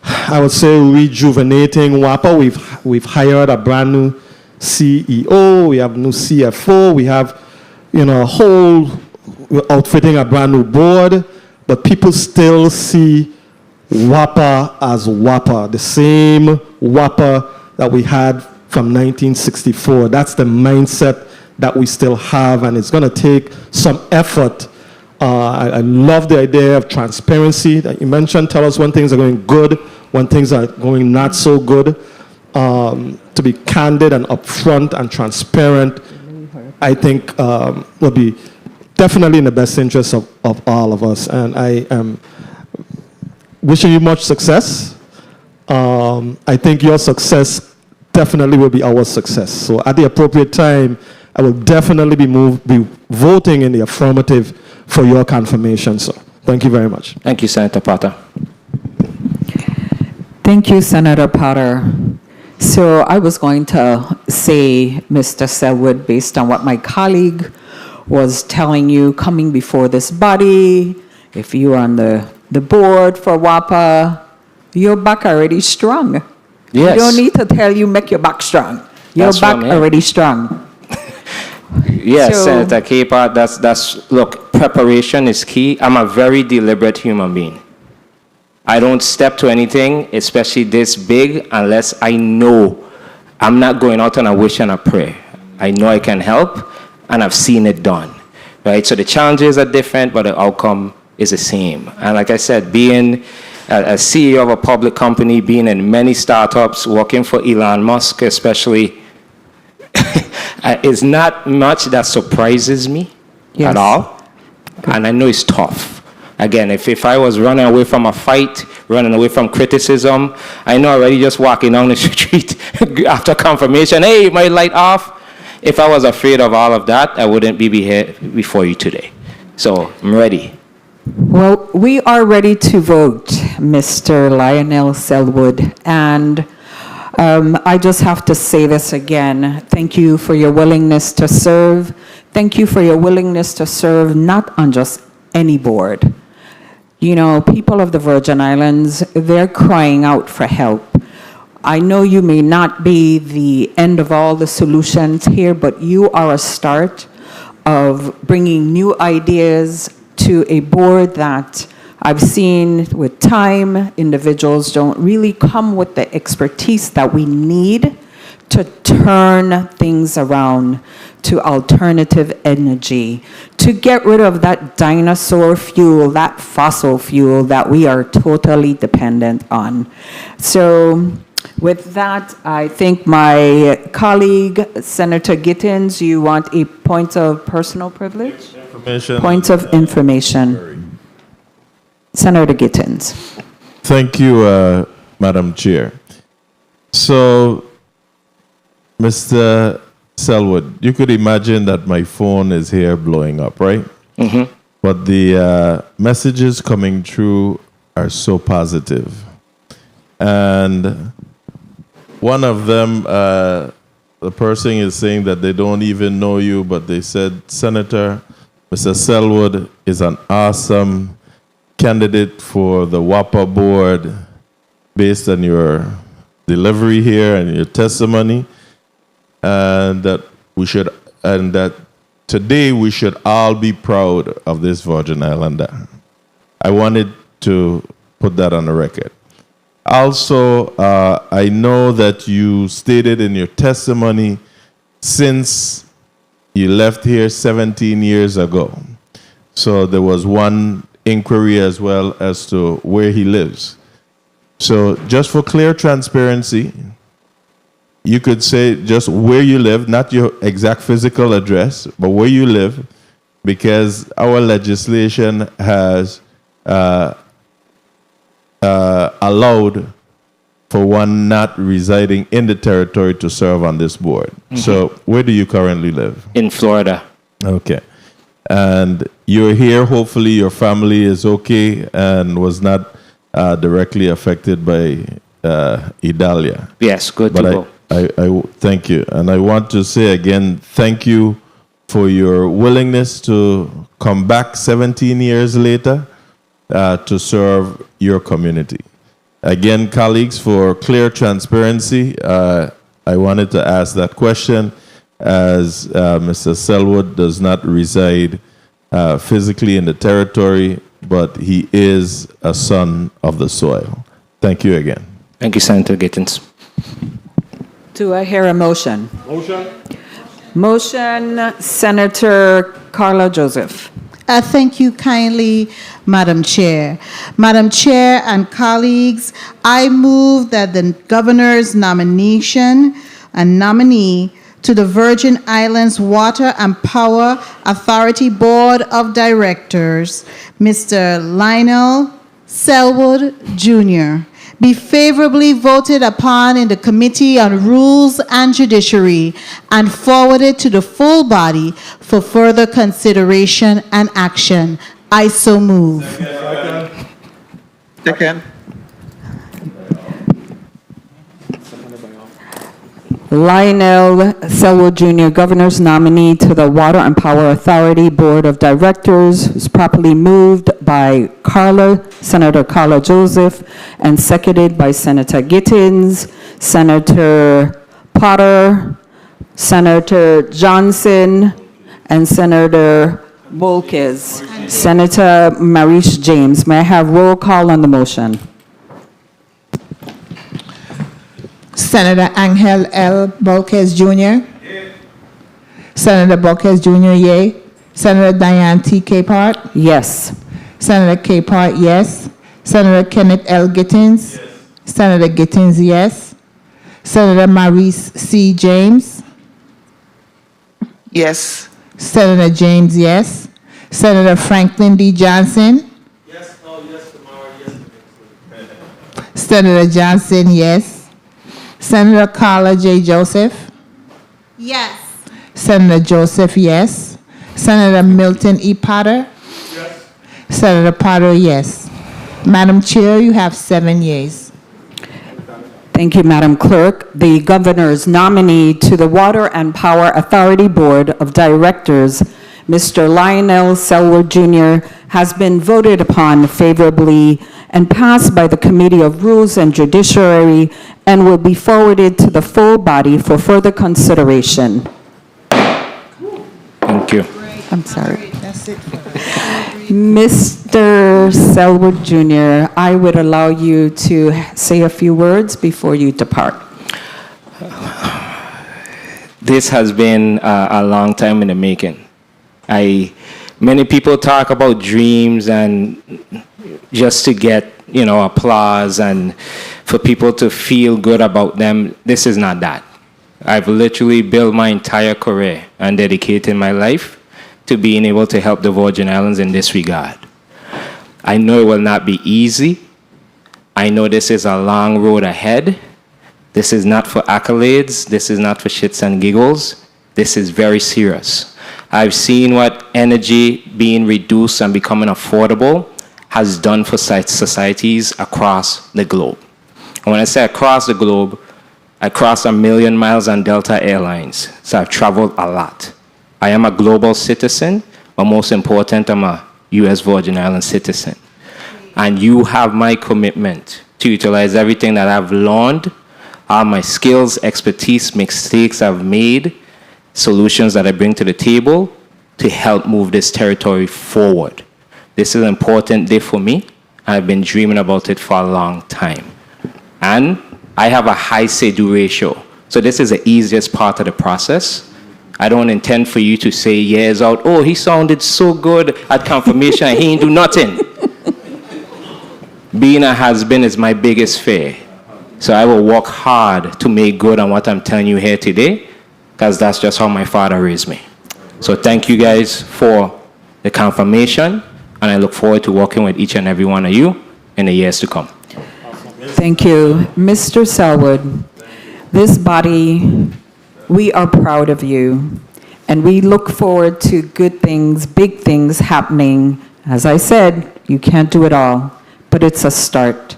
I would say, rejuvenating WAPA. We've hired a brand new CEO. We have a new CFO. We have, we're outfitting a brand new board, but people still see WAPA as WAPA, the same WAPA that we had from 1964. That's the mindset that we still have, and it's going to take some effort. I love the idea of transparency that you mentioned. Tell us when things are going good, when things are going not so good. To be candid and upfront and transparent, I think will be definitely in the best interest of all of us. And I am wishing you much success. I think your success definitely will be our success. So at the appropriate time, I will definitely be voting in the affirmative for your confirmation, sir. Thank you very much. Thank you, Senator Potter. Thank you, Senator Potter. So I was going to say, Mr. Selwood, based on what my colleague was telling you, coming before this body, if you're on the board for WAPA, your back already strong. Yes. You don't need to tell you make your back strong. Your That's what back I'm here. already strong. Yes, So- Senator Capehart, look, preparation is key. I'm a very deliberate human being. I don't step to anything, especially this big, unless I know I'm not going out on a wish and a prayer. I know I can help, and I've seen it done, right? So the challenges are different, but the outcome is the same. And like I said, being a CEO of a public company, being in many startups, working for Elon Musk especially, is not much that surprises me Yes. at all. And I know it's tough. Again, if I was running away from a fight, running away from criticism, I know already just walking down the street after confirmation, hey, my light off. If I was afraid of all of that, I wouldn't be here before you today. So I'm ready. Well, we are ready to vote, Mr. Lionel Selwood, and I just have to say this again. Thank you for your willingness to serve. Thank you for your willingness to serve not on just any board. You know, people of the Virgin Islands, they're crying out for help. I know you may not be the end of all the solutions here, but you are a start of bringing new ideas to a board that I've seen with time, individuals don't really come with the expertise that we need to turn things around to alternative energy, to get rid of that dinosaur fuel, that fossil fuel that we are totally dependent on. So with that, I think my colleague, Senator Gittins, you want a point of personal privilege? Information. Point of information. Senator Gittins. Thank you, Madam Chair. So, Mr. Selwood, you could imagine that my phone is here blowing up, right? Mm-hmm. But the messages coming through are so positive. And one of them, the person is saying that they don't even know you, but they said, Senator, Mr. Selwood is an awesome candidate for the WAPA board based on your delivery here and your testimony, and that today we should all be proud of this Virgin Islander. I wanted to put that on the record. Also, I know that you stated in your testimony since you left here 17 years ago. So there was one inquiry as well as to where he lives. So just for clear transparency, you could say just where you live, not your exact physical address, but where you live, because our legislation has allowed for one not residing in the territory to serve on this board. Mm-hmm. So where do you currently live? In Florida. Okay. And you're here, hopefully your family is okay and was not directly affected by Idalia. Yes, good But to go. I thank you. And I want to say again, thank you for your willingness to come back 17 years later to serve your community. Again, colleagues, for clear transparency, I wanted to ask that question as Mr. Selwood does not reside physically in the territory, but he is a son of the soil. Thank you again. Thank you, Senator Gittins. Do I hear a motion? Motion, Senator Carla Joseph. Thank you kindly, Madam Chair. Madam Chair and colleagues, I move that the governor's nomination and nominee to the Virgin Islands Water and Power Authority Board of Directors, Mr. Lionel Selwood, Jr., be favorably voted upon in the Committee on Rules and Judiciary and forwarded to the full body for further consideration and action. I so move. Second. Lionel Selwood Jr., Governor's nominee to the Water and Power Authority Board of Directors, is properly moved by Senator Carla Joseph, and seconded by Senator Gittins, Senator Potter, Senator Johnson, and Senator Volquez. Senator Maurice James. May I have roll call on the motion? Senator Angel L. Volquez Jr. Senator Volquez Jr., yea. Senator Diane T. Capehart. Yes. Senator Capehart, yes. Senator Kenneth L. Gittins. Senator Gittins, yes. Senator Maurice C. James. Yes. Senator James, yes. Senator Franklin D. Johnson. Yes, no, yes, tomorrow, yes. Senator Johnson, yes. Senator Carla J. Joseph. Yes. Senator Joseph, yes. Senator Milton E. Potter. Yes. Senator Potter, yes. Madam Chair, you have 7 yeas. Thank you, Madam Clerk. The Governor's nominee to the Water and Power Authority Board of Directors, Mr. Lionel Selwood Jr., has been voted upon favorably and passed by the Committee of Rules and Judiciary and will be forwarded to the full body for further consideration. Thank you. I'm sorry. That's it. Mr. Selwood Jr., I would allow you to say a few words before you depart. This has been a long time in the making. Many people talk about dreams and just to get, applause and for people to feel good about them. This is not that. I've literally built my entire career and dedicated my life to being able to help the Virgin Islands in this regard. I know it will not be easy. I know this is a long road ahead. This is not for accolades. This is not for shits and giggles. This is very serious. I've seen what energy being reduced and becoming affordable has done for societies across the globe. And when I say across the globe, I crossed 1 million miles on Delta Airlines, so I've traveled a lot. I am a global citizen, but most important, I'm a U.S. Virgin Islands citizen. And you have my commitment to utilize everything that I've learned, all my skills, expertise, mistakes I've made, solutions that I bring to the table to help move this territory forward. This is an important day for me. I've been dreaming about it for a long time. And I have a high say-do ratio. So this is the easiest part of the process. I don't intend for you to say years out, oh, he sounded so good at confirmation and he ain't do nothing. Being a has-been is my biggest fear. So I will work hard to make good on what I'm telling you here today, because that's just how my father raised me. So thank you guys for the confirmation, and I look forward to working with each and every one of you in the years to come. Thank you. Mr. Selwood, this body, we are proud of you, and we look forward to good things, big things happening. As I said, you can't do it all, but it's a start.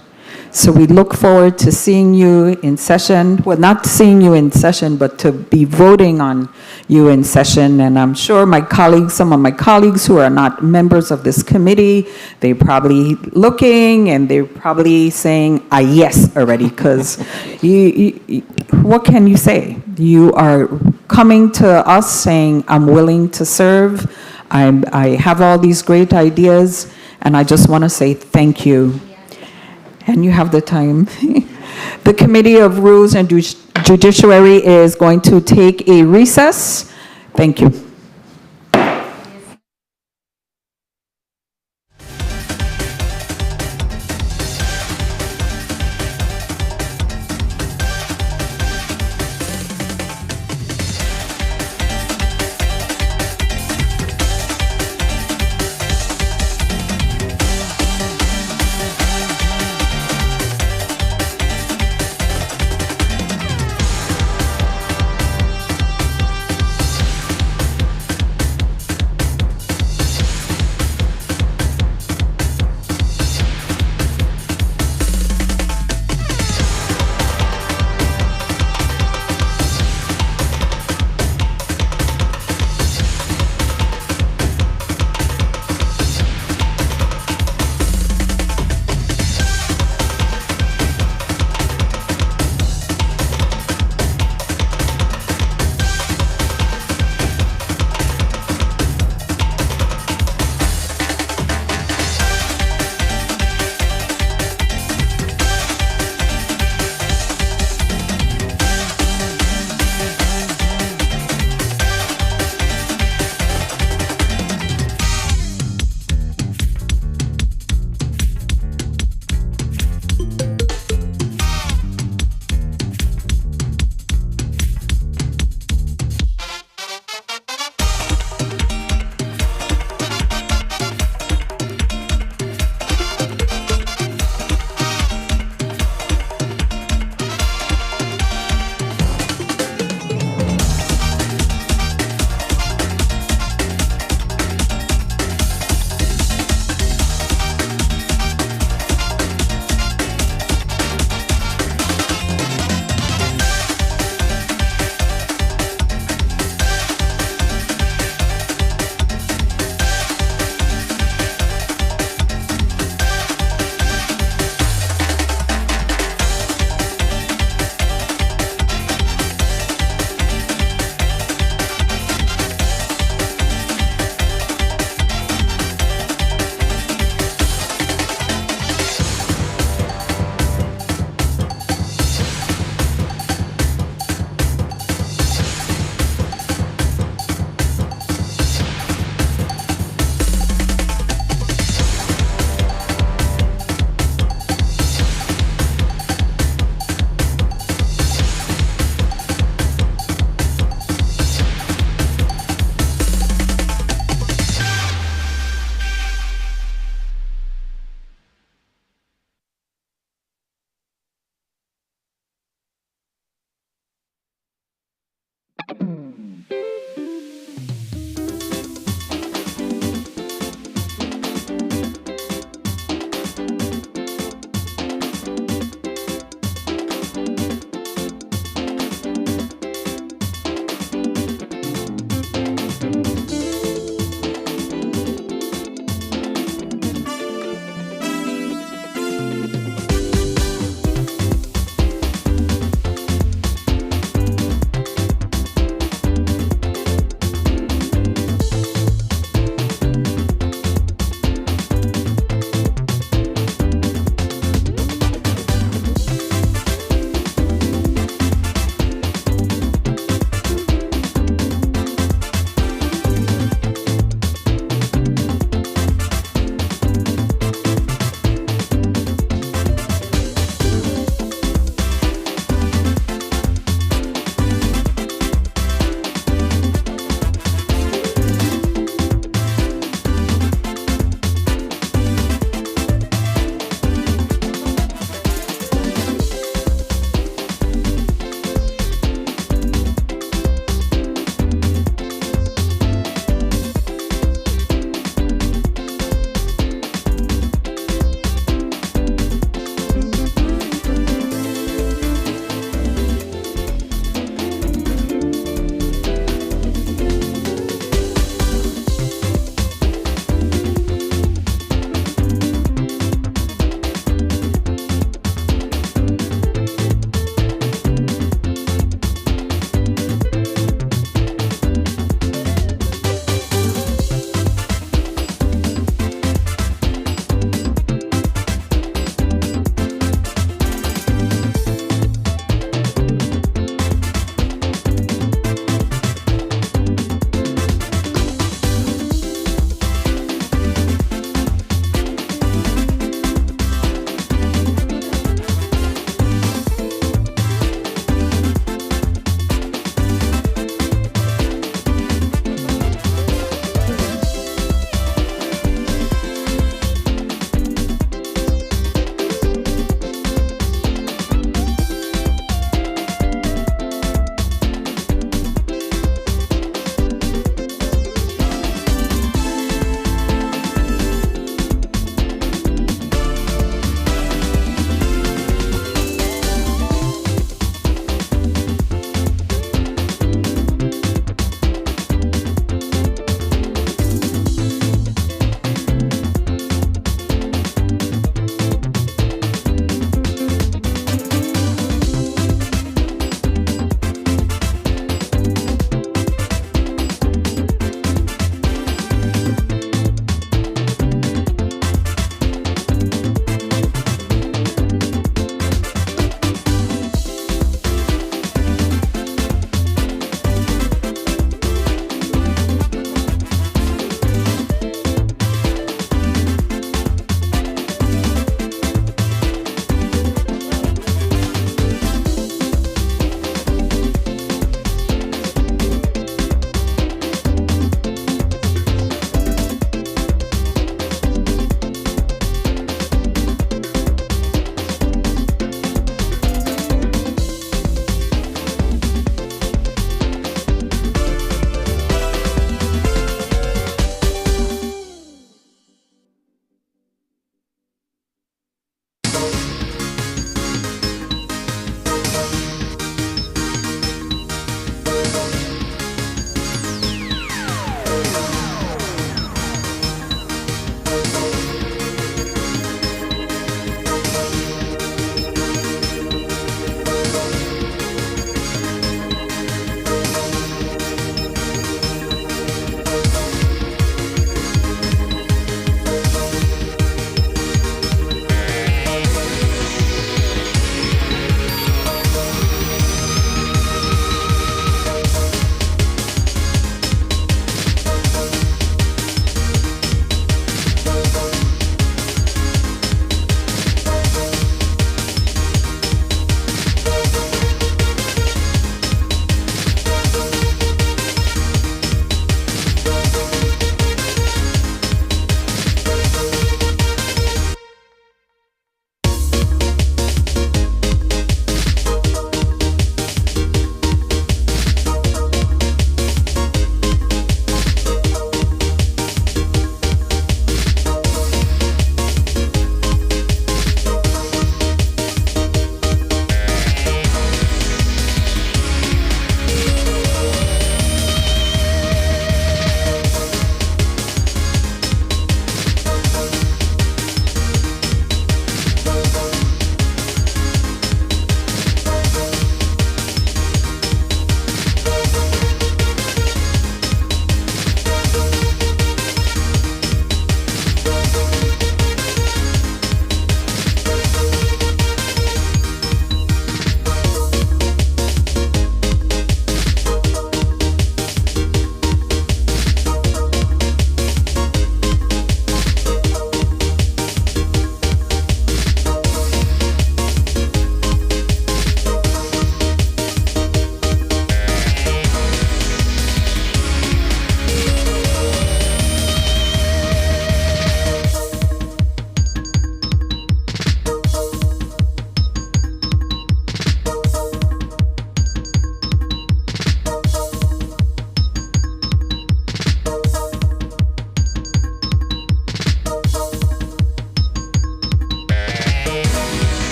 So we look forward to seeing you in session, well, not seeing you in session, but to be voting on you in session. And I'm sure my colleagues, some of my colleagues who are not members of this committee, they're probably looking and they're probably saying a yes already, because what can you say? You are coming to us saying, I'm willing to serve, I have all these great ideas, and I just want to say thank you. And you have the time. The Committee of Rules and Judiciary is going to take a recess. Thank you.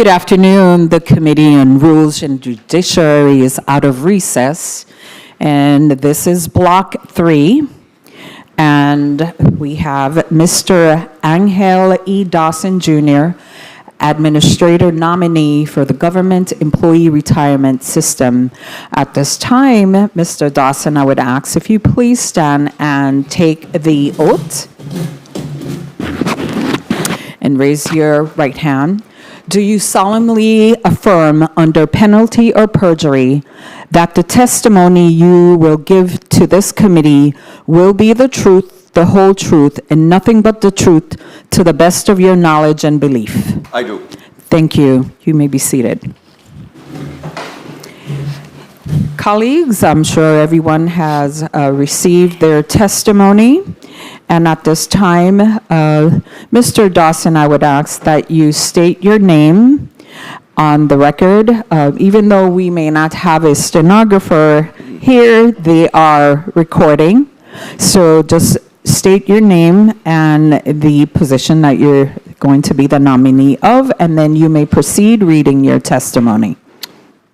Good afternoon. The Committee on Rules and Judiciary is out of recess, and this is Block 3. And we have Mr. Angel E. Dawson, Jr., Administrator Nominee for the Government Employee Retirement System. At this time, Mr. Dawson, I would ask if you please stand and take the oath and raise your right hand. Do you solemnly affirm under penalty or perjury that the testimony you will give to this committee will be the truth, the whole truth, and nothing but the truth to the best of your knowledge and belief? I do. Thank you. You may be seated. Colleagues, I'm sure everyone has received their testimony. And at this time, Mr. Dawson, I would ask that you state your name on the record. Even though we may not have a stenographer here, they are recording. So just state your name and the position that you're going to be the nominee of, and then you may proceed reading your testimony.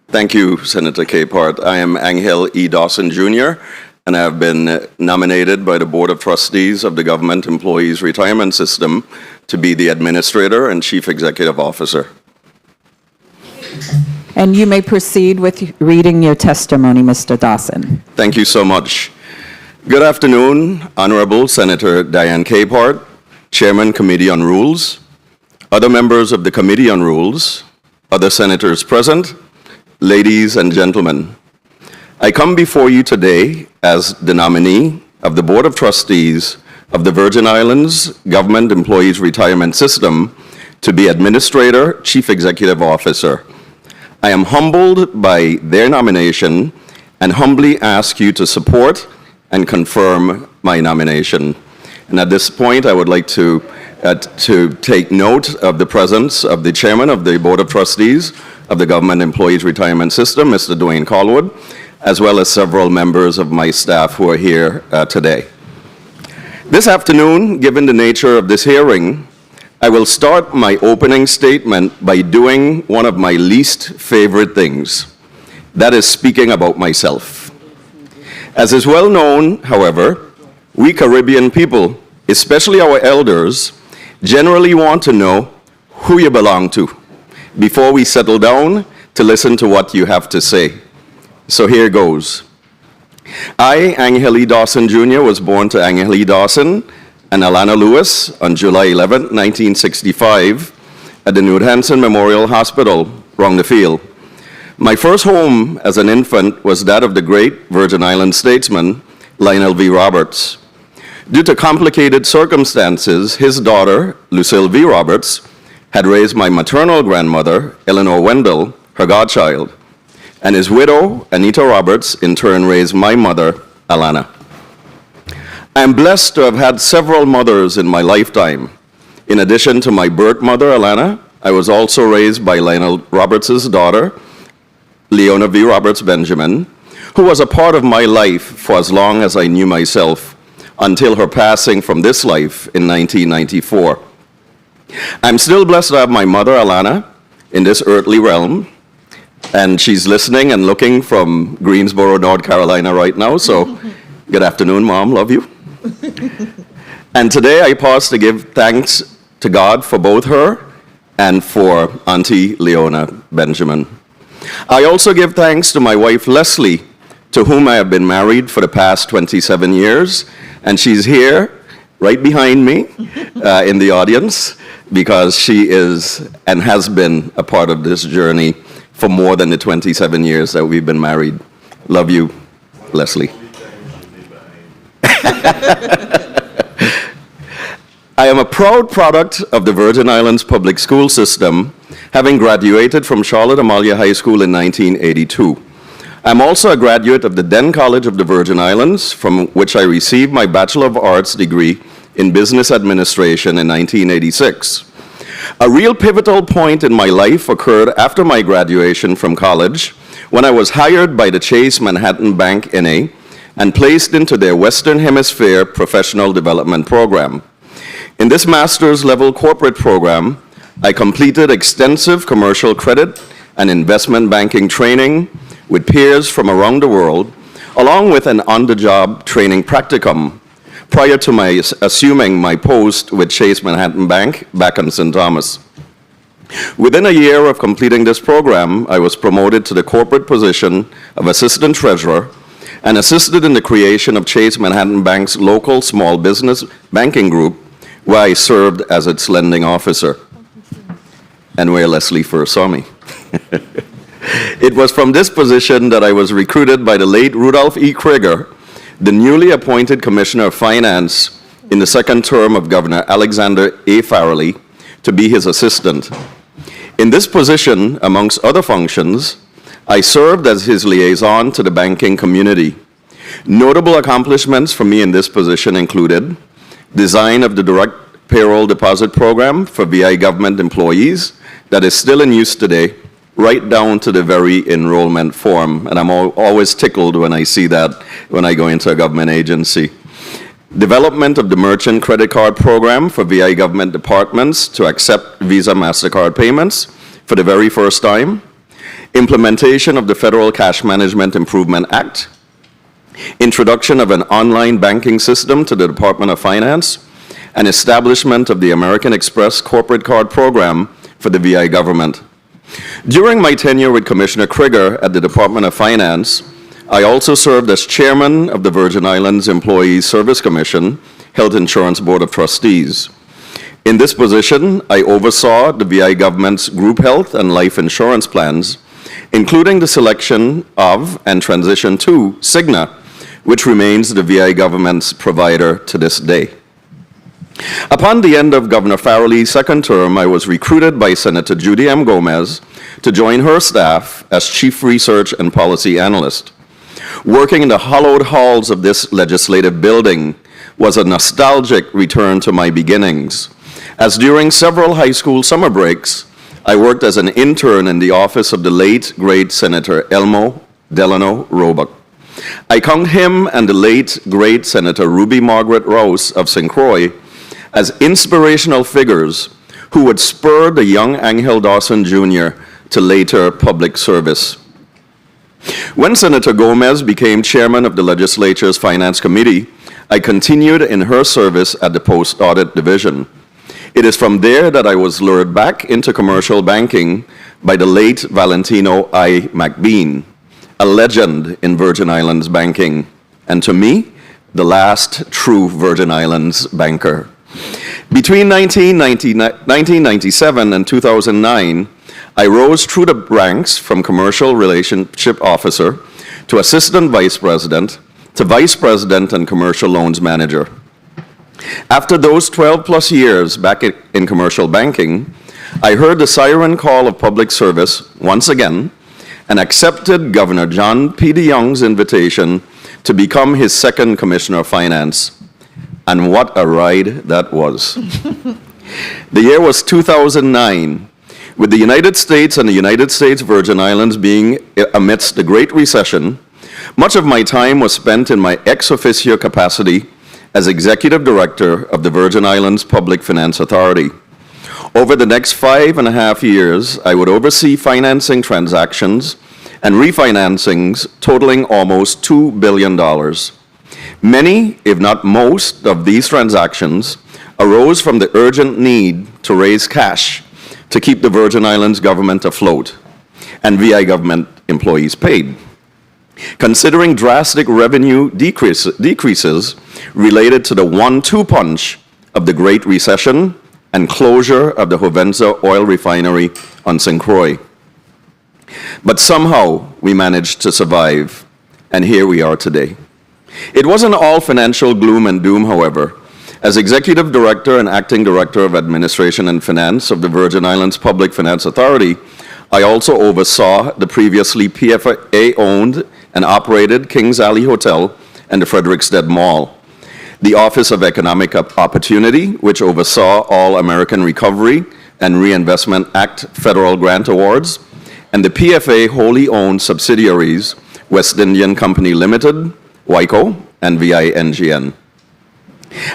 Thank you, Senator Capehart. I am Angel E. Dawson, Jr., and I have been nominated by the Board of Trustees of the Government Employees Retirement System to be the Administrator and Chief Executive Officer. And you may proceed with reading your testimony, Mr. Dawson. Thank you so much. Good afternoon, Honorable Senator Diane Capehart, Chairman, Committee on Rules, other members of the Committee on Rules, other senators present, ladies and gentlemen. I come before you today as the nominee of the Board of Trustees of the Virgin Islands Government Employees Retirement System to be Administrator, Chief Executive Officer. I am humbled by their nomination and humbly ask you to support and confirm my nomination. And at this point, I would like to take note of the presence of the Chairman of the Board of Trustees of the Government Employees Retirement System, Mr. Dwayne Callwood, as well as several members of my staff who are here today. This afternoon, given the nature of this hearing, I will start my opening statement by doing one of my least favorite things. That is speaking about myself. As is well known, however, we Caribbean people, especially our elders, generally want to know who you belong to before we settle down to listen to what you have to say. So here goes. I, Angel E. Dawson Jr., was born to Angel E. Dawson and Alana Lewis on July 11, 1965, at the New Hanson Memorial Hospital, Rhondda. My first home as an infant was that of the great Virgin Islands statesman, Lionel V. Roberts. Due to complicated circumstances, his daughter, Lucille V. Roberts, had raised my maternal grandmother, Eleanor Wendell, her godchild, and his widow, Anita Roberts, in turn raised my mother, Alana. I am blessed to have had several mothers in my lifetime. In addition to my birth mother, Alana, I was also raised by Lionel Roberts' daughter, Leona V. Roberts Benjamin, who was a part of my life for as long as I knew myself, until her passing from this life in 1994. I'm still blessed to have my mother, Alana, in this earthly realm, and she's listening and looking from Greensboro, North Carolina right now, so good afternoon, Mom, love you. And today I pause to give thanks to God for both her and for Auntie Leona Benjamin. I also give thanks to my wife, Leslie, to whom I have been married for the past 27 years, and she's here right behind me in the audience because she is and has been a part of this journey for more than the 27 years that we've been married. Love you, Leslie. I am a proud product of the Virgin Islands public school system, having graduated from Charlotte Amalia High School in 1982. I'm also a graduate of the Den College of the Virgin Islands, from which I received my Bachelor of Arts degree in Business Administration in 1986. A real pivotal point in my life occurred after my graduation from college, when I was hired by the Chase Manhattan Bank, N.A., and placed into their Western Hemisphere Professional Development Program. In this master's level corporate program, I completed extensive commercial credit and investment banking training with peers from around the world, along with an on-the-job training practicum prior to my assuming my post with Chase Manhattan Bank back in St. Thomas. Within a year of completing this program, I was promoted to the corporate position of Assistant Treasurer and assisted in the creation of Chase Manhattan Bank's local small business banking group, where I served as its lending officer, and where Leslie first saw me. It was from this position that I was recruited by the late Rudolph E. Krieger, the newly appointed Commissioner of Finance in the second term of Governor Alexander A. Farrelly, to be his assistant. In this position, amongst other functions, I served as his liaison to the banking community. Notable accomplishments for me in this position included design of the direct payroll deposit program for VI government employees that is still in use today, right down to the very enrollment form. And I'm always tickled when I see that when I go into a government agency. Development of the merchant credit card program for VI government departments to accept Visa MasterCard payments for the very first time. Implementation of the Federal Cash Management Improvement Act. Introduction of an online banking system to the Department of Finance. And establishment of the American Express corporate card program for the VI government. During my tenure with Commissioner Krieger at the Department of Finance, I also served as chairman of the Virgin Islands Employees Service Commission, Health Insurance Board of Trustees. In this position, I oversaw the VI government's group health and life insurance plans, including the selection of and transition to Cigna, which remains the VI government's provider to this day. Upon the end of Governor Farrelly's second term, I was recruited by Senator Judy M. Gomez to join her staff as Chief Research and Policy Analyst. Working in the hallowed halls of this legislative building was a nostalgic return to my beginnings, as during several high school summer breaks, I worked as an intern in the office of the late, great Senator Elmo Delano Roebuck. I count him and the late, great Senator Ruby Margaret Rouse of St. Croix as inspirational figures who would spur the young Angel Dawson Jr. to later public service. When Senator Gomez became chairman of the legislature's Finance Committee, I continued in her service at the Post-Audit Division. It is from there that I was lured back into commercial banking by the late Valentino I. McBean, a legend in Virgin Islands banking, and to me, the last true Virgin Islands banker. Between 1997 and 2009, I rose through the ranks from commercial relationship officer to assistant vice president to vice president and commercial loans manager. After those 12 plus years back in commercial banking, I heard the siren call of public service once again and accepted Governor John P. DeYoung's invitation to become his second Commissioner of Finance. And what a ride that was. The year was 2009, with the United States and the United States Virgin Islands being amidst the Great Recession. Much of my time was spent in my ex officio capacity as Executive Director of the Virgin Islands Public Finance Authority. Over the next 5.5 years, I would oversee financing transactions and refinancings totaling almost $2 billion. Many, if not most, of these transactions arose from the urgent need to raise cash to keep the Virgin Islands government afloat and VI government employees paid. Considering drastic revenue decreases related to the 1-2 punch of the Great Recession and closure of the Hovensa oil refinery on St. Croix. But somehow we managed to survive, and here we are today. It wasn't all financial gloom and doom, however. As Executive Director and Acting Director of Administration and Finance of the Virgin Islands Public Finance Authority, I also oversaw the previously PFA-owned and operated Kings Alley Hotel and the Frederiksted Mall, the Office of Economic Opportunity, which oversaw all American Recovery and Reinvestment Act federal grant awards, and the PFA wholly owned subsidiaries, West Indian Company Limited, WICO, and VINGN.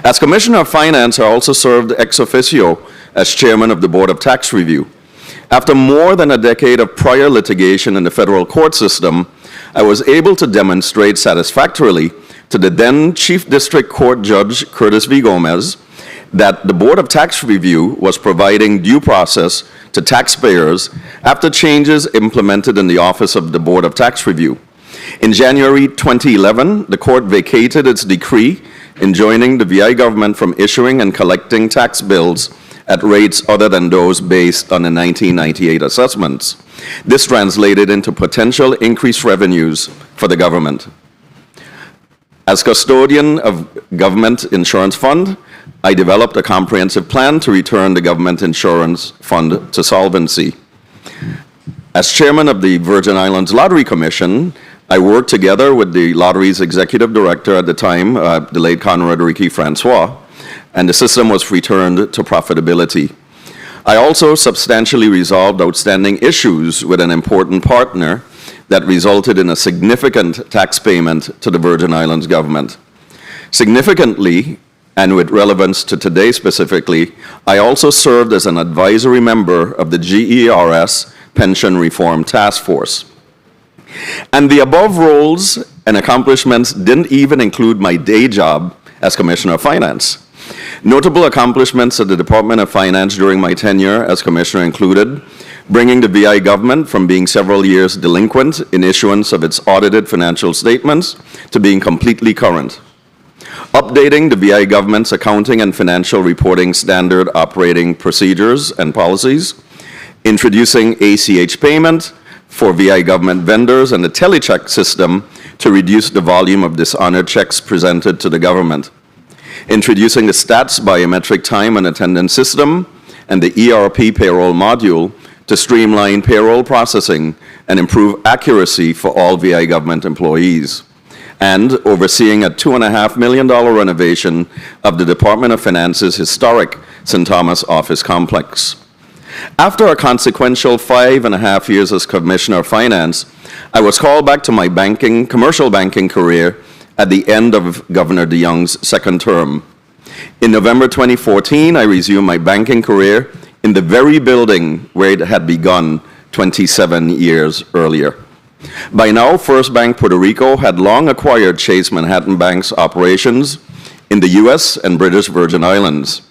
As Commissioner of Finance, I also served ex officio as chairman of the Board of Tax Review. After more than a decade of prior litigation in the federal court system, I was able to demonstrate satisfactorily to the then Chief District Court Judge Curtis V. Gomez that the Board of Tax Review was providing due process to taxpayers after changes implemented in the Office of the Board of Tax Review. In January 2011, the court vacated its decree enjoining the VI government from issuing and collecting tax bills at rates other than those based on the 1998 assessments. This translated into potential increased revenues for the government. As custodian of Government Insurance Fund, I developed a comprehensive plan to return the Government Insurance Fund to solvency. As chairman of the Virgin Islands Lottery Commission, I worked together with the lottery's executive director at the time, the late Conrad Ricky Francois, and the system was returned to profitability. I also substantially resolved outstanding issues with an important partner that resulted in a significant tax payment to the Virgin Islands government. Significantly, and with relevance to today specifically, I also served as an advisory member of the GERS Pension Reform Task Force. And the above roles and accomplishments didn't even include my day job as Commissioner of Finance. Notable accomplishments at the Department of Finance during my tenure as Commissioner included bringing the VI government from being several years delinquent in issuance of its audited financial statements to being completely current, updating the VI government's accounting and financial reporting standard operating procedures and policies, introducing ACH payment for VI government vendors and the telecheck system to reduce the volume of dishonored checks presented to the government, introducing the stats biometric time and attendance system and the ERP payroll module to streamline payroll processing and improve accuracy for all VI government employees, and overseeing a $2.5 million renovation of the Department of Finance's historic St. Thomas office complex. After a consequential 5.5 years as Commissioner of Finance, I was called back to my commercial banking career at the end of Governor DeYoung's second term. In November 2014, I resumed my banking career in the very building where it had begun 27 years earlier. By now, First Bank Puerto Rico had long acquired Chase Manhattan Bank's operations in the U.S. and British Virgin Islands.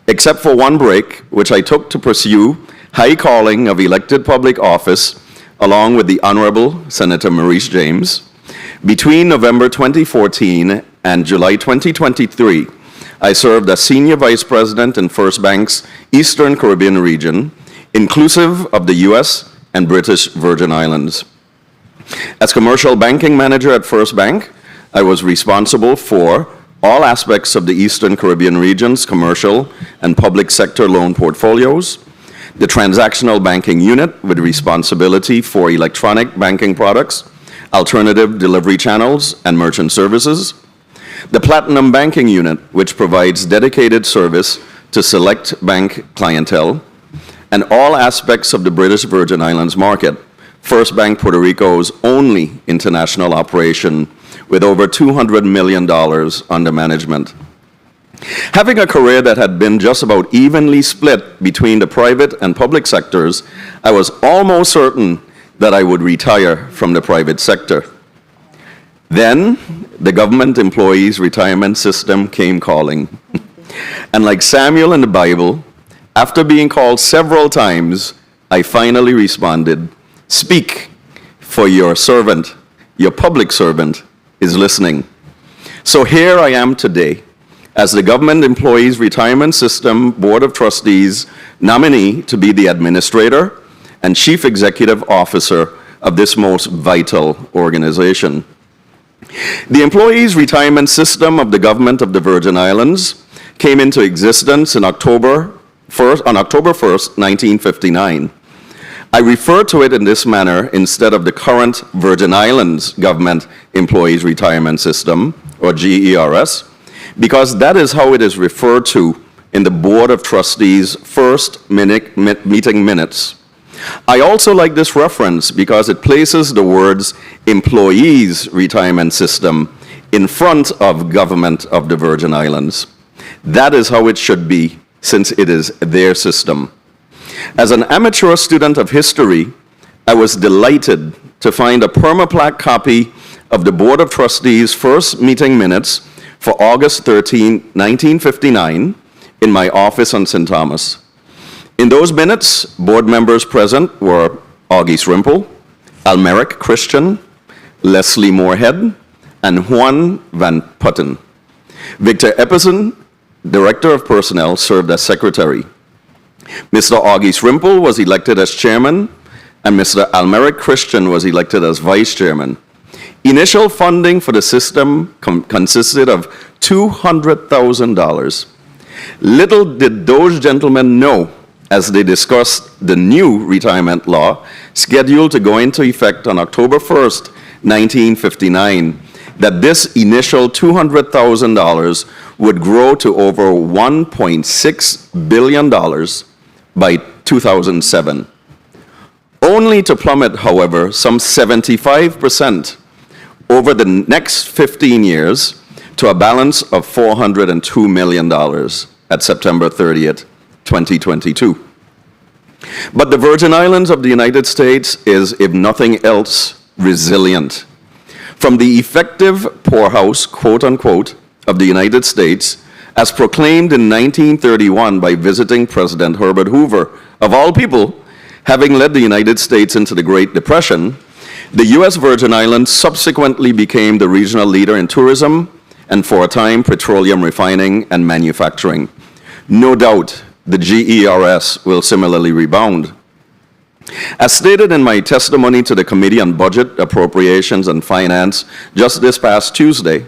Except for one break, which I took to pursue high calling of elected public office, along with the Honorable Senator Maurice James. Between November 2014 and July 2023, I served as Senior Vice President in First Bank's Eastern Caribbean region, inclusive of the U.S. and British Virgin Islands. As Commercial Banking Manager at First Bank, I was responsible for all aspects of the Eastern Caribbean region's commercial and public sector loan portfolios, the transactional banking unit with responsibility for electronic banking products, alternative delivery channels, and merchant services, the Platinum Banking Unit, which provides dedicated service to select bank clientele, and all aspects of the British Virgin Islands market, First Bank Puerto Rico's only international operation with over $200 million under management. Having a career that had been just about evenly split between the private and public sectors, I was almost certain that I would retire from the private sector. Then, the government employees' retirement system came calling. And like Samuel in the Bible, after being called several times, I finally responded, "Speak, for your servant, your public servant, is listening." So here I am today, as the Government Employees Retirement System Board of Trustees nominee to be the administrator and chief executive officer of this most vital organization. The Employees Retirement System of the Government of the Virgin Islands came into existence on October 1st, 1959. I refer to it in this manner instead of the current Virgin Islands Government Employees Retirement System, or GERS, because that is how it is referred to in the Board of Trustees' first meeting minutes. I also like this reference because it places the words Employees Retirement System in front of Government of the Virgin Islands. That is how it should be since it is their system. As an amateur student of history, I was delighted to find a permaplaque copy of the Board of Trustees' first meeting minutes for August 13, 1959, in my office on St. Thomas. In those minutes, board members present were August Rimple, Almeric Christian, Leslie Moorhead, and Juan Van Putten. Victor Epperson, Director of Personnel, served as Secretary. Mr. August Rimple was elected as Chairman, and Mr. Almeric Christian was elected as Vice Chairman. Initial funding for the system consisted of $200,000. Little did those gentlemen know, as they discussed the new retirement law scheduled to go into effect on October 1st, 1959, that this initial $200,000 would grow to over $1.6 billion by 2007. Only to plummet, however, some 75% over the next 15 years to a balance of $402 million at September 30th, 2022. But the Virgin Islands of the United States is, if nothing else, resilient. From the effective poorhouse, quote unquote, of the United States, as proclaimed in 1931 by visiting President Herbert Hoover, of all people, having led the United States into the Great Depression, the U.S. Virgin Islands subsequently became the regional leader in tourism and, for a time, petroleum refining and manufacturing. No doubt, the GERS will similarly rebound. As stated in my testimony to the Committee on Budget, Appropriations, and Finance just this past Tuesday,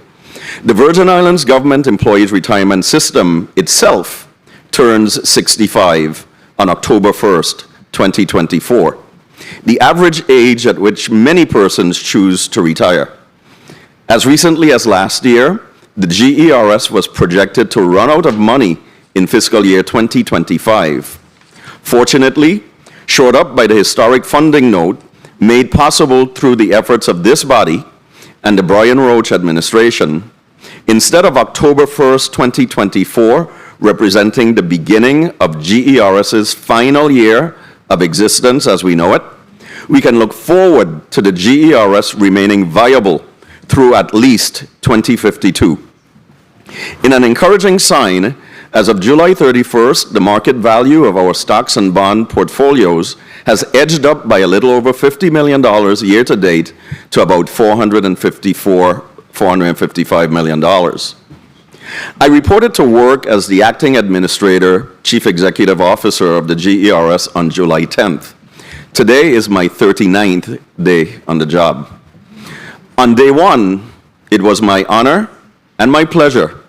the Virgin Islands Government Employees Retirement System itself turns 65 on October 1st, 2024, the average age at which many persons choose to retire. As recently as last year, the GERS was projected to run out of money in fiscal year 2025. Fortunately, shored up by the historic funding note made possible through the efforts of this body and the Brian Roach administration, instead of October 1st, 2024, representing the beginning of GERS's final year of existence as we know it, we can look forward to the GERS remaining viable through at least 2052. In an encouraging sign, as of July 31st, the market value of our stocks and bond portfolios has edged up by a little over $50 million year to date to about $455 million. I reported to work as the acting administrator, chief executive officer of the GERS on July 10th. Today is my 39th day on the job. On day one, it was my honor and my pleasure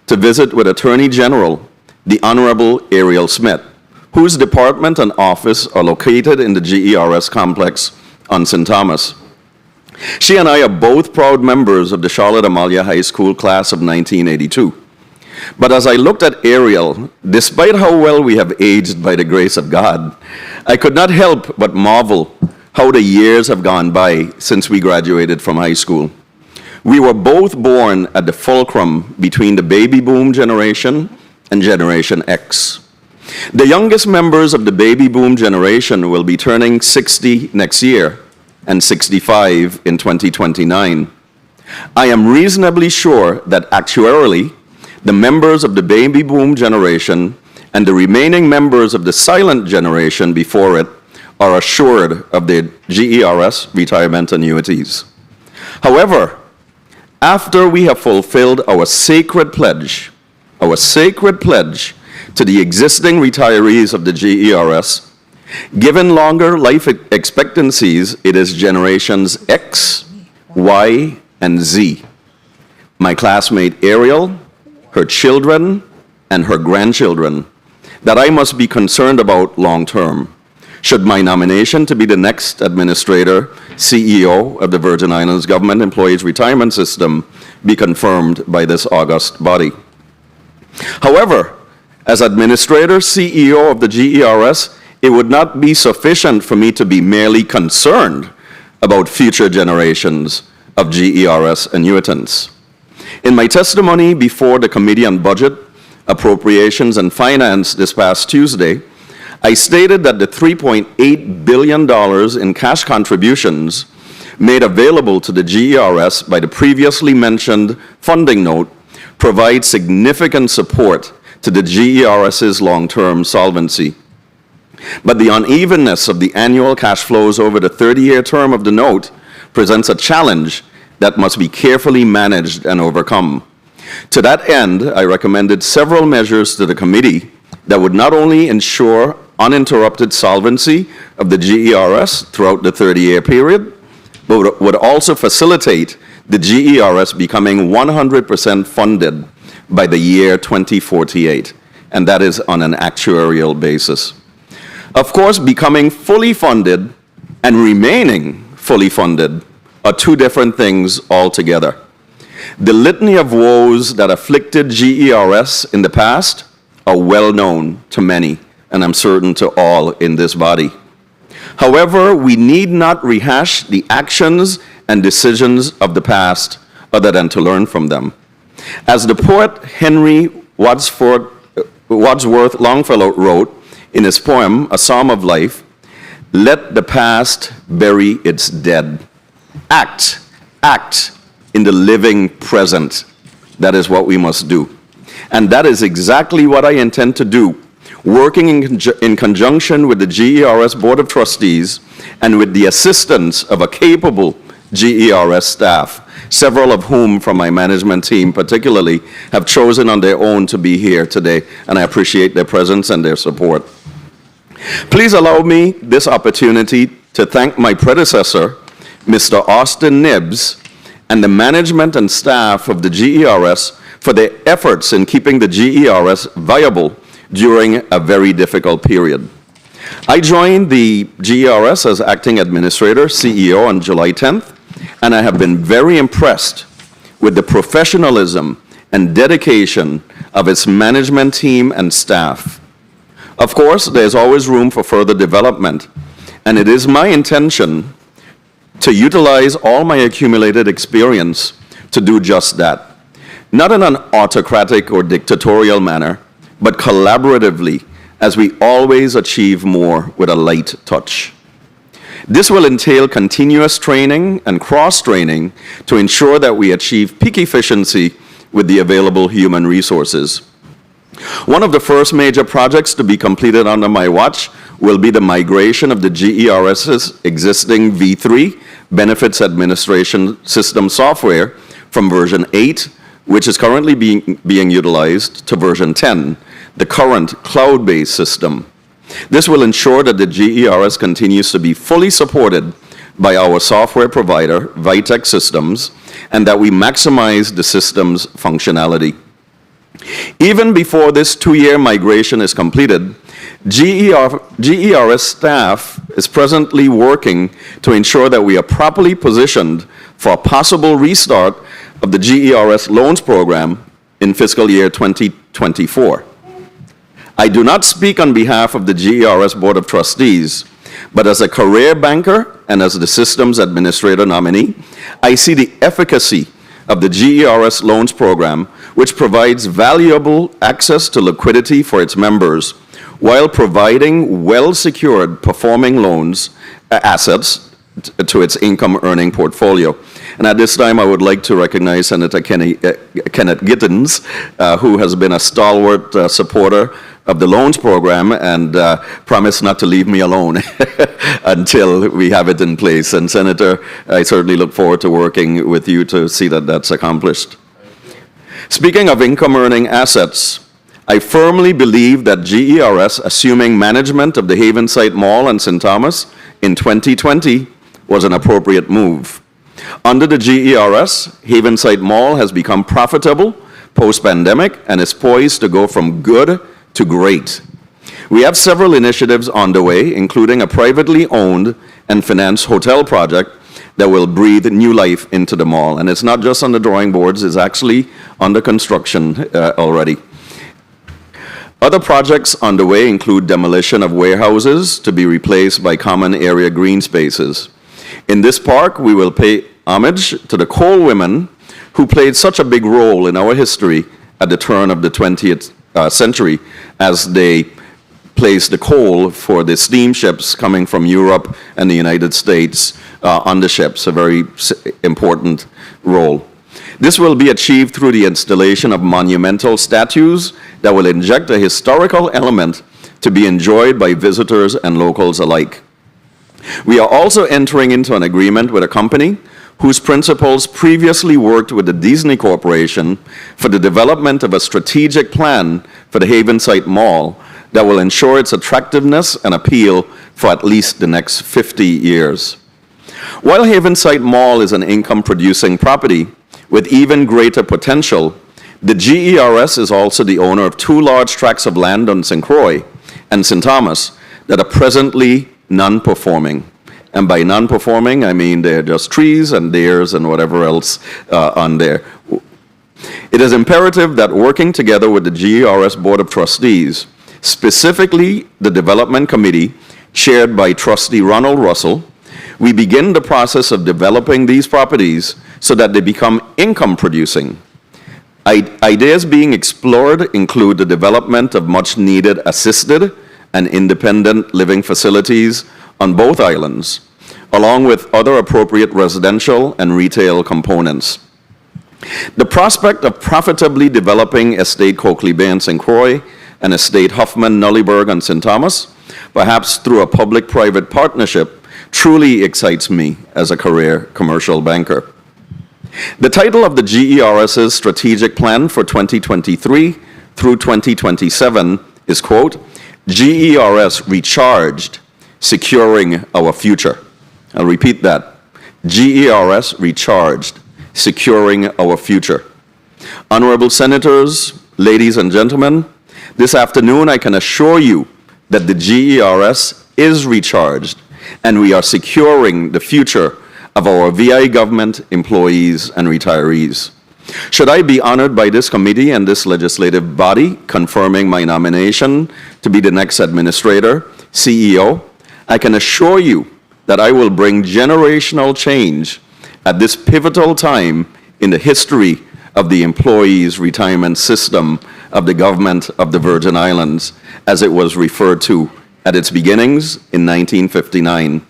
to visit with Attorney General, the Honorable Ariel Smith, whose department and office are located in the GERS complex on St. Thomas. She and I are both proud members of the Charlotte Amalia High School class of 1982. But as I looked at Ariel, despite how well we have aged by the grace of God, I could not help but marvel how the years have gone by since we graduated from high school. We were both born at the fulcrum between the baby boom generation and Generation X. The youngest members of the baby boom generation will be turning 60 next year and 65 in 2029. I am reasonably sure that actuarially, the members of the baby boom generation and the remaining members of the silent generation before it are assured of their GERS retirement annuities. However, after we have fulfilled our sacred pledge to the existing retirees of the GERS, given longer life expectancies, it is generations X, Y, and Z. My classmate Ariel, her children, and her grandchildren, that I must be concerned about long term, should my nomination to be the next administrator, CEO of the Virgin Islands Government Employees Retirement System be confirmed by this august body. However, as administrator, CEO of the GERS, it would not be sufficient for me to be merely concerned about future generations of GERS annuitants. In my testimony before the Committee on Budget, Appropriations and Finance this past Tuesday, I stated that the $3.8 billion in cash contributions made available to the GERS by the previously mentioned funding note provide significant support to the GERS's long-term solvency. But the unevenness of the annual cash flows over the 30-year term of the note presents a challenge that must be carefully managed and overcome. To that end, I recommended several measures to the committee that would not only ensure uninterrupted solvency of the GERS throughout the 30-year period, but would also facilitate the GERS becoming 100% funded by the year 2048, and that is on an actuarial basis. Of course, becoming fully funded and remaining fully funded are two different things altogether. The litany of woes that afflicted GERS in the past are well known to many, and I'm certain to all in this body. However, we need not rehash the actions and decisions of the past other than to learn from them. As the poet Henry Wadsworth Longfellow wrote in his poem, A Psalm of Life, "Let the past bury its dead. Act in the living present." That is what we must do. And that is exactly what I intend to do, working in conjunction with the GERS Board of Trustees and with the assistance of a capable GERS staff, several of whom from my management team particularly have chosen on their own to be here today, and I appreciate their presence and their support. Please allow me this opportunity to thank my predecessor, Mr. Austin Nibbs, and the management and staff of the GERS for their efforts in keeping the GERS viable during a very difficult period. I joined the GERS as acting administrator, CEO, on July 10th, and I have been very impressed with the professionalism and dedication of its management team and staff. Of course, there's always room for further development, and it is my intention to utilize all my accumulated experience to do just that. Not in an autocratic or dictatorial manner, but collaboratively, as we always achieve more with a light touch. This will entail continuous training and cross-training to ensure that we achieve peak efficiency with the available human resources. One of the first major projects to be completed under my watch will be the migration of the GERS's existing V3 Benefits Administration System software from version 8, which is currently being utilized, to version 10, the current cloud-based system. This will ensure that the GERS continues to be fully supported by our software provider, Vitech Systems, and that we maximize the system's functionality. Even before this 2-year migration is completed, GERS staff is presently working to ensure that we are properly positioned for a possible restart of the GERS loans program in fiscal year 2024. I do not speak on behalf of the GERS Board of Trustees, but as a career banker and as the systems administrator nominee, I see the efficacy of the GERS loans program, which provides valuable access to liquidity for its members while providing well-secured performing loans assets to its income-earning portfolio. And at this time, I would like to recognize Senator Kenneth Gittens, who has been a stalwart supporter of the loans program and promised not to leave me alone until we have it in place. And Senator, I certainly look forward to working with you to see that that's accomplished. Speaking of income-earning assets, I firmly believe that GERS assuming management of the Havenside Mall and St. Thomas in 2020 was an appropriate move. Under the GERS, Havenside Mall has become profitable post-pandemic and is poised to go from good to great. We have several initiatives underway, including a privately owned and financed hotel project that will breathe new life into the mall. And it's not just on the drawing boards, it's actually under construction already. Other projects underway include demolition of warehouses to be replaced by common area green spaces. In this park, we will pay homage to the coal women who played such a big role in our history at the turn of the 20th century as they place the coal for the steamships coming from Europe and the United States on the ships, a very important role. This will be achieved through the installation of monumental statues that will inject a historical element to be enjoyed by visitors and locals alike. We are also entering into an agreement with a company whose principals previously worked with the Disney Corporation for the development of a strategic plan for the Havenside Mall that will ensure its attractiveness and appeal for at least the next 50 years. While Havenside Mall is an income-producing property with even greater potential, the GERS is also the owner of 2 large tracts of land on St. Croix and St. Thomas that are presently non-performing. And by non-performing, I mean they're just trees and deers and whatever else on there. It is imperative that working together with the GERS Board of Trustees, specifically the Development Committee, chaired by Trustee Ronald Russell, we begin the process of developing these properties so that they become income-producing. Ideas being explored include the development of much-needed assisted and independent living facilities on both islands, along with other appropriate residential and retail components. The prospect of profitably developing Estate Coakley Bay and St. Croix and Estate Huffman Nullyburg on St. Thomas, perhaps through a public-private partnership, truly excites me as a career commercial banker. The title of the GERS's strategic plan for 2023 through 2027 is, quote, GERS Recharged, Securing Our Future. I'll repeat that. GERS Recharged, Securing Our Future. Honorable Senators, ladies and gentlemen, this afternoon I can assure you that the GERS is recharged and we are securing the future of our VI government employees and retirees. Should I be honored by this committee and this legislative body confirming my nomination to be the next administrator, CEO, I can assure you that I will bring generational change at this pivotal time in the history of the employees' retirement system of the government of the Virgin Islands, as it was referred to at its beginnings in 1959,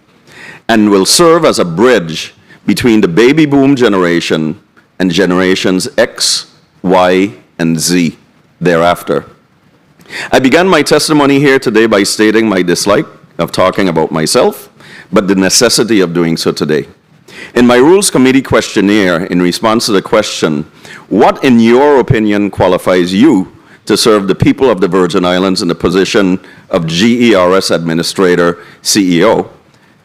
and will serve as a bridge between the baby boom generation and generations X, Y, and Z thereafter. I began my testimony here today by stating my dislike of talking about myself, but the necessity of doing so today. In my Rules Committee questionnaire, in response to the question, what in your opinion qualifies you to serve the people of the Virgin Islands in the position of GERS Administrator, CEO,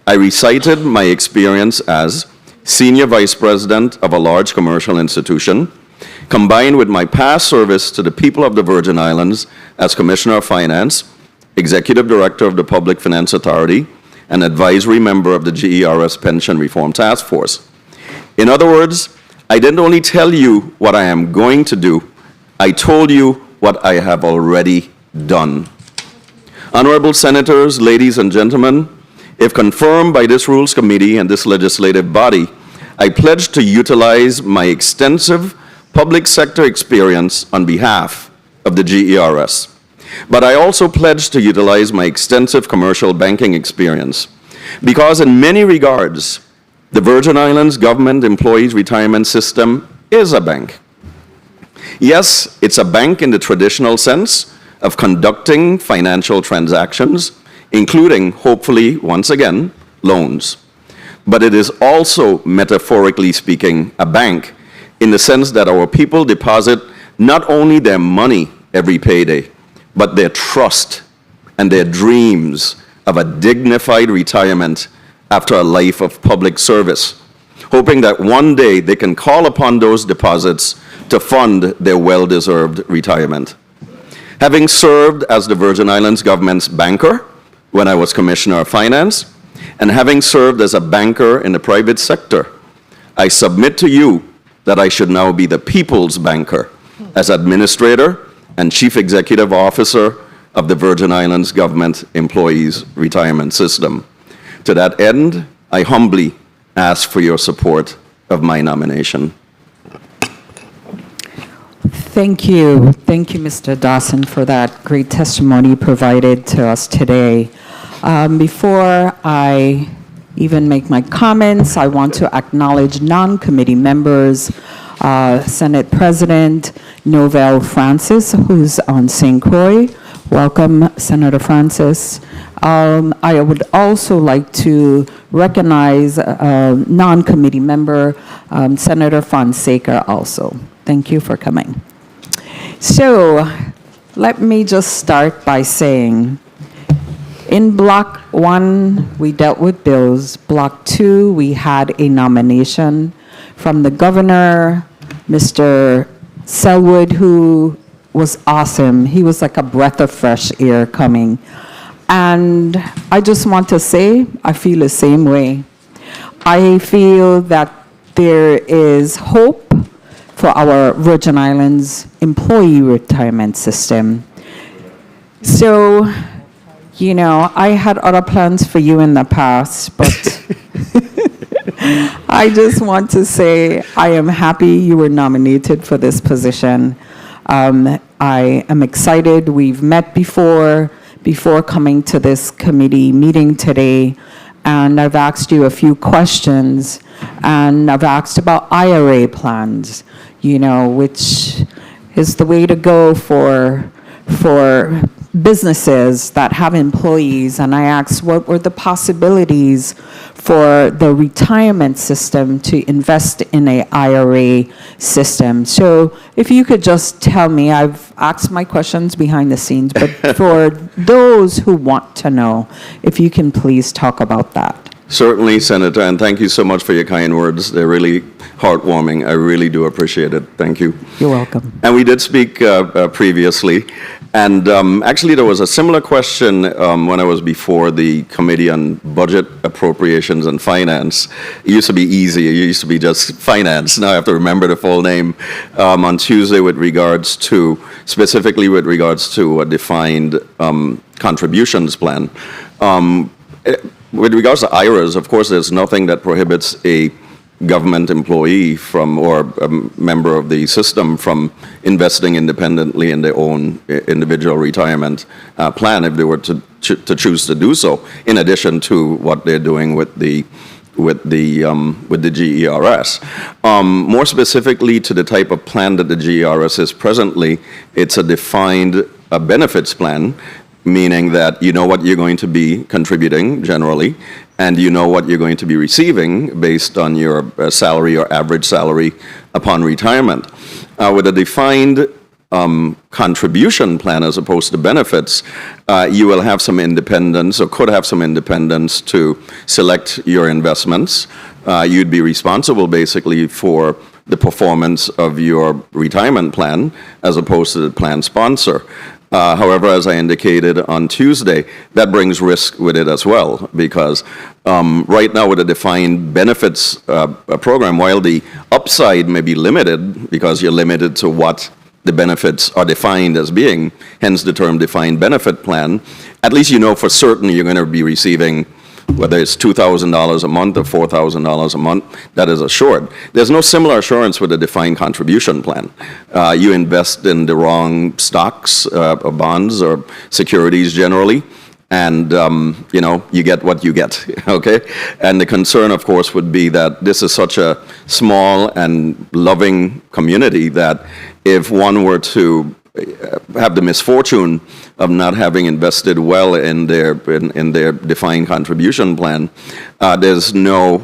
I recited my experience as Senior Vice President of a large commercial institution, combined with my past service to the people of the Virgin Islands as Commissioner of Finance, Executive Director of the Public Finance Authority, and advisory member of the GERS Pension Reform Task Force. In other words, I didn't only tell you what I am going to do, I told you what I have already done. Honorable Senators, ladies and gentlemen, if confirmed by this Rules Committee and this legislative body, I pledge to utilize my extensive public sector experience on behalf of the GERS. But I also pledge to utilize my extensive commercial banking experience, because in many regards, the Virgin Islands Government Employees Retirement System is a bank. Yes, it's a bank in the traditional sense of conducting financial transactions, including, hopefully, once again, loans. But it is also, metaphorically speaking, a bank in the sense that our people deposit not only their money every payday, but their trust and their dreams of a dignified retirement after a life of public service, hoping that one day they can call upon those deposits to fund their well-deserved retirement. Having served as the Virgin Islands government's banker when I was Commissioner of Finance, and having served as a banker in the private sector, I submit to you that I should now be the people's banker as administrator and Chief Executive Officer of the Virgin Islands Government Employees Retirement System. To that end, I humbly ask for your support of my nomination. Thank you. Thank you, Mr. Dawson, for that great testimony provided to us today. Before I even make my comments, I want to acknowledge non-committee members, Senate President Novell Francis, who's on St. Croix. Welcome, Senator Francis. I would also like to recognize non-committee member, Senator Fonseca also. Thank you for coming. So let me just start by saying, in Block 1, we dealt with bills. Block 2, we had a nomination from the governor, Mr. Selwood, who was awesome. He was like a breath of fresh air coming. And I just want to say, I feel the same way. I feel that there is hope for our Virgin Islands employee retirement system. So, you know, I had other plans for you in the past, but I just want to say I am happy you were nominated for this position. I am excited. We've met before coming to this committee meeting today, and I've asked you a few questions, and I've asked about IRA plans, you know, which is the way to go for businesses that have employees. And I asked what were the possibilities for the retirement system to invest in a IRA system. So if you could just tell me, I've asked my questions behind the scenes, but for those who want to know, if you can please talk about that. Certainly, Senator, and thank you so much for your kind words. They're really heartwarming. I really do appreciate it. Thank you. You're welcome. And we did speak previously, and actually there was a similar question when I was before the Committee on Budget, Appropriations, and Finance. It used to be easy. It used to be just finance. Now I have to remember the full name on Tuesday specifically with regards to a defined contributions plan. With regards to IRAs, of course, there's nothing that prohibits a government employee or a member of the system from investing independently in their own individual retirement plan if they were to choose to do so, in addition to what they're doing with the GERS. More specifically to the type of plan that the GERS is presently, it's a defined benefits plan, meaning that you know what you're going to be contributing generally, and you know what you're going to be receiving based on your salary or average salary upon retirement. With a defined contribution plan as opposed to benefits, you will have some independence or could have some independence to select your investments. You'd be responsible basically for the performance of your retirement plan as opposed to the plan sponsor. However, as I indicated on Tuesday, that brings risk with it as well, because right now with a defined benefits program, while the upside may be limited because you're limited to what the benefits are defined as being, hence the term defined benefit plan, at least you know for certain you're going to be receiving, whether it's $2,000 a month or $4,000 a month, that is assured. There's no similar assurance with a defined contribution plan. You invest in the wrong stocks or bonds or securities generally, and you know, you get what you get, okay? And the concern, of course, would be that this is such a small and loving community that if one were to have the misfortune of not having invested well in their defined contribution plan, there's no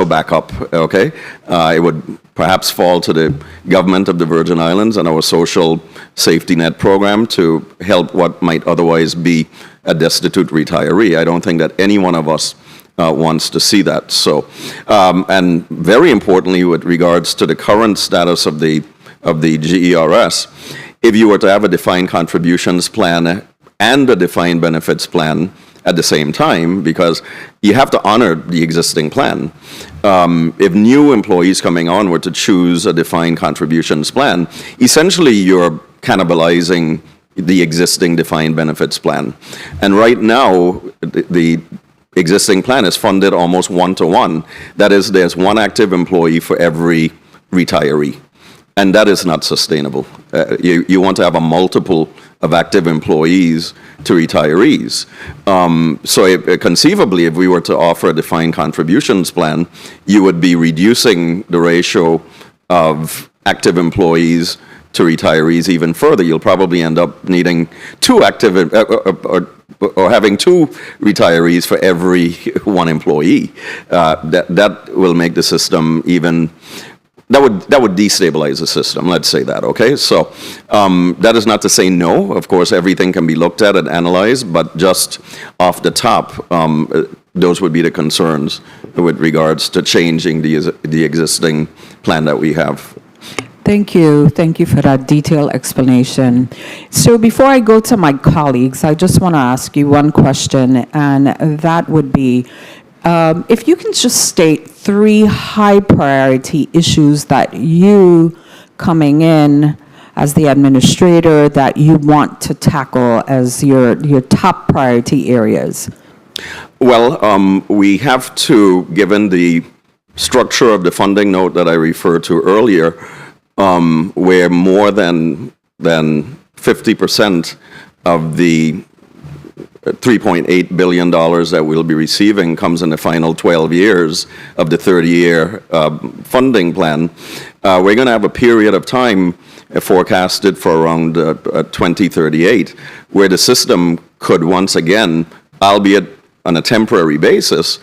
backup. Okay, it would perhaps fall to the government of the Virgin Islands and our social safety net program to help what might otherwise be a destitute retiree. I don't think that any one of us wants to see that. So, and very importantly, with regards to the current status of the GERS, if you were to have a defined contributions plan and a defined benefits plan at the same time, because you have to honor the existing plan. If new employees coming on were to choose a defined contributions plan, essentially you're cannibalizing the existing defined benefits plan. And right now, the existing plan is funded almost one-to-one. That is, there's one active employee for every retiree. And that is not sustainable. You want to have a multiple of active employees to retirees. Conceivably, if we were to offer a defined contributions plan, you would be reducing the ratio of active employees to retirees even further. You'll probably end up needing two active or having two retirees for every one employee. That will make the system even. That would destabilize the system, let's say that, okay? So that is not to say no. Of course, everything can be looked at and analyzed, but just off the top, those would be the concerns with regards to changing the existing plan that we have. Thank you. Thank you for that detailed explanation. So before I go to my colleagues, I just want to ask you one question, and that would be, if you can just state 3 high priority issues that you, coming in as the administrator, that you want to tackle as your top priority areas. Well, we have to, given the structure of the funding note that I referred to earlier, where more than 50% of the $3.8 billion that we'll be receiving comes in the final 12 years of the 30-year funding plan. We're going to have a period of time forecasted for around 2038 where the system could once again, albeit on a temporary basis,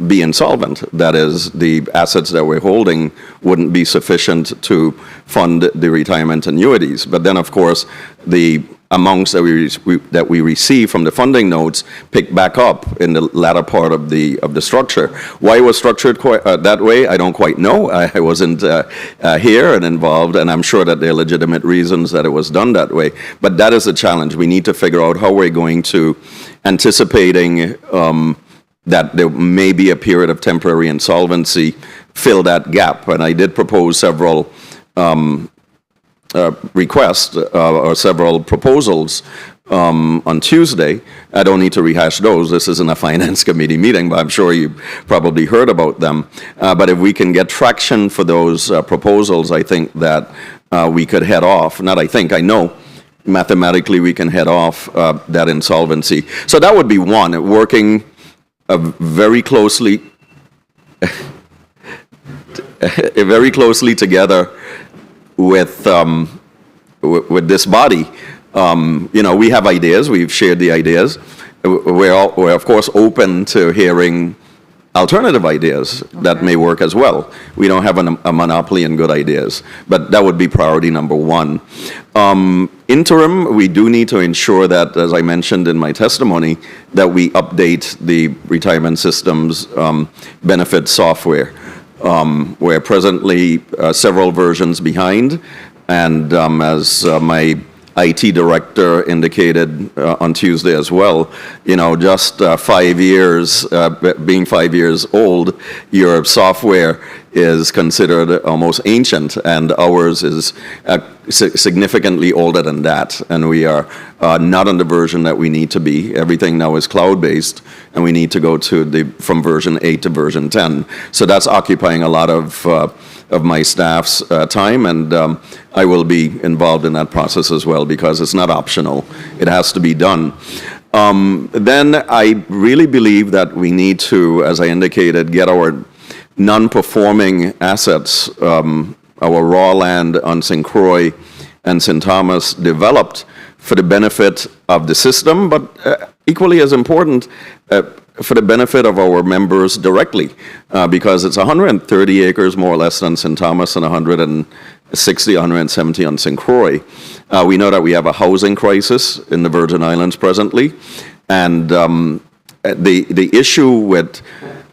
be insolvent. That is, the assets that we're holding wouldn't be sufficient to fund the retirement annuities. But then, of course, the amounts that we receive from the funding notes pick back up in the latter part of the structure. Why it was structured that way, I don't quite know. I wasn't here and involved, and I'm sure that there are legitimate reasons that it was done that way. But that is a challenge. We need to figure out how we're going to, anticipating that there may be a period of temporary insolvency, fill that gap. And I did propose several requests or several proposals on Tuesday. I don't need to rehash those. This isn't a finance committee meeting, but I'm sure you probably heard about them. But if we can get traction for those proposals, I think that we could head off. Not I think, I know. Mathematically, we can head off that insolvency. So that would be one, working very closely together with this body. We have ideas. We've shared the ideas. We're of course open to hearing alternative ideas that may work as well. We don't have a monopoly in good ideas, but that would be priority number one. Interim, we do need to ensure that, as I mentioned in my testimony, that we update the retirement system's benefit software. We're presently several versions behind, and as my IT director indicated on Tuesday as well, just 5 years, being 5 years old, your software is considered almost ancient, and ours is significantly older than that. And we are not on the version that we need to be. Everything now is cloud-based, and we need to go from version 8 to version 10. So that's occupying a lot of my staff's time, and I will be involved in that process as well because it's not optional. It has to be done. Then I really believe that we need to, as I indicated, get our non-performing assets, our raw land on St. Croix and St. Thomas, developed for the benefit of the system, but equally as important, for the benefit of our members directly, because it's 130 acres more or less on St. Thomas and 160, 170 on St. Croix. We know that we have a housing crisis in the Virgin Islands presently, and the issue with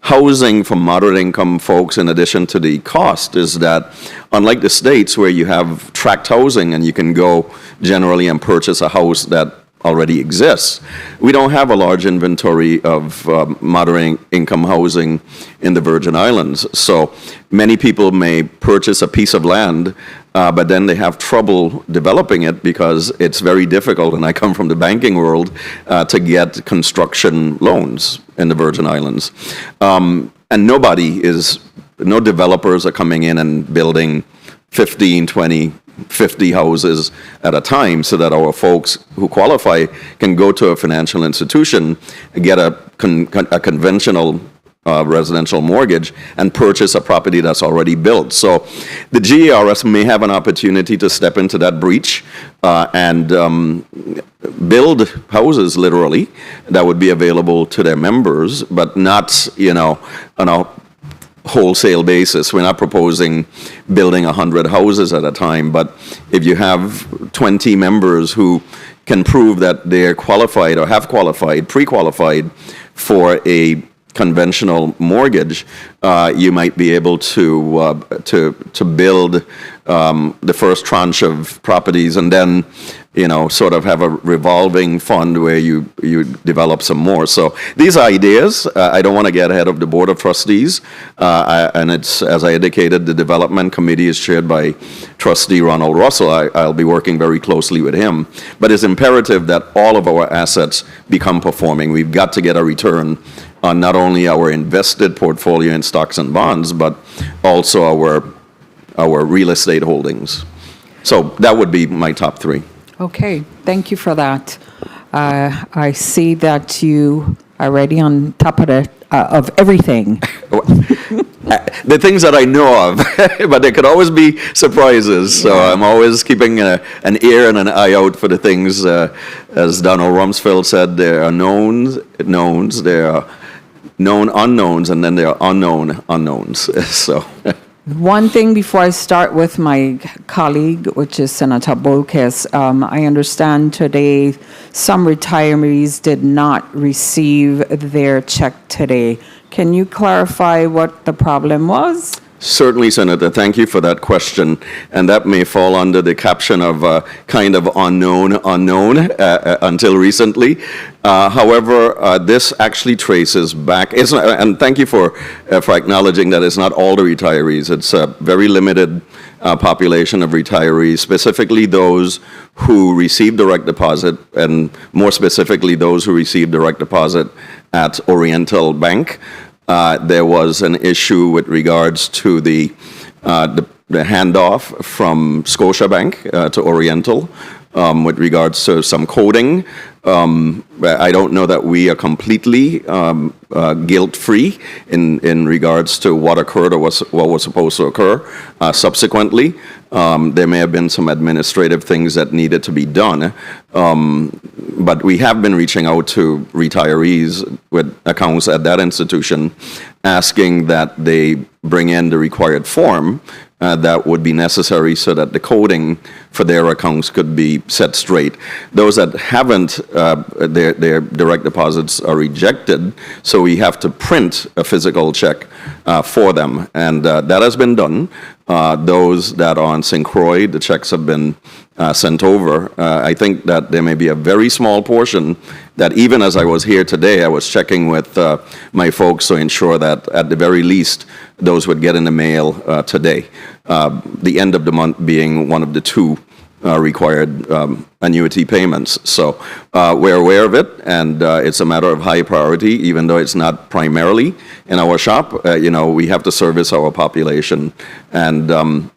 housing for moderate income folks, in addition to the cost, is that unlike the States where you have tract housing and you can go generally and purchase a house that already exists, we don't have a large inventory of moderate income housing in the Virgin Islands. So many people may purchase a piece of land, but then they have trouble developing it because it's very difficult, and I come from the banking world, to get construction loans in the Virgin Islands. And no developers are coming in and building 15, 20, 50 houses at a time so that our folks who qualify can go to a financial institution, get a conventional residential mortgage and purchase a property that's already built. So the GERS may have an opportunity to step into that breach and build houses literally that would be available to their members, but not, on a wholesale basis. We're not proposing building 100 houses at a time, but if you have 20 members who can prove that they're qualified or have qualified, pre-qualified for a conventional mortgage, you might be able to build the first tranche of properties and then sort of have a revolving fund where you develop some more. So these are ideas. I don't want to get ahead of the Board of Trustees. And it's, as I indicated, the Development Committee is chaired by Trustee Ronald Russell. I'll be working very closely with him. But it's imperative that all of our assets become performing. We've got to get a return on not only our invested portfolio in stocks and bonds, but also our real estate holdings. So that would be my top three. Okay, thank you for that. I see that you are already on top of everything. The things that I know of, but there could always be surprises. So I'm always keeping an ear and an eye out for the things. As Donald Rumsfeld said, there are knowns, there are known unknowns, and then there are unknown unknowns. So. One thing before I start with my colleague, which is Senator Bolkes, I understand today some retirees did not receive their check today. Can you clarify what the problem was? Certainly, Senator. Thank you for that question. And that may fall under the caption of kind of unknown until recently. However, this actually traces back, and thank you for acknowledging that it's not all the retirees. It's a very limited population of retirees, specifically those who receive direct deposit, and more specifically those who receive direct deposit at Oriental Bank. There was an issue with regards to the handoff from Scotiabank to Oriental with regards to some coding. I don't know that we are completely guilt-free in regards to what occurred or what was supposed to occur subsequently. There may have been some administrative things that needed to be done, but we have been reaching out to retirees with accounts at that institution, asking that they bring in the required form that would be necessary so that the coding for their accounts could be set straight. Those that haven't, their direct deposits are rejected, so we have to print a physical check for them, and that has been done. Those that are on Syncroid, the checks have been sent over. I think that there may be a very small portion that even as I was here today, I was checking with my folks to ensure that at the very least, those would get in the mail today. The end of the month being one of the two required annuity payments. So we're aware of it, and it's a matter of high priority, even though it's not primarily in our shop. We have to service our population. And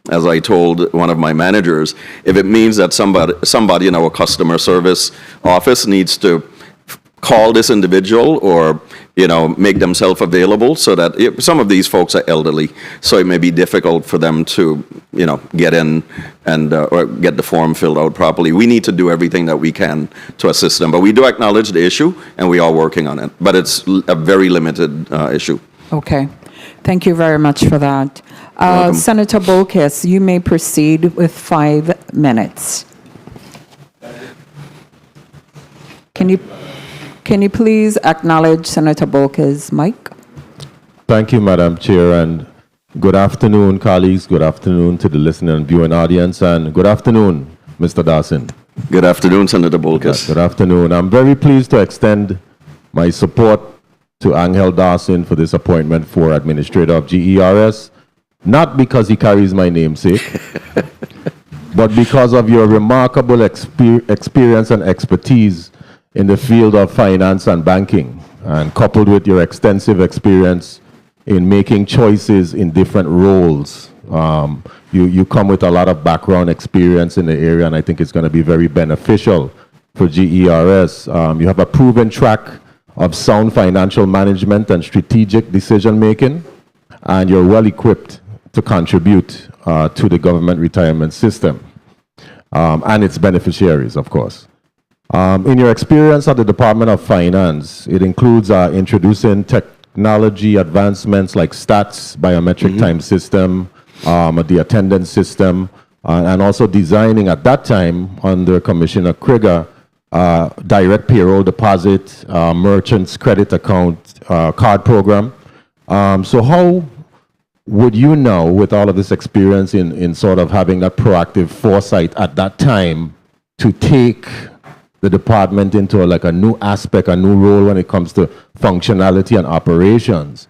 as I told one of my managers, if it means that somebody in our customer service office needs to call this individual or make themselves available, so that some of these folks are elderly, so it may be difficult for them to get in and or get the form filled out properly. We need to do everything that we can to assist them, but we do acknowledge the issue and we are working on it, but it's a very limited issue. Okay, thank you very much for that. Welcome. Senator Bolkes, you may proceed with 5 minutes. Can you please acknowledge Senator Bolkes' mic? Thank you, Madam Chair, and good afternoon, colleagues. Good afternoon to the listening and viewing audience, and good afternoon, Mr. Dawson. Good afternoon, Senator Bolkes. Good afternoon. I'm very pleased to extend my support to Angel Dawson for this appointment for Administrator of GERS, not because he carries my namesake, but because of your remarkable experience and expertise in the field of finance and banking, and coupled with your extensive experience in making choices in different roles You come with a lot of background experience in the area, and I think it's going to be very beneficial for GERS. You have a proven track of sound financial management and strategic decision making, and you're well equipped to contribute to the government retirement system and its beneficiaries, of course. In your experience at the Department of Finance, it includes introducing technology advancements like stats, biometric time system, the attendance system, and also designing at that time under Commissioner Krieger, direct payroll deposit, merchants credit account card program. So how would you now, with all of this experience in sort of having that proactive foresight at that time, to take the department into a new aspect, a new role when it comes to functionality and operations,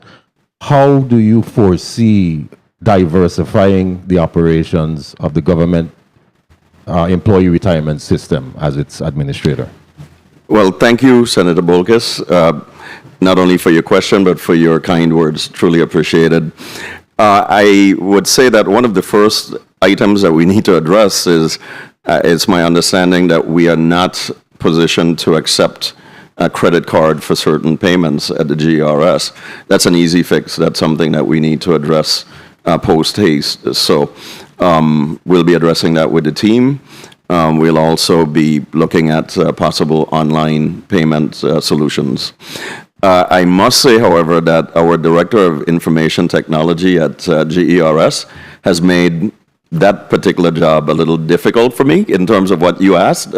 how do you foresee diversifying the operations of the government employee retirement system as its administrator? Well, thank you, Senator Bolkus, not only for your question, but for your kind words. Truly appreciated. I would say that one of the first items that we need to address is, it's my understanding that we are not positioned to accept a credit card for certain payments at the GERS. That's an easy fix. That's something that we need to address post haste. So we'll be addressing that with the team. We'll also be looking at possible online payment solutions. I must say, however, that our Director of Information Technology at GERS has made that particular job a little difficult for me in terms of what you asked,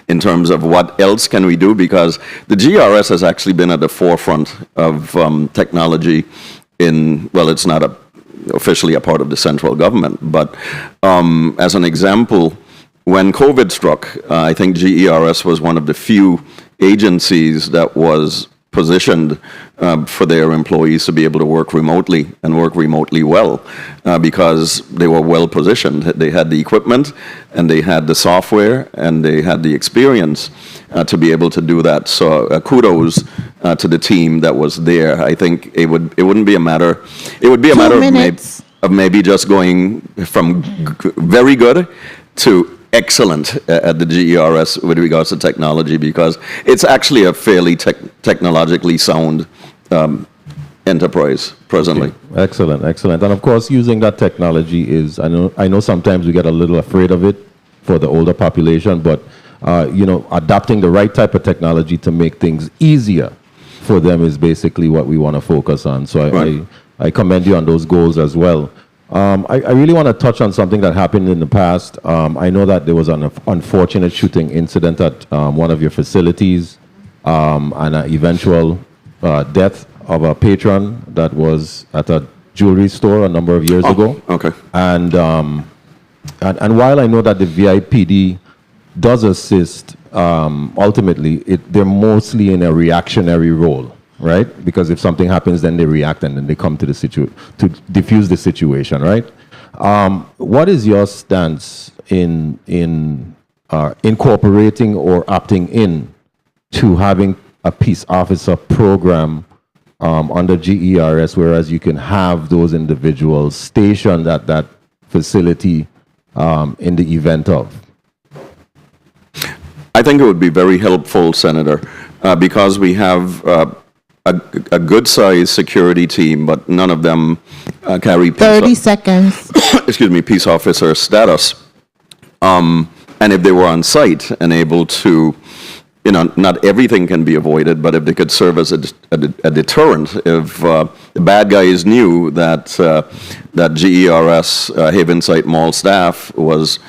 in terms of what else can we do, because the GERS has actually been at the forefront of technology in, well, it's not officially a part of the central government, but as an example, when COVID struck, I think GERS was one of the few agencies that was positioned for their employees to be able to work remotely and work remotely well, because they were well positioned. They had the equipment, and they had the software, and they had the experience to be able to do that. So kudos to the team that was there. I think it wouldn't be a matter. It would be a matter of maybe just going from very good to excellent at the GERS with regards to technology, because it's actually a fairly technologically sound enterprise presently. Okay. Excellent, excellent. And of course, using that technology is, I know sometimes we get a little afraid of it for the older population, but adopting the right type of technology to make things easier for them is basically what we want to focus on. So I commend you on those goals as well. I really want to touch on something that happened in the past. I know that there was an unfortunate shooting incident at one of your facilities, and an eventual death of a patron that was at a jewelry store a number of years ago. Okay. And while I know that the VIPD does assist, ultimately, they're mostly in a reactionary role. Right? Because if something happens, then they react, and then they come to to diffuse the situation, right? What is your stance in incorporating or opting in to having a peace officer program under GERS, whereas you can have those individuals stationed at that facility in the event of? I think it would be very helpful, Senator, because we have a good-sized security team, but none of them carry 30 seconds. excuse me, peace officer status. And if they were on site and able to, not everything can be avoided, but if they could serve as a deterrent, if the bad guys knew that that GERS Havensite Mall staff was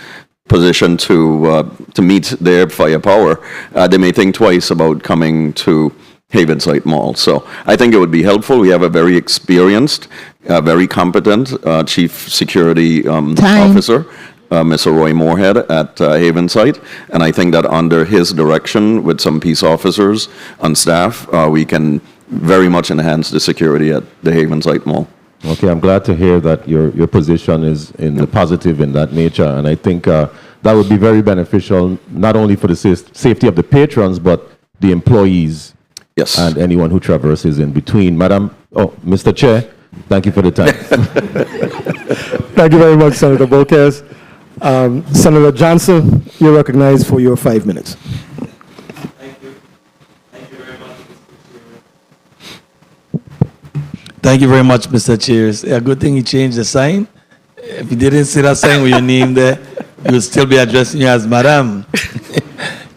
positioned to meet their firepower, they may think twice about coming to Havensite Mall. So I think it would be helpful. We have a very experienced, very competent chief security officer, Mr. Roy Moorhead at Havensite, and I think that under his direction, with some peace officers on staff, we can very much enhance the security at the Havensite Mall. Okay, I'm glad to hear that your position is in the positive in that nature, and I think that would be very beneficial, not only for the safety of the patrons, but the employees. Yes. And anyone who traverses in between. Mr. Chair, Thank you for the time. Thank you very much, Senator Bolkes. Senator Johnson, you're recognized for your 5 minutes. Thank you very much, Mr. Chairs. A good thing you changed the sign. If you didn't see that sign with your name there, you would still be addressing you as Madam.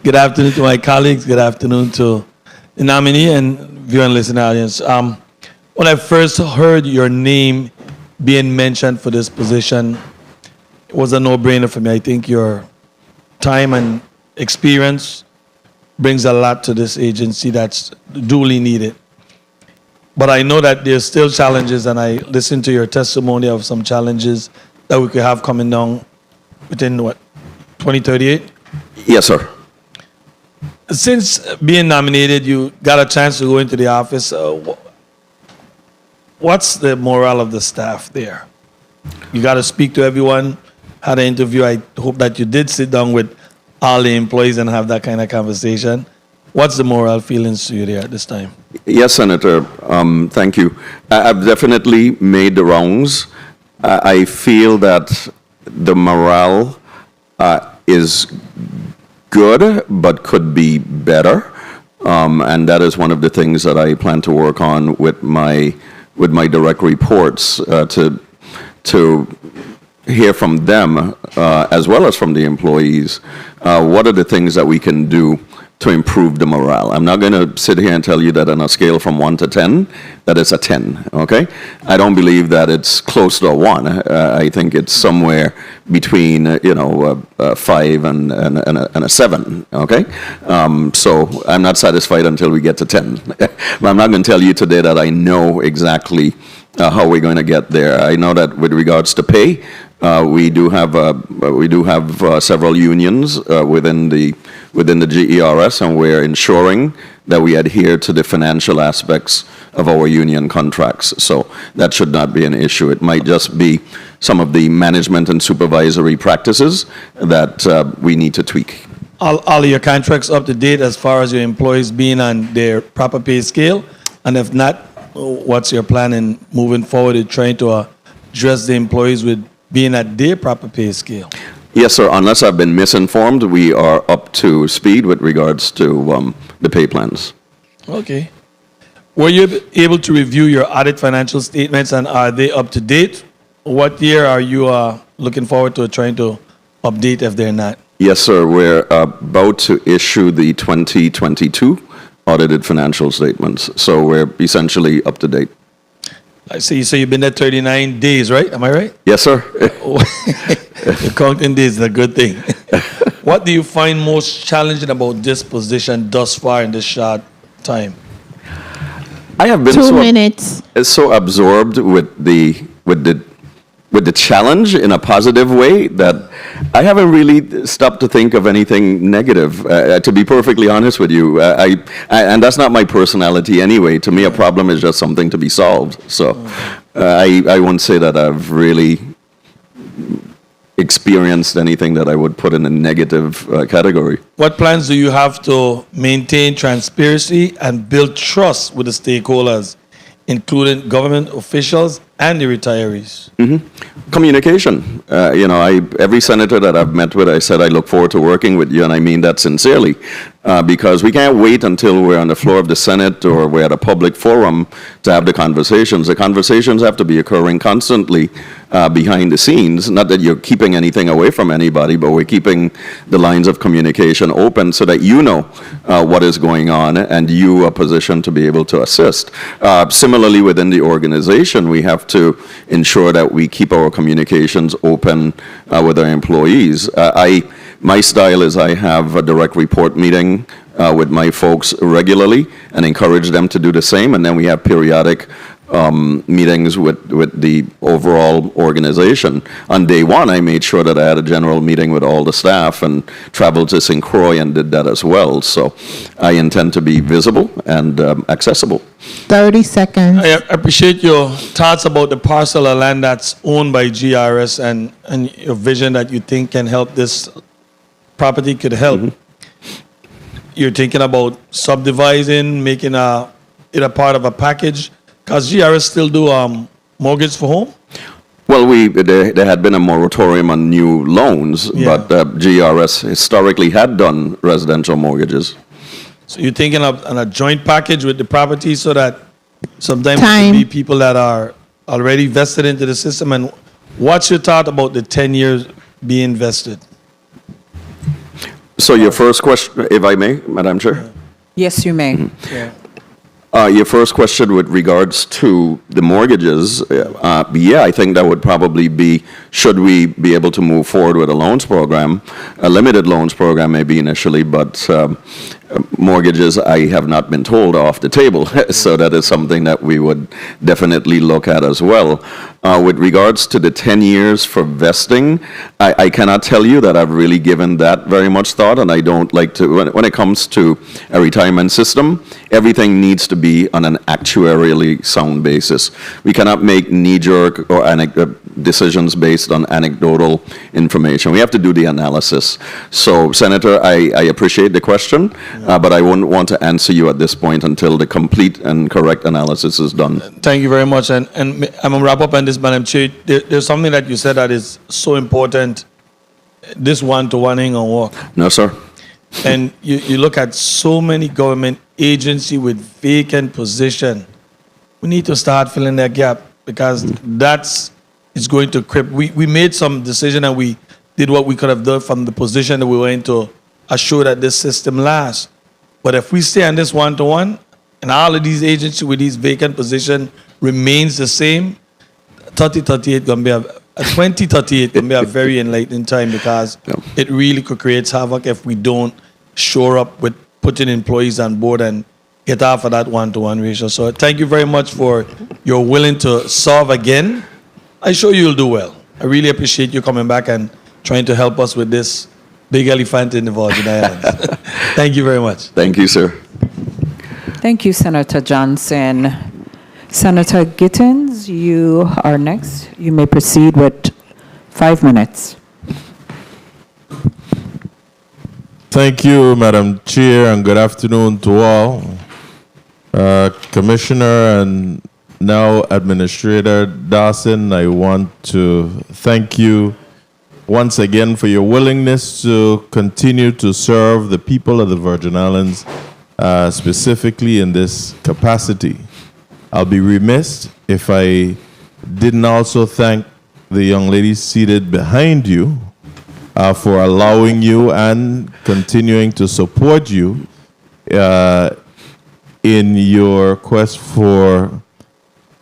Good afternoon to my colleagues. Good afternoon to the nominee and viewer and listener audience. When I first heard your name being mentioned for this position, it was a no-brainer for me. I think your time and experience brings a lot to this agency that's duly needed. But I know that there's still challenges, and I listened to your testimony of some challenges that we could have coming down within, what, 2038? Yes, sir. Since being nominated, you got a chance to go into the office. What's the morale of the staff there? You got to speak to everyone, had an interview. I hope that you did sit down with all the employees and have that kind of conversation. What's the morale feelings to you there at this time? Yes, Senator. Thank you. I've definitely made the rounds. I feel that the morale is good, but could be better. And that is one of the things that I plan to work on with my direct reports to hear from them as well as from the employees. What are the things that we can do to improve the morale? I'm not going to sit here and tell you that on a scale from 1 to 10, that it's a 10, okay? I don't believe that it's close to a 1. I think it's somewhere between, 5 and a 7, okay? So I'm not satisfied until we get to 10. But I'm not going to tell you today that I know exactly how we're going to get there. I know that with regards to pay, we do have several unions within the GERS, and we're ensuring that we adhere to the financial aspects of our union contracts. So that should not be an issue. It might just be some of the management and supervisory practices that we need to tweak. All of your contracts up to date as far as your employees being on their proper pay scale? And if not, what's your plan in moving forward in trying to address the employees with being at their proper pay scale? Yes, sir. Unless I've been misinformed, we are up to speed with regards to the pay plans. Okay. Were you able to review your audit financial statements, and are they up to date? What year are you looking forward to trying to update if they're not? Yes, sir. We're about to issue the 2022 audited financial statements. So we're essentially up to date. I see. So you've been there 39 days, right? Am I right? Yes, sir. You're counting days is a good thing. What do you find most challenging about this position thus far in this short time? I have been 2 minutes. so absorbed with the challenge in a positive way that I haven't really stopped to think of anything negative. To be perfectly honest with you, and that's not my personality anyway. To me, a problem is just something to be solved. So I won't say that I've really experienced anything that I would put in a negative category. What plans do you have to maintain transparency and build trust with the stakeholders, including government officials and the retirees? Communication. Every senator that I've met with, I said I look forward to working with you, and I mean that sincerely, because we can't wait until we're on the floor of the Senate or we're at a public forum to have the conversations. The conversations have to be occurring constantly behind the scenes. Not that you're keeping anything away from anybody, but we're keeping the lines of communication open so that you know what is going on and you are positioned to be able to assist. Similarly, within the organization, we have to ensure that we keep our communications open with our employees. My style is I have a direct report meeting with my folks regularly and encourage them to do the same, and then we have periodic meetings with the overall organization. On day one, I made sure that I had a general meeting with all the staff and traveled to St. Croix and did that as well. So I intend to be visible and accessible. 30 seconds. I appreciate your thoughts about the parcel of land that's owned by GRS and your vision that you think can help this property could help. You're thinking about subdividing, making it a part of a package, because GRS still do mortgage for home? Well, there had been a moratorium on new loans, Yeah. but GRS historically had done residential mortgages. So you're thinking of on a joint package with the property so that sometimes it Time. could be people that are already vested into the system. And what's your thought about the 10 years being vested? So your first question, if I may, Madam Chair? Yes, you may. Yeah. Your first question with regards to the mortgages, yeah, I think that would probably be, should we be able to move forward with a loans program, a limited loans program maybe initially, but mortgages, I have not been told, are off the table. So that is something that we would definitely look at as well. With regards to the 10 years for vesting, I cannot tell you that I've really given that very much thought, and I don't like to, when it comes to a retirement system, everything needs to be on an actuarially sound basis. We cannot make knee-jerk or decisions based on anecdotal information. We have to do the analysis. So, Senator, I appreciate the question, but I wouldn't want to answer you at this point until the complete and correct analysis is done. Thank you very much. And I'm going to wrap up on this, Madam Chair. There's something that you said that is so important. This one-to-one ain't going to work. No, sir. And you look at so many government agency with vacant position. We need to start filling that gap because it's going to cripple. We made some decision and we did what we could have done from the position that we were in to assure that this system lasts. But if we stay on this one-to-one and all of these agencies with these vacant position remains the same, 2038 going to be a 2038 going to be a very enlightening time because it really could create havoc if we don't shore up with putting employees on board and get off of that one-to-one ratio. So thank you very much for your willing to solve again. I'm sure you'll do well. I really appreciate you coming back and trying to help us with this big elephant in the Virgin Islands. Thank you very much. Thank you, sir. Thank you, Senator Johnson. Senator Gittins, you are next. You may proceed with 5 minutes. Thank you, Madam Chair, and good afternoon to all. Commissioner and now Administrator Dawson, I want to thank you once again for your willingness to continue to serve the people of the Virgin Islands, specifically in this capacity. I'll be remiss if I didn't also thank the young lady seated behind you for allowing you and continuing to support you in your quest for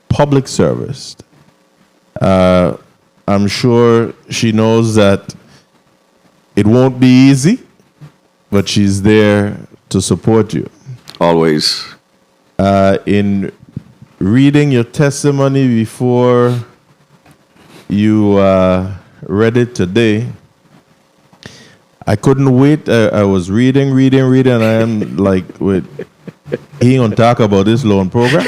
public service. I'm sure she knows that it won't be easy, but she's there to support you. Always. In reading your testimony before you read it today, I couldn't wait. I was reading, and I am like, wait, he gonna talk about this loan program?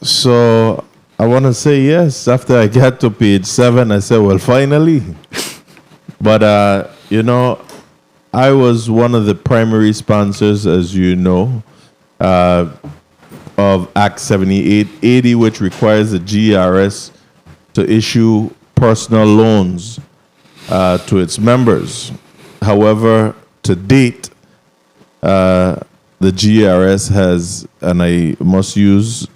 So I want to say yes. After I got to page 7, I said, well, finally. But, you know, I was one of the primary sponsors, as you know, of Act 7880, which requires the GRS to issue personal loans to its members. However, to date, the GRS has, and I must use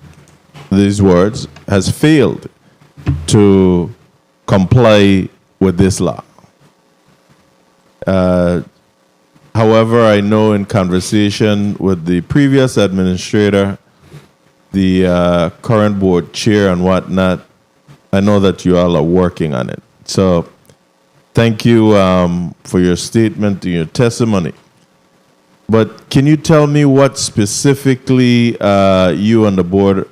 these words, has failed to comply with this law. However, I know in conversation with the previous administrator, the current board chair and whatnot, I know that you all are working on it. So thank you for your statement and your testimony. But can you tell me what specifically you and the board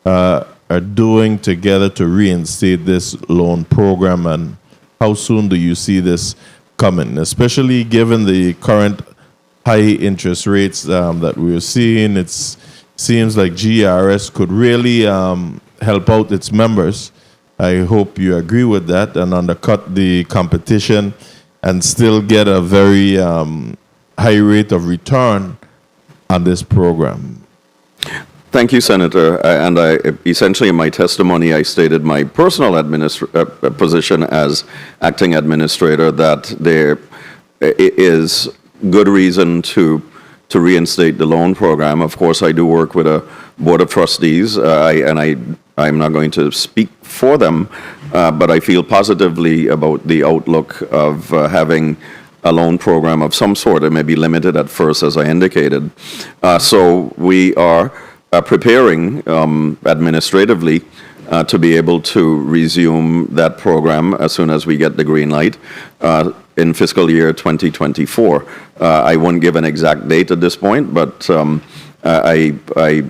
are doing together to reinstate this loan program, and how soon do you see this coming, especially given the current high interest rates that we're seeing? It seems like GRS could really help out its members. I hope you agree with that and undercut the competition and still get a very high rate of return on this program. Thank you, Senator. And essentially in my testimony, I stated my personal position as acting administrator that there is good reason to reinstate the loan program. Of course, I do work with a board of trustees, I'm not going to speak for them, but I feel positively about the outlook of having a loan program of some sort. It may be limited at first, as I indicated. So we are preparing administratively to be able to resume that program as soon as we get the green light in fiscal year 2024. I won't give an exact date at this point, but I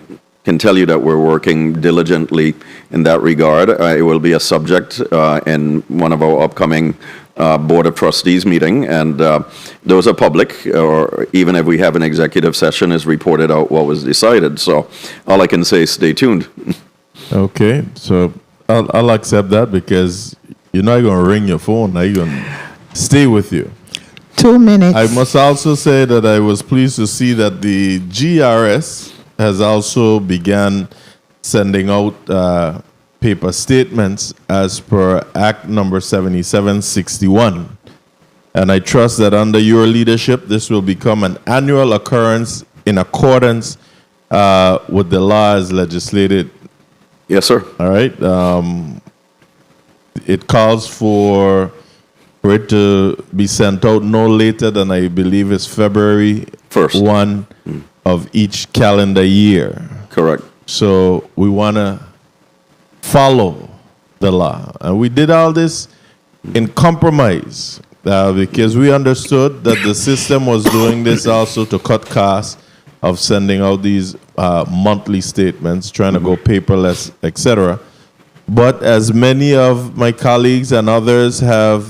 can tell you that we're working diligently in that regard. It will be a subject in one of our upcoming Board of Trustees meeting, and those are public, or even if we have an executive session, is reported out what was decided. So all I can say is stay tuned. Okay, so I'll accept that because you're not going to ring your phone. I'm going to stay with you. 2 minutes. I must also say that I was pleased to see that the GRS has also began sending out paper statements as per Act number 7761. And I trust that under your leadership, this will become an annual occurrence in accordance with the law as legislated. Yes, sir. All right. It calls for it to be sent out no later than, I believe, is February 1 of each calendar year. Correct. So we want to follow the law. And we did all this in compromise because we understood that the system was doing this also to cut costs of sending out these monthly statements, trying to go paperless, etc. But as many of my colleagues and others have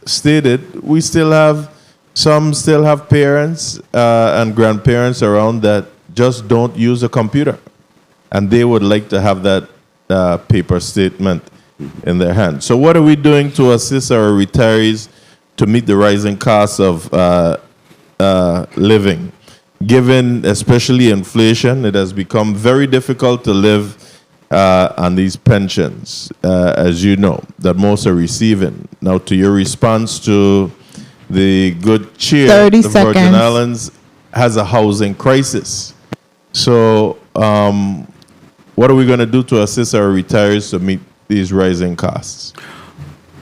stated, we still have, some still have parents and grandparents around that just don't use a computer. And they would like to have that paper statement in their hand. So what are we doing to assist our retirees to meet the rising costs of living? Given especially inflation, it has become very difficult to live on these pensions, as you know, that most are receiving. Now, to your response to the good cheer, 30 the Virgin seconds. Islands has a housing crisis. So what are we going to do to assist our retirees to meet these rising costs?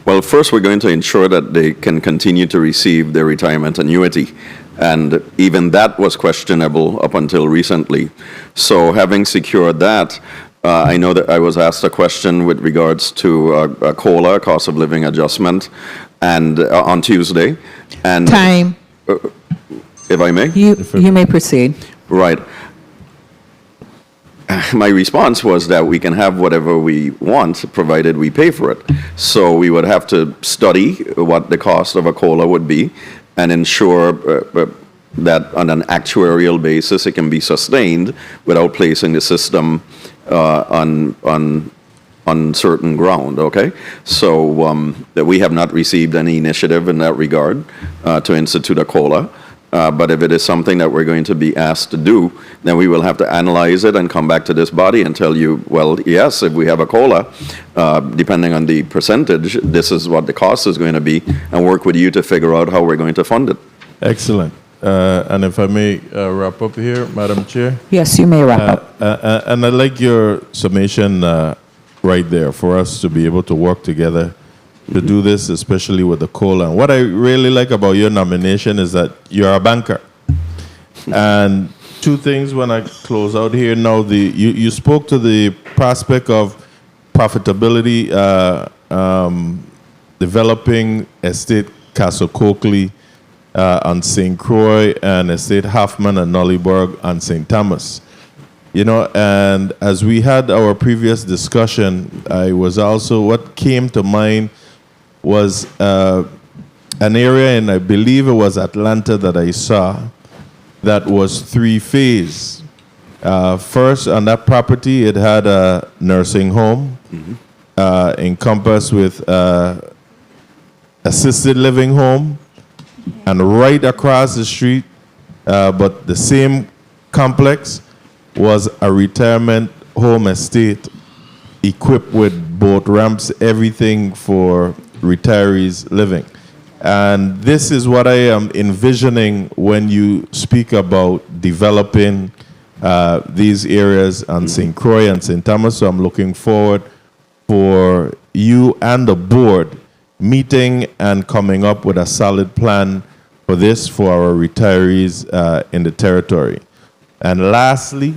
Well, first, we're going to ensure that they can continue to receive their retirement annuity. And even that was questionable up until recently. So having secured that, I know that I was asked a question with regards to a COLA, cost of living adjustment, and on Tuesday. And Time. if I may? You may proceed. Right. My response was that we can have whatever we want, provided we pay for it. So we would have to study what the cost of a COLA would be and ensure that on an actuarial basis it can be sustained without placing the system on uncertain ground, okay? So that we have not received any initiative in that regard to institute a COLA. But if it is something that we're going to be asked to do, then we will have to analyze it and come back to this body and tell you, well, yes, if we have a COLA, depending on the percentage, this is what the cost is going to be, and work with you to figure out how we're going to fund it. Excellent. And if I may wrap up here, Madam Chair. Yes, you may wrap up. And I like your summation right there for us to be able to work together to do this, especially with the COLA. And what I really like about your nomination is that you're a banker. And two things when I close out here. Now, you spoke to the prospect of profitability, developing Estate Castle Coakley on St. Croix and Estate Hoffman and Nollyburg on St. Thomas. You know, and as we had our previous discussion, I was also, what came to mind was an area in, I believe it was Atlanta, that I saw that was 3-phase. First, on that property, it had a nursing home encompassed with assisted living home, and right across the street, but the same complex, was a retirement home estate equipped with boat ramps, everything for retirees living. And this is what I am envisioning when you speak about developing these areas on St. Croix and St. Thomas. So I'm looking forward for you and the board meeting and coming up with a solid plan for this for our retirees in the territory. And lastly,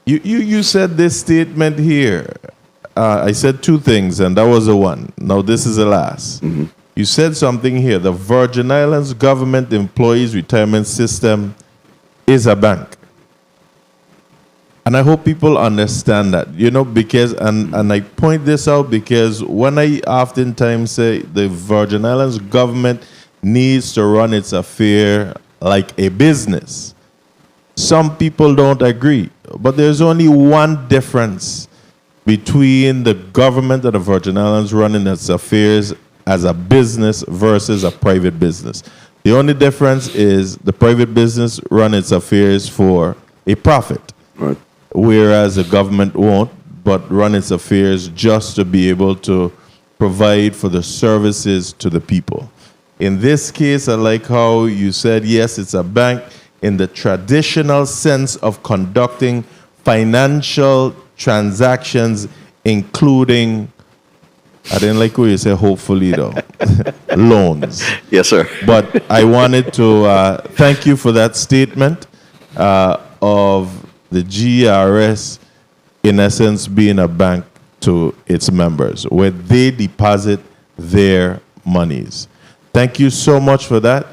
you said this statement here. I said two things, and that was the one. Now this is the last. You said something here. The Virgin Islands Government Employees Retirement System is a bank. And I hope people understand that, because, and I point this out because when I oftentimes say the Virgin Islands government needs to run its affair like a business, some people don't agree. But there's only one difference between the government of the Virgin Islands running its affairs as a business versus a private business. The only difference is the private business run its affairs for a profit, Right. whereas the government won't, but run its affairs just to be able to provide for the services to the people. In this case, I like how you said, yes, it's a bank in the traditional sense of conducting financial transactions, including, I didn't like what you said, hopefully, though, loans. Yes, sir. But I wanted to thank you for that statement of the GRS, in essence, being a bank to its members, where they deposit their monies. Thank you so much for that.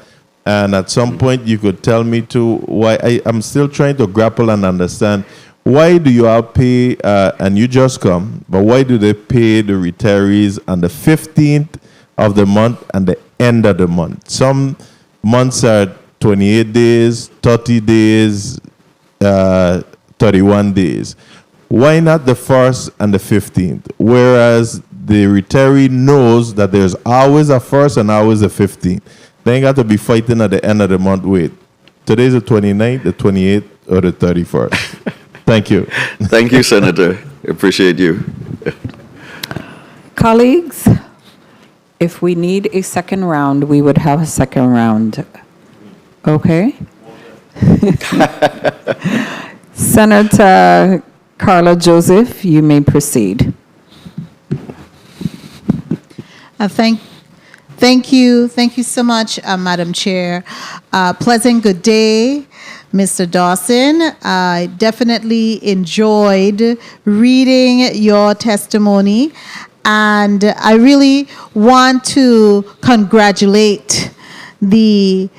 And at some point, you could tell me too why I'm still trying to grapple and understand. Why do you all pay, and you just come, but why do they pay the retirees on the 15th of the month and the end of the month? Some months are 28 days, 30 days, 31 days. Why not the 1st and the 15th? Whereas the retiree knows that there's always a 1st and always a 15th. They ain't got to be fighting at the end of the month. Wait, today's the 29th, the 28th, or the 31st. Thank you. Thank you, Senator. Appreciate you. Colleagues, if we need a second round, we would have a second round. Okay? Senator Carla Joseph, you may proceed. Thank you so much, Madam Chair. Pleasant good day, Mr. Dawson. I definitely enjoyed reading your testimony, and I really want to congratulate the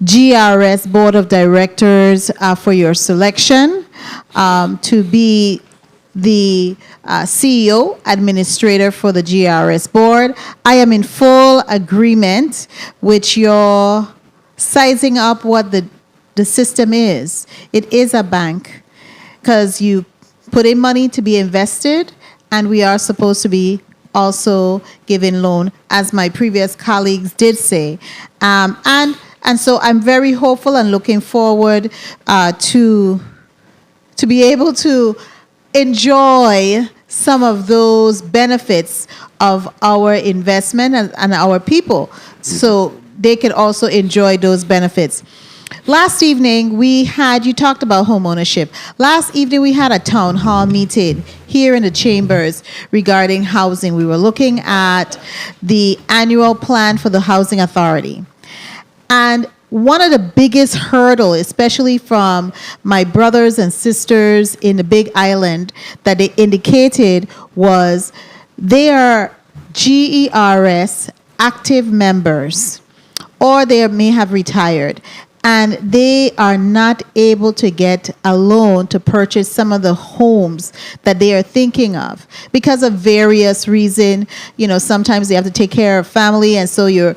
GRS Board of Directors for your selection to be the CEO, administrator for the GRS board. I am in full agreement with your sizing up what the system is. It is a bank because you put in money to be invested, and we are supposed to be also giving loan, as my previous colleagues did say. And so I'm very hopeful and looking forward to be able to enjoy some of those benefits of our investment and our people, so they can also enjoy those benefits. Last evening, you talked about home ownership. Last evening, we had a town hall meeting here in the chambers regarding housing. We were looking at the annual plan for the Housing Authority. And one of the biggest hurdles, especially from my brothers and sisters in the Big Island, that they indicated was they are GERS active members, or they may have retired, and they are not able to get a loan to purchase some of the homes that they are thinking of because of various reasons. Sometimes they have to take care of family, and so your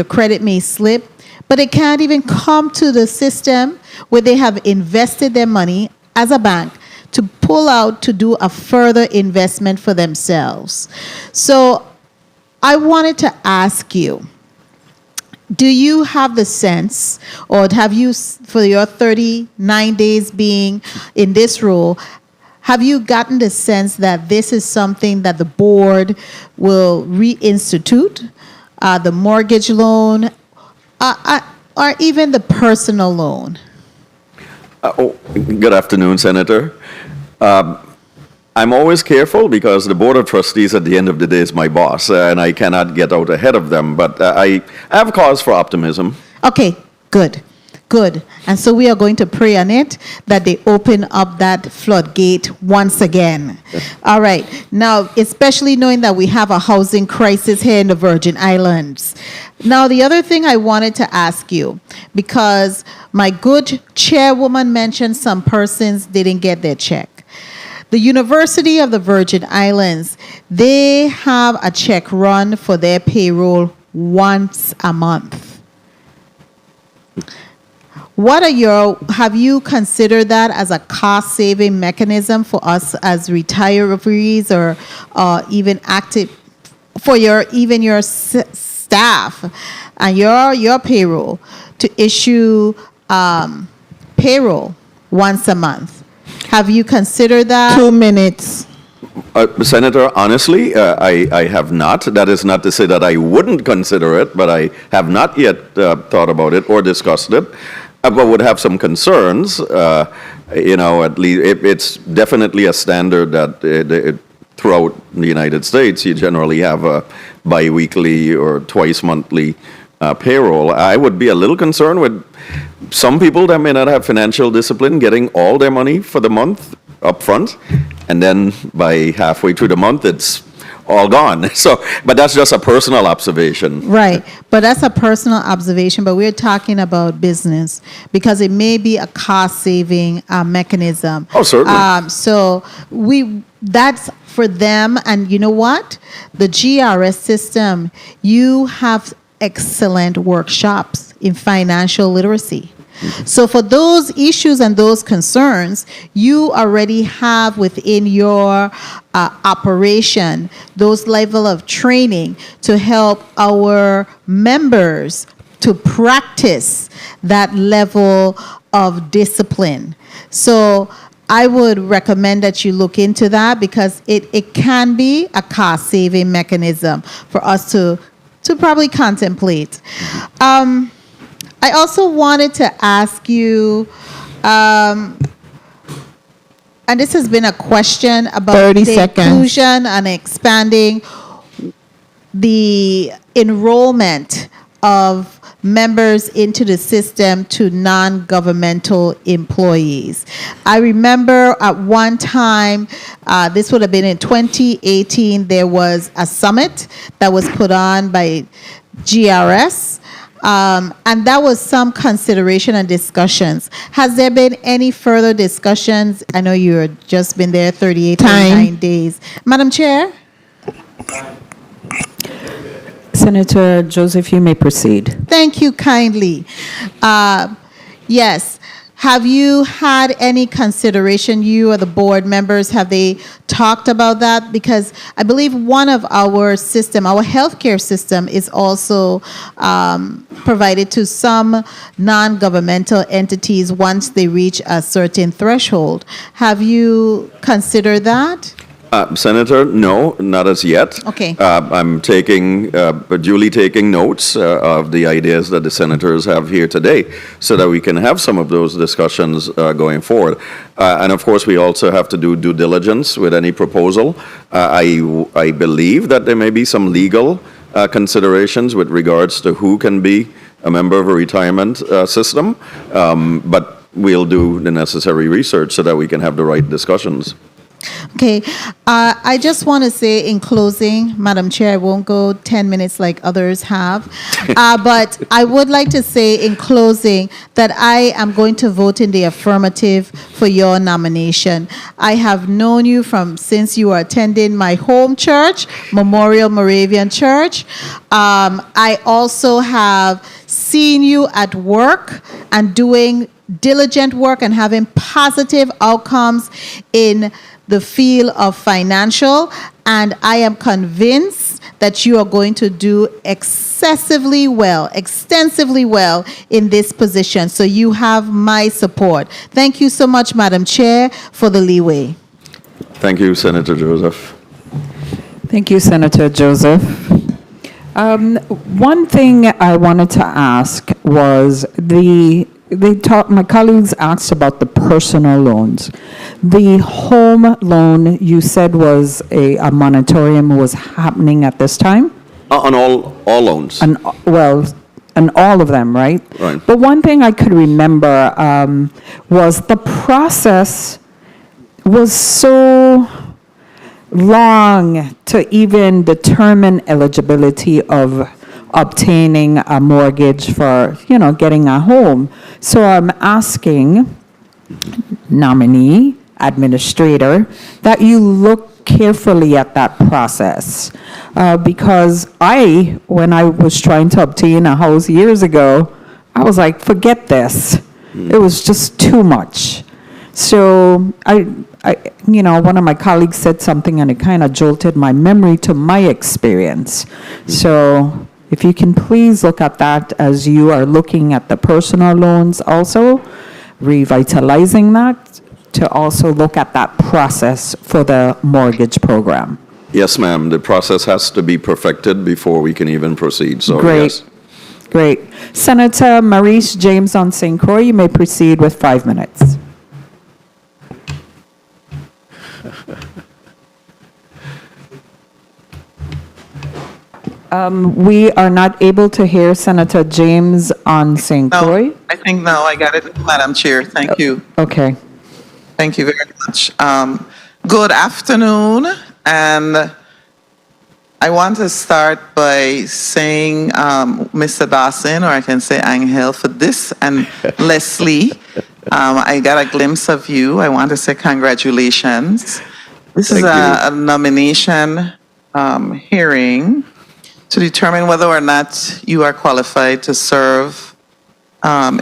credit may slip. But they can't even come to the system where they have invested their money as a bank to pull out to do a further investment for themselves. So I wanted to ask you, do you have the sense, or have you, for your 39 days being in this role, have you gotten the sense that this is something that the board will reinstitute, the mortgage loan, or even the personal loan? Good afternoon, Senator. I'm always careful because the Board of Trustees at the end of the day is my boss, and I cannot get out ahead of them, but I have cause for optimism. Okay, good. And so we are going to pray on it, that they open up that floodgate once again. All right. Now, especially knowing that we have a housing crisis here in the Virgin Islands. Now, the other thing I wanted to ask you, because my good chairwoman mentioned some persons didn't get their check. The University of the Virgin Islands, they have a check run for their payroll once a month. Have you considered that as a cost-saving mechanism for us as retirees, or even active, for your staff and your payroll, to issue payroll once a month? Have you considered that? 2 minutes. Senator, honestly, I have not. That is not to say that I wouldn't consider it, but I have not yet thought about it or discussed it. But would have some concerns. At least it's definitely a standard that throughout the United States, you generally have a biweekly or twice monthly payroll. I would be a little concerned with some people that may not have financial discipline getting all their money for the month up front, and then by halfway through the month, it's all gone. So, but that's just a personal observation. Right, but that's a personal observation, but we're talking about business, because it may be a cost-saving mechanism. Oh, certainly. So that's for them, and you know what? The GRS system, you have excellent workshops in financial literacy. So for those issues and those concerns, you already have within your operation those level of training to help our members to practice that level of discipline. So I would recommend that you look into that, because it can be a cost-saving mechanism for us to probably contemplate. I also wanted to ask you, and this has been a question about 30 the seconds. inclusion and expanding the enrollment of members into the system to non-governmental employees. I remember at one time, this would have been in 2018, there was a summit that was put on by GRS, and that was some consideration and discussions. Has there been any further discussions? I know you've just been there 38, 39 days. Madam Chair? Senator Joseph, you may proceed. Thank you kindly. Yes. Have you had any consideration, you or the board members, have they talked about that? Because I believe one of our system, our healthcare system, is also provided to some non-governmental entities once they reach a certain threshold. Have you considered that? Senator, no, not as yet. Okay. I'm duly taking notes of the ideas that the senators have here today, so that we can have some of those discussions going forward. And of course, we also have to do due diligence with any proposal. I believe that there may be some legal considerations with regards to who can be a member of a retirement system, but we'll do the necessary research so that we can have the right discussions. Okay, I just want to say in closing, Madam Chair, I won't go 10 minutes like others have, but I would like to say in closing that I am going to vote in the affirmative for your nomination. I have known you since you were attending my home church, Memorial Moravian Church. I also have seen you at work and doing diligent work and having positive outcomes in the field of financial, and I am convinced that you are going to do excessively well, extensively well in this position. So you have my support. Thank you so much, Madam Chair, for the leeway. Thank you, Senator Joseph. Thank you, Senator Joseph. One thing I wanted to ask was my colleagues asked about the personal loans. The home loan, you said was a moratorium was happening at this time? On all loans. And all of them, right? Right. But one thing I could remember was the process was so long to even determine eligibility of obtaining a mortgage for, getting a home. So I'm asking nominee, administrator, that you look carefully at that process. Because when I was trying to obtain a house years ago, I was like, forget this. It was just too much. So one of my colleagues said something and it kind of jolted my memory to my experience. So if you can please look at that as you are looking at the personal loans also, revitalizing that, to also look at that process for the mortgage program. Yes, ma'am. The process has to be perfected before we can even proceed. So, Great. yes. Great. Senator Maurice James on St. Croix, you may proceed with 5 minutes. We are not able to hear Senator James on St. Croix. No, I think now I got it, Madam Chair. Thank you. Okay. Thank you very much. Good afternoon, and I want to start by saying, Mr. Dawson, or I can say Angel for this, and Leslie, I got a glimpse of you. I want to say congratulations. This is a nomination hearing to determine whether or not you are qualified to serve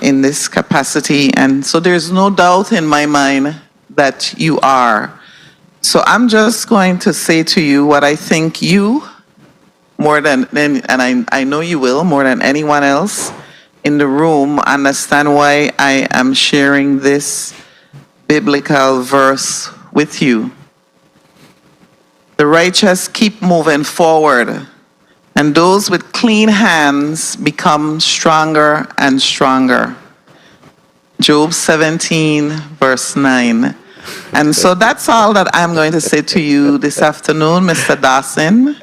in this capacity. And so there's no doubt in my mind that you are. So I'm just going to say to you what I think you, more than, and I know you will, more than anyone else in the room, understand why I am sharing this biblical verse with you. The righteous keep moving forward, and those with clean hands become stronger and stronger. Job 17, verse 9. And so that's all that I'm going to say to you this afternoon, Mr. Dawson,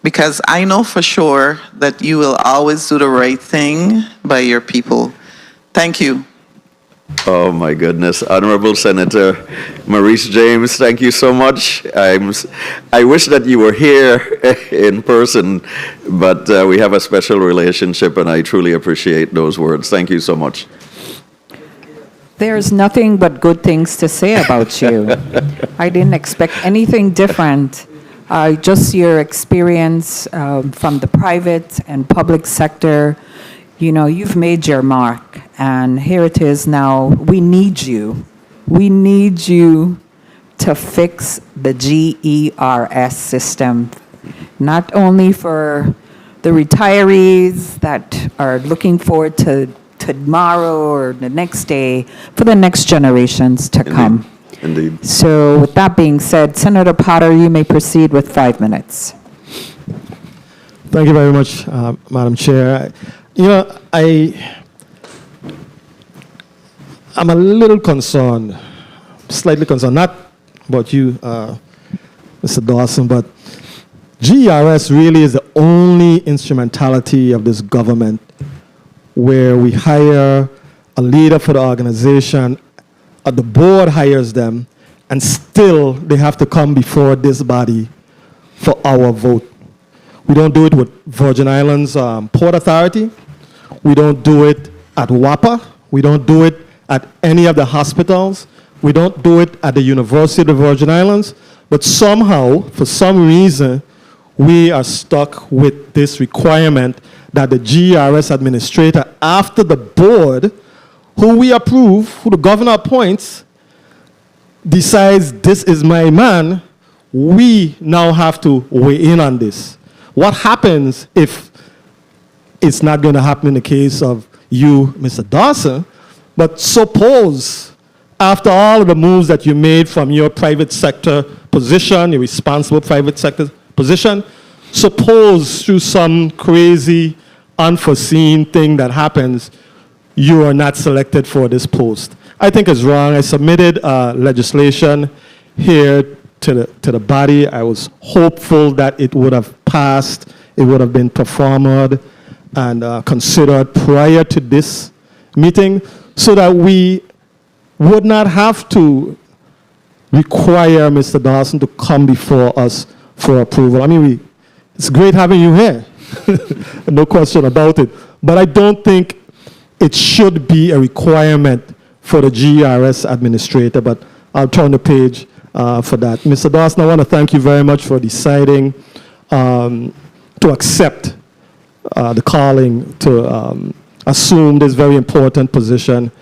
because I know for sure that you will always do the right thing by your people. Thank you. Oh, my goodness. Honorable Senator Maurice James, thank you so much. I wish that you were here in person, but we have a special relationship, and I truly appreciate those words. Thank you so much. There's nothing but good things to say about you. I didn't expect anything different. Just your experience from the private and public sector, you've made your mark. And here it is now. We need you. We need you to fix the GERS system, not only for the retirees that are looking forward to tomorrow or the next day, for the next generations to come. Indeed. So with that being said, Senator Potter, you may proceed with 5 minutes. Thank you very much, Madam Chair. I'm a little concerned, slightly concerned, not about you, Mr. Dawson, but GERS really is the only instrumentality of this government where we hire a leader for the organization, the board hires them, and still they have to come before this body for our vote. We don't do it with Virgin Islands Port Authority. We don't do it at WAPA. We don't do it at any of the hospitals. We don't do it at the University of the Virgin Islands. But somehow, for some reason, we are stuck with this requirement that the GERS administrator, after the board, who we approve, who the governor appoints, decides this is my man, we now have to weigh in on this. what happens if it's not going to happen in the case of you, Mr. Dawson, but suppose after all of the moves that you made from your private sector position, your responsible private sector position, suppose through some crazy, unforeseen thing that happens, you are not selected for this post. I think it's wrong. I submitted legislation here to the body. I was hopeful that it would have passed, it would have been performed and considered prior to this meeting so that we would not have to require Mr. Dawson to come before us for approval. I mean, it's great having you here, no question about it. But I don't think it should be a requirement for the GRS administrator, but I'll turn the page for that. Mr. Dawson, I want to thank you very much for deciding to accept the calling to assume this very important position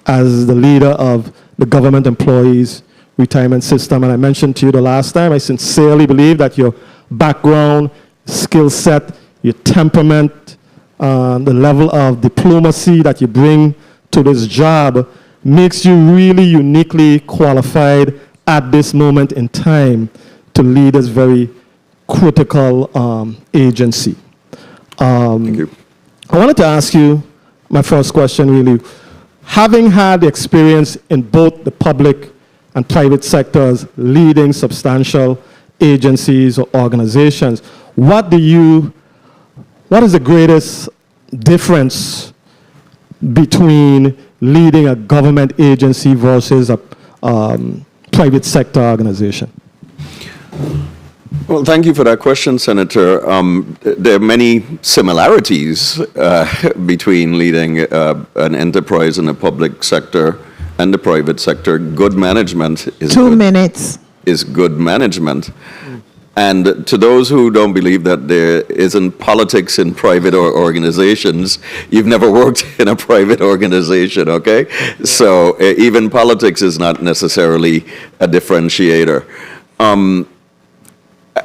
as the leader of the government employees retirement system. And I mentioned to you the last time, I sincerely believe that your background, skill set, your temperament, the level of diplomacy that you bring to this job makes you really uniquely qualified at this moment in time to lead this very critical agency. Thank you. I wanted to ask you my first question really. Having had the experience in both the public and private sectors leading substantial agencies or organizations, what is the greatest difference between leading a government agency versus a private sector organization? Well, thank you for that question, Senator. There are many similarities between leading an enterprise in the public sector and the private sector. Good management is 2 minutes. is good management. And to those who don't believe that there isn't politics in private organizations, you've never worked in a private organization, okay? So even politics is not necessarily a differentiator.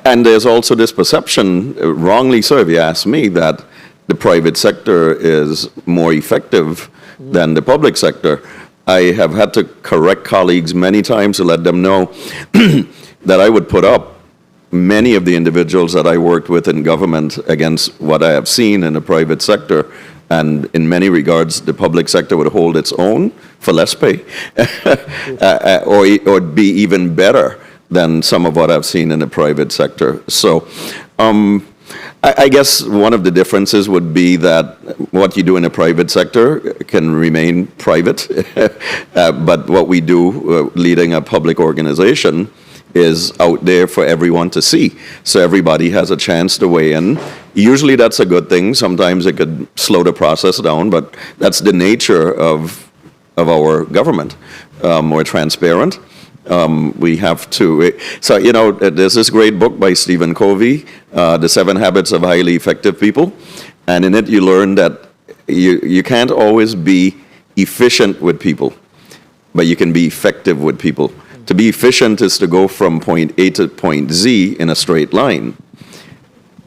And there's also this perception, wrongly so if you ask me, that the private sector is more effective than the public sector. I have had to correct colleagues many times to let them know that I would put up many of the individuals that I worked with in government against what I have seen in the private sector. And in many regards, the public sector would hold its own for less pay or be even better than some of what I've seen in the private sector. So I guess one of the differences would be that what you do in the private sector can remain private, but what we do leading a public organization is out there for everyone to see. So everybody has a chance to weigh in. Usually that's a good thing. Sometimes it could slow the process down, but that's the nature of our government. More transparent. We have to, so, you know, there's this great book by Stephen Covey, The 7 Habits of Highly Effective People. And in it, you learn that you can't always be efficient with people, but you can be effective with people. To be efficient is to go from point A to point Z in a straight line.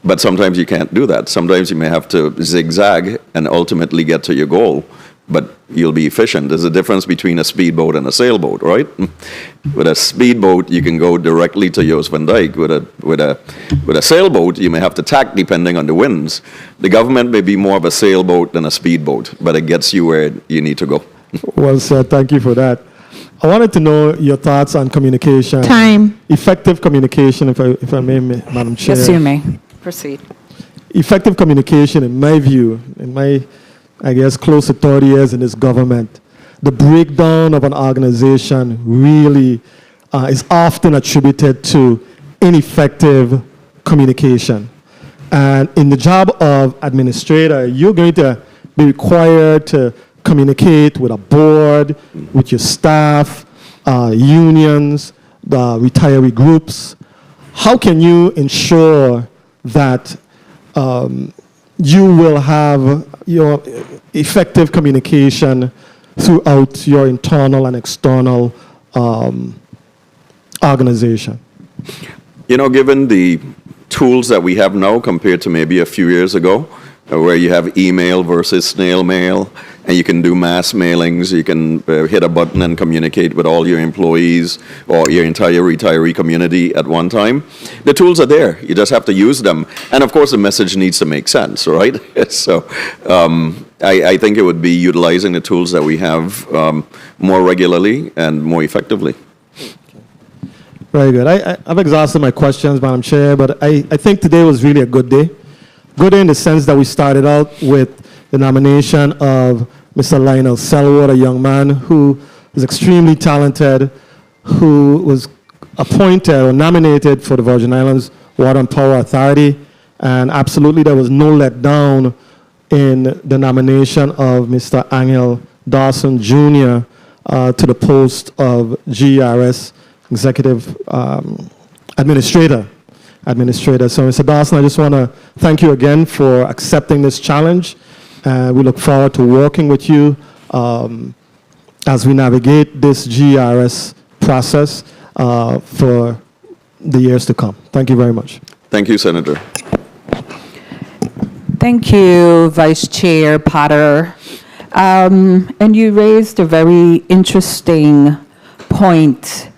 But sometimes you can't do that. Sometimes you may have to zigzag and ultimately get to your goal. But you'll be efficient. There's a difference between a speedboat and a sailboat, right? With a speedboat, you can go directly to Jost van Dyke. With a sailboat, you may have to tack depending on the winds. The government may be more of a sailboat than a speedboat, but it gets you where you need to go. Well said. Thank you for that. I wanted to know your thoughts on communication. Time. Effective communication, if I may, Madam Chair. Yes, you may. Proceed. Effective communication, in my view, in my, I guess, close to 30 years in this government, the breakdown of an organization really is often attributed to ineffective communication. And in the job of administrator, you're going to be required to communicate with a board, with your staff, unions, the retiree groups. How can you ensure that you will have your effective communication throughout your internal and external organization? You know, given the tools that we have now compared to maybe a few years ago, where you have email versus snail mail, and you can do mass mailings, you can hit a button and communicate with all your employees or your entire retiree community at one time. The tools are there, you just have to use them. And of course, the message needs to make sense, right? So I think it would be utilizing the tools that we have more regularly and more effectively. Very good. I've exhausted my questions, Madam Chair, but I think today was really a good day. Good day in the sense that we started out with the nomination of Mr. Lionel Selwood, a young man who is extremely talented, who was appointed or nominated for the Virgin Islands Water and Power Authority, and absolutely there was no letdown in the nomination of Mr. Angel Dawson Jr. To the post of GERS Executive Administrator. So, Mr. Dawson, I just want to thank you again for accepting this challenge. We look forward to working with you as we navigate this GERS process for the years to come. Thank you very much. Thank you, Senator. Thank you, Vice Chair Potter. And you raised a very interesting point,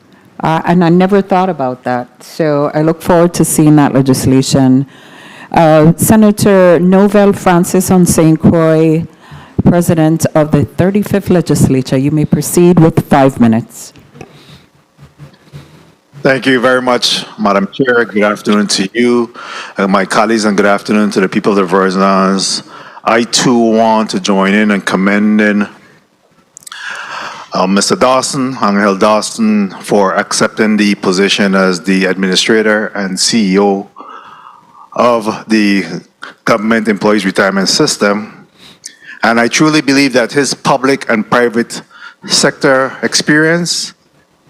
and I never thought about that. So I look forward to seeing that legislation. Senator Novell Francis on St. Croix, President of the 35th Legislature. You may proceed with 5 minutes. Thank you very much, Madam Chair. Good afternoon to you, my colleagues, and good afternoon to the people of the Virgin Islands. I too want to join in and commending Mr. Dawson, Angel Dawson, for accepting the position as the Administrator and CEO of the Government Employees Retirement System. And I truly believe that his public and private sector experience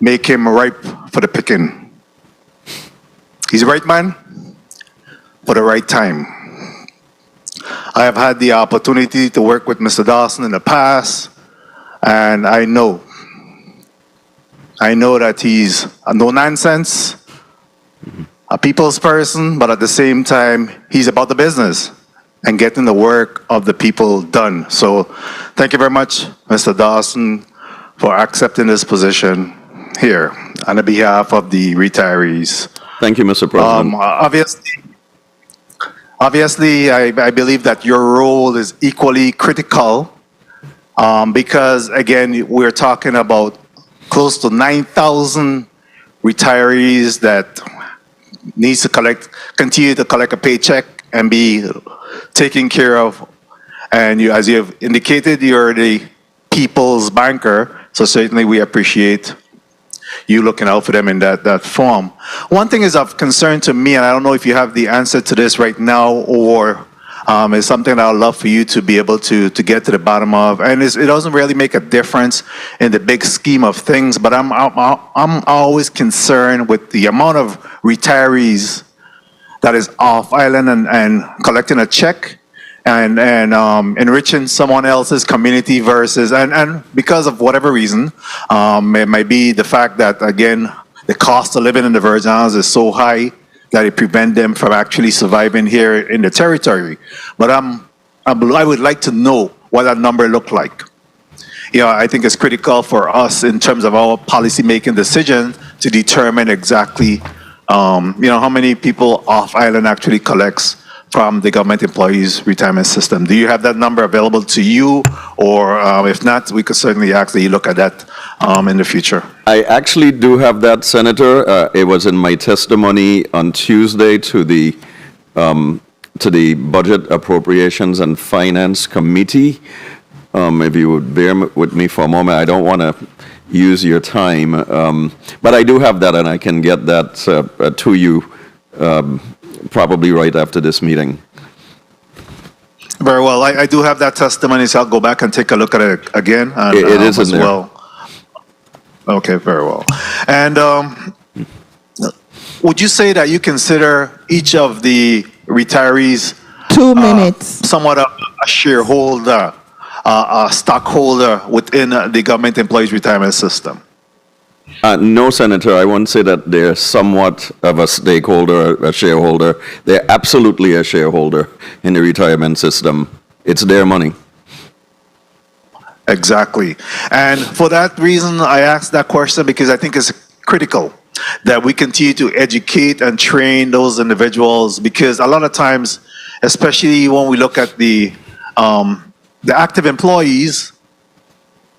make him ripe for the picking. He's the right man for the right time. I have had the opportunity to work with Mr. Dawson in the past, and I know that he's a no-nonsense, a people's person, but at the same time, he's about the business and getting the work of the people done. So thank you very much, Mr. Dawson, for accepting this position here on behalf of the retirees. Thank you, Mr. President. Obviously, I believe that your role is equally critical because, again, we're talking about close to 9,000 retirees that needs to continue to collect a paycheck and be taken care of. And you, as you have indicated, you're the people's banker, so certainly we appreciate you looking out for them in that form. One thing is of concern to me, and I don't know if you have the answer to this right now, or it's something that I'd love for you to be able to get to the bottom of. And it doesn't really make a difference in the big scheme of things, but I'm always concerned with the amount of retirees that is off island and collecting a check and enriching someone else's community versus, and because of whatever reason, it might be the fact that, again, the cost of living in the Virgin Islands is so high that it prevents them from actually surviving here in the territory. But I would like to know what that number looked like. You know, I think it's critical for us in terms of our policy-making decision to determine exactly, how many people off island actually collects from the Government Employees Retirement System. Do you have that number available to you? Or if not, we could certainly ask that you look at that in the future. I actually do have that, Senator. It was in my testimony on Tuesday to the Budget Appropriations and Finance Committee. If you would bear with me for a moment, I don't want to use your time, but I do have that, and I can get that to you probably right after this meeting. Very well. I do have that testimony, so I'll go back and take a look at it again. And, it is in as there. Well. Okay, very well. And would you say that you consider each of the retirees 2 minutes. somewhat a shareholder, a stockholder within the Government Employees Retirement System? No, Senator, I won't say that they're somewhat of a stakeholder, a shareholder. They're absolutely a shareholder in the retirement system. It's their money. Exactly. And for that reason, I asked that question because I think it's critical that we continue to educate and train those individuals, because a lot of times, especially when we look at the active employees,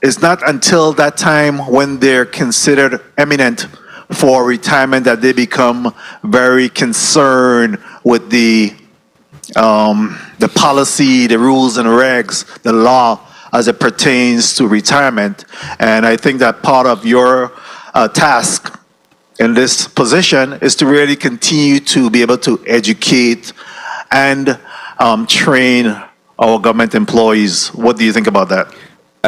it's not until that time when they're considered eminent for retirement that they become very concerned with the policy, the rules and regs, the law as it pertains to retirement. And I think that part of your task in this position is to really continue to be able to educate and train our government employees. What do you think about that?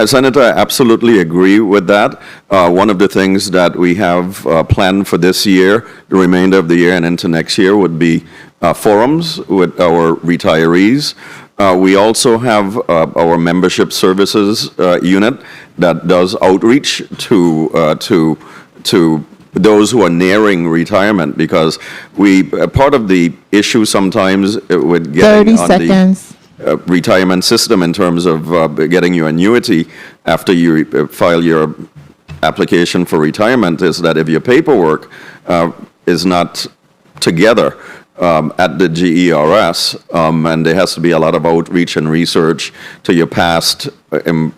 Senator, I absolutely agree with that. One of the things that we have planned for this year, the remainder of the year and into next year, would be forums with our retirees. We also have our membership services unit that does outreach to those who are nearing retirement, because part of the issue sometimes with getting 30 seconds. Retirement system in terms of getting your annuity after you file your application for retirement is that if your paperwork is not together at the GERS, and there has to be a lot of outreach and research to your past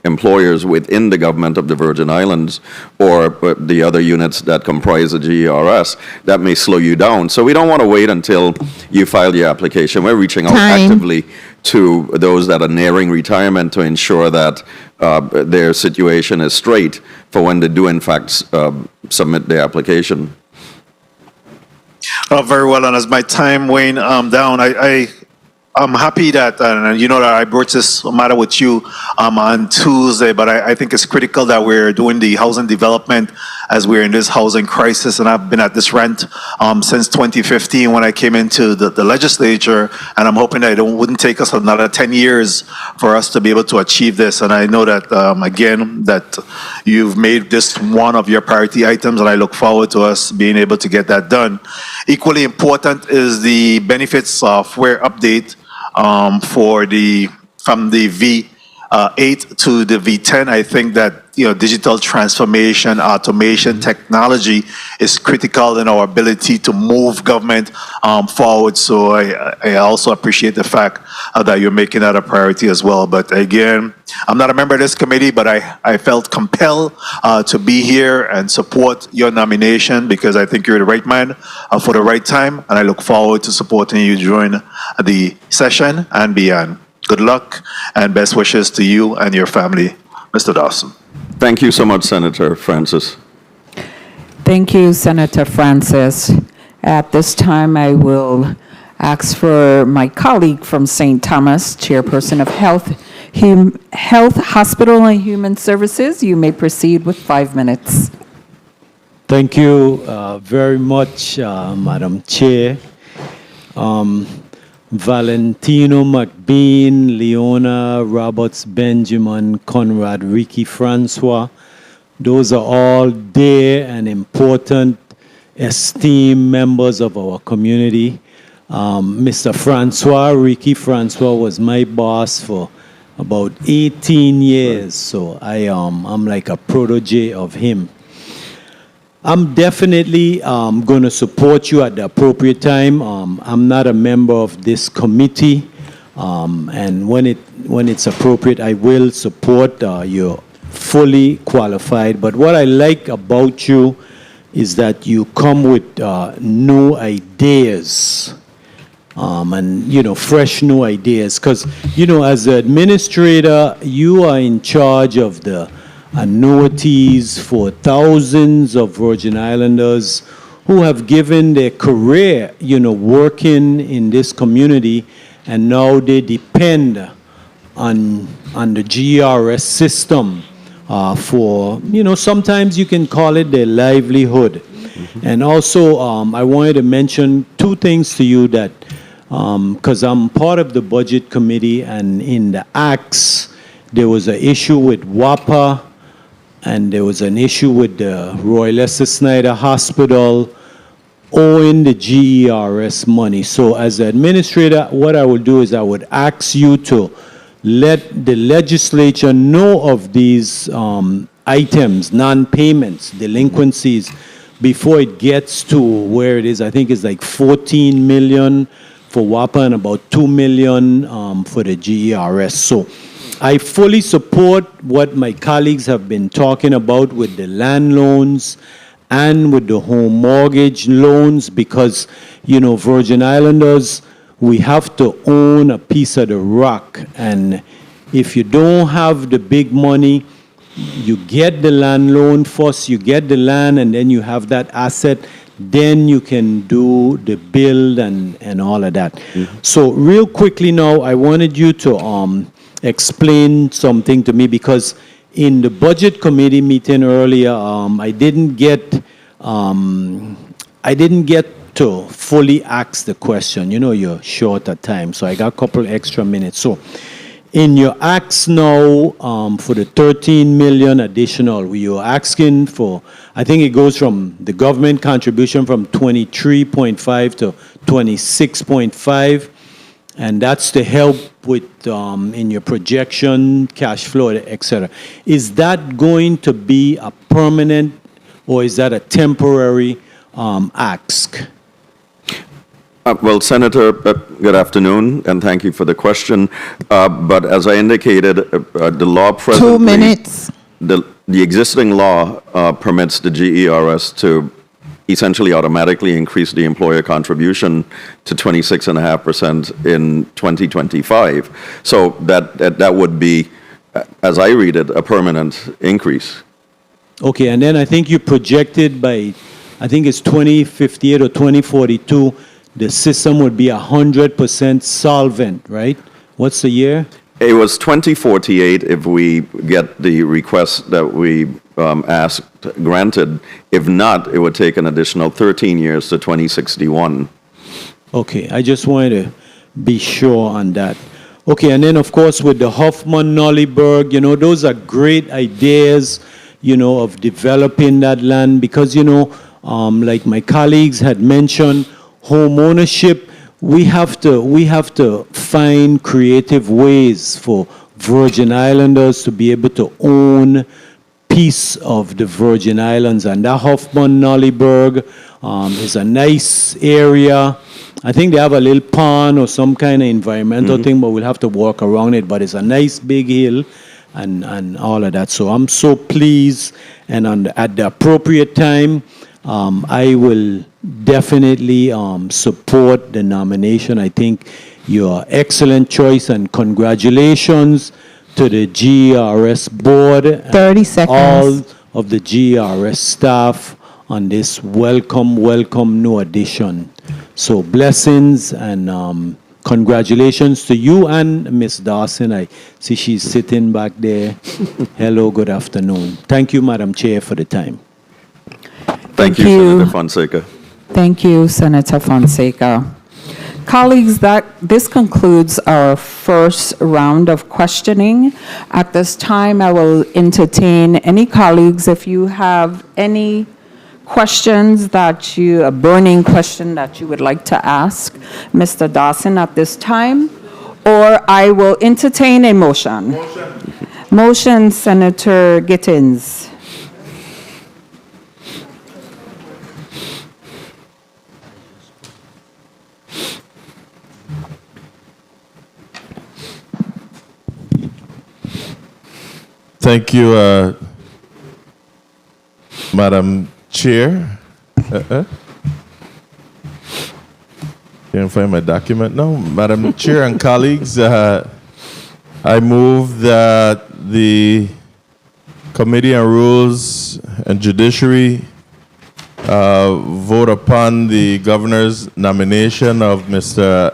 employers within the government of the Virgin Islands or the other units that comprise the GERS, that may slow you down. So we don't want to wait until you file your application. We're reaching out actively to those that are nearing retirement to ensure that their situation is straight for when they do in fact submit their application. Very well, and as my time wane down, I'm happy that, and you know that I broached this matter with you on Tuesday, but I think it's critical that we're doing the housing development as we're in this housing crisis, and I've been at this rant since 2015 when I came into the legislature, and I'm hoping that it wouldn't take us another 10 years for us to be able to achieve this, and I know that, again, that you've made this one of your priority items, and I look forward to us being able to get that done. Equally important is the benefits software update from the V8 to the V10. I think that digital transformation, automation, technology is critical in our ability to move government forward. So I also appreciate the fact that you're making that a priority as well. But again, I'm not a member of this committee, but I felt compelled to be here and support your nomination because I think you're the right man for the right time, and I look forward to supporting you during the session and beyond. Good luck and best wishes to you and your family, Mr. Dawson. Thank you so much, Senator Francis. Thank you, Senator Francis. At this time, I will ask for my colleague from St. Thomas, Chairperson of Health, Hospital and Human Services. You may proceed with 5 minutes. Thank you very much, Madam Chair. Valentino McBean, Leona Roberts, Benjamin, Conrad, Ricky, Francois. Those are all dear and important, esteemed members of our community. Mr. Francois, Ricky Francois was my boss for about 18 years, so I'm like a protege of him. I'm definitely going to support you at the appropriate time. I'm not a member of this committee, and when it's appropriate, I will support. You're fully qualified. But what I like about you is that you come with new ideas, and fresh new ideas. Because as an administrator, you are in charge of the annuities for thousands of Virgin Islanders who have given their career, working in this community, and now they depend on the GRS system for, sometimes you can call it their livelihood. And also, I wanted to mention two things to you that, because I'm part of the budget committee, and in the acts, there was an issue with WAPA and there was an issue with the Roy Lester Snyder Hospital owing the GERS money. So as the administrator, what I would do is I would ask you to let the legislature know of these items, non-payments, delinquencies, before it gets to where it is. I think it's like 14 million for WAPA and about 2 million for the GERS. So I fully support what my colleagues have been talking about with the land loans and with the home mortgage loans, because, you know, Virgin Islanders, we have to own a piece of the rock. And if you don't have the big money, you get the land loan first, you get the land, and then you have that asset, then you can do the build and all of that. So real quickly now, I wanted you to explain something to me, because in the budget committee meeting earlier, I didn't get to fully ask the question. You know, you're short at time, so I got a couple extra minutes. So in your acts now, for the 13 million additional, you're asking for, I think it goes from the government contribution from 23.5 to 26.5, and that's to help with, in your projection, cash flow, et cetera. Is that going to be a permanent, or is that a temporary ask? Well, Senator, good afternoon, and thank you for the question. But as I indicated, the law presently... 2 minutes. The existing law permits the GERS to essentially automatically increase the employer contribution to 26.5% in 2025. So that would be, as I read it, a permanent increase. Okay, and then I think you projected by, I think it's 2058 or 2042, the system would be 100% solvent, right? What's the year? It was 2048 if we get the request that we asked granted. If not, it would take an additional 13 years to 2061. Okay, I just wanted to be sure on that. Okay, and then of course with the Hoffman-Nollyburg, you know, those are great ideas, you know, of developing that land, because, you know, like my colleagues had mentioned, home ownership, we have to find creative ways for Virgin Islanders to be able to own piece of the Virgin Islands, and that Hoffman-Nollyburg is a nice area. I think they have a little pond or some kind of environmental thing, but we'll have to walk around it. But it's a nice big hill and all of that. So I'm so pleased, and at the appropriate time, I will definitely support the nomination. I think you're an excellent choice, and congratulations to the GERS board. 30 seconds. All of the GERS staff on this welcome new addition. So blessings and congratulations to you and Ms. Dawson. I see she's sitting back there. Hello, good afternoon. Thank you, Madam Chair, for the time. Thank you, Senator Fonseca. Thank you, Senator Fonseca. Colleagues, this concludes our first round of questioning. At this time, I will entertain any colleagues, if you have any questions a burning question that you would like to ask Mr. Dawson at this time, or I will entertain a motion. Motion, Senator Gittins. Thank you, Madam Chair. Can't find my document now. Madam Chair and colleagues, I move that the Committee on Rules and Judiciary vote upon the Governor's nomination of Mr.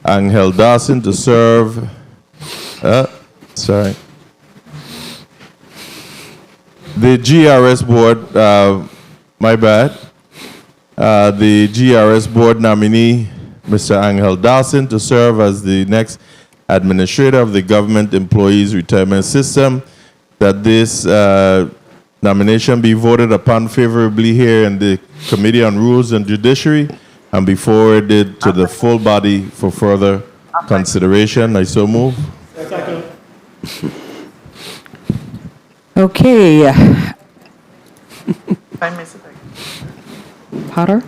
Angel Dawson to serve, the GRS board, my bad. The GRS board nominee, Mr. Angel Dawson, to serve as the next administrator of the Government Employees Retirement System, that this nomination be voted upon favorably here in the Committee on Rules and Judiciary and be forwarded to the full body for further consideration. I so move. Okay. Potter?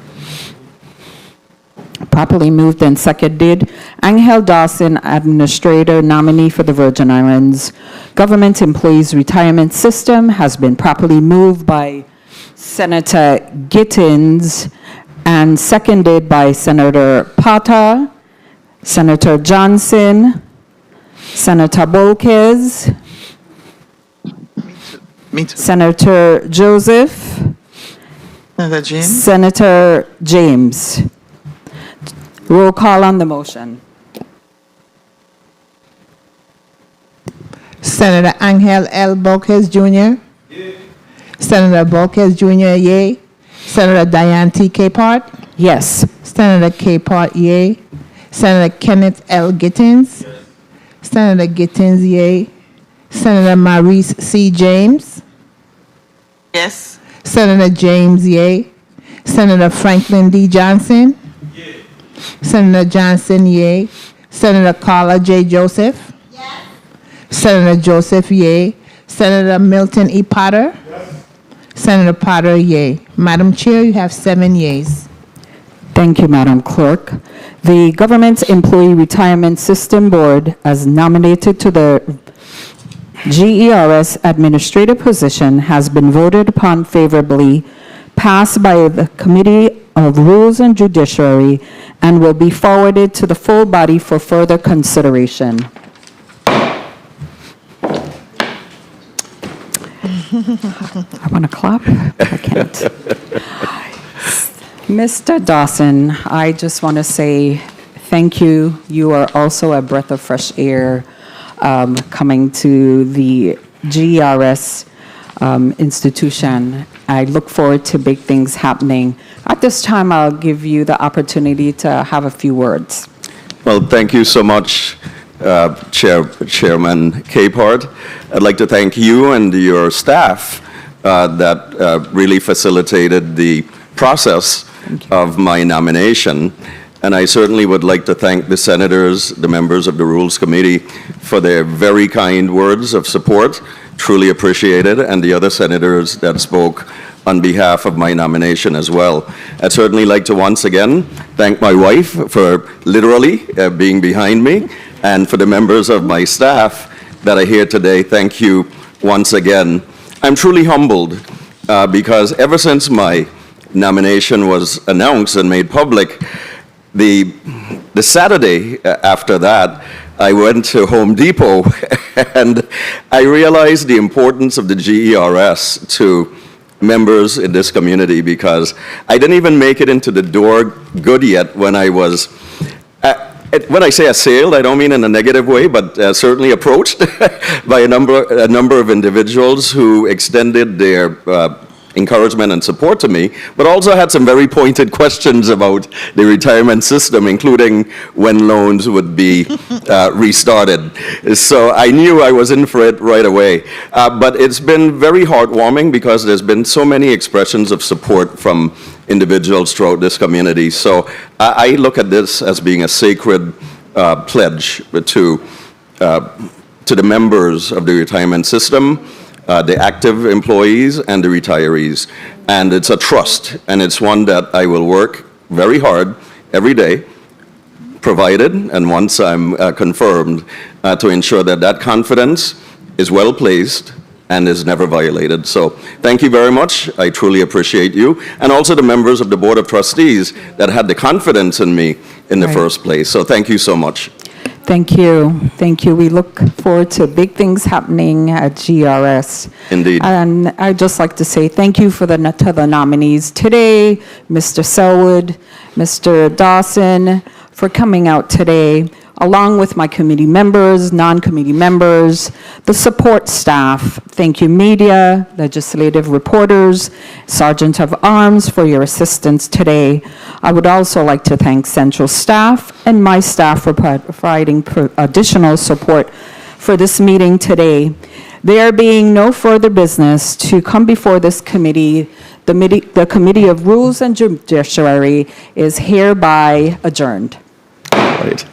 Properly moved and seconded. Angel Dawson, Administrator, nominee for the Virgin Islands Government Employees Retirement System, has been properly moved by Senator Gittins and seconded by Senator Potter, Senator Johnson, Senator Bolkes, Me too. Senator Joseph, Senator James? Senator James. Roll call on the motion. Senator Angel L. Bolkes Jr. Senator Bolkes Jr., yay. Senator Diane T. Capehart. Yes. Senator Capehart, yay. Senator Kenneth L. Gittins. Senator Gittins, yay. Senator Maurice C. James. Yes. Senator James, yay. Senator Franklin D. Johnson. Senator Johnson, yay. Senator Carla J. Joseph. Yes. Senator Joseph, yay. Senator Milton E. Potter. Yes. Senator Potter, yay. Madam Chair, you have 7 yeas. Thank you, Madam Clerk. The Government Employee Retirement System Board, as nominated to the GERS administrative position, has been voted upon favorably, passed by the Committee of Rules and Judiciary, and will be forwarded to the full body for further consideration. I want to clap, but I can't. Mr. Dawson, I just want to say thank you. You are also a breath of fresh air coming to the GERS institution. I look forward to big things happening. At this time, I'll give you the opportunity to have a few words. Well, thank you so much, Chairman Capehart. I'd like to thank you and your staff that really facilitated the process of my nomination. And I certainly would like to thank the senators, the members of the Rules Committee, for their very kind words of support. Truly appreciated, and the other senators that spoke on behalf of my nomination as well. I'd certainly like to once again thank my wife for literally being behind me, and for the members of my staff that are here today. Thank you once again. I'm truly humbled because ever since my nomination was announced and made public, the Saturday after that, I went to Home Depot and I realized the importance of the GERS to members in this community, because I didn't even make it into the door good yet when I was, when I say assailed, I don't mean in a negative way, but certainly approached by a number of individuals who extended their encouragement and support to me, but also had some very pointed questions about the retirement system, including when loans would be restarted. So I knew I was in for it right away. But it's been very heartwarming because there's been so many expressions of support from individuals throughout this community. So I look at this as being a sacred pledge to the members of the retirement system, the active employees and the retirees. And it's a trust, and it's one that I will work very hard every day, provided, and once I'm confirmed, to ensure that that confidence is well placed and is never violated. So thank you very much. I truly appreciate you. And also the members of the Board of Trustees that had the confidence in me in the first place. So thank you so much. Thank you. Thank you. We look forward to big things happening at GRS. Indeed. And I'd just like to say thank you to the nominees today, Mr. Selwood, Mr. Dawson, for coming out today, along with my committee members, non-committee members, the support staff. Thank you, media, legislative reporters, Sergeant of Arms, for your assistance today. I would also like to thank central staff and my staff for providing additional support for this meeting today. There being no further business to come before this committee, the Committee of Rules and Judiciary is hereby adjourned. Right.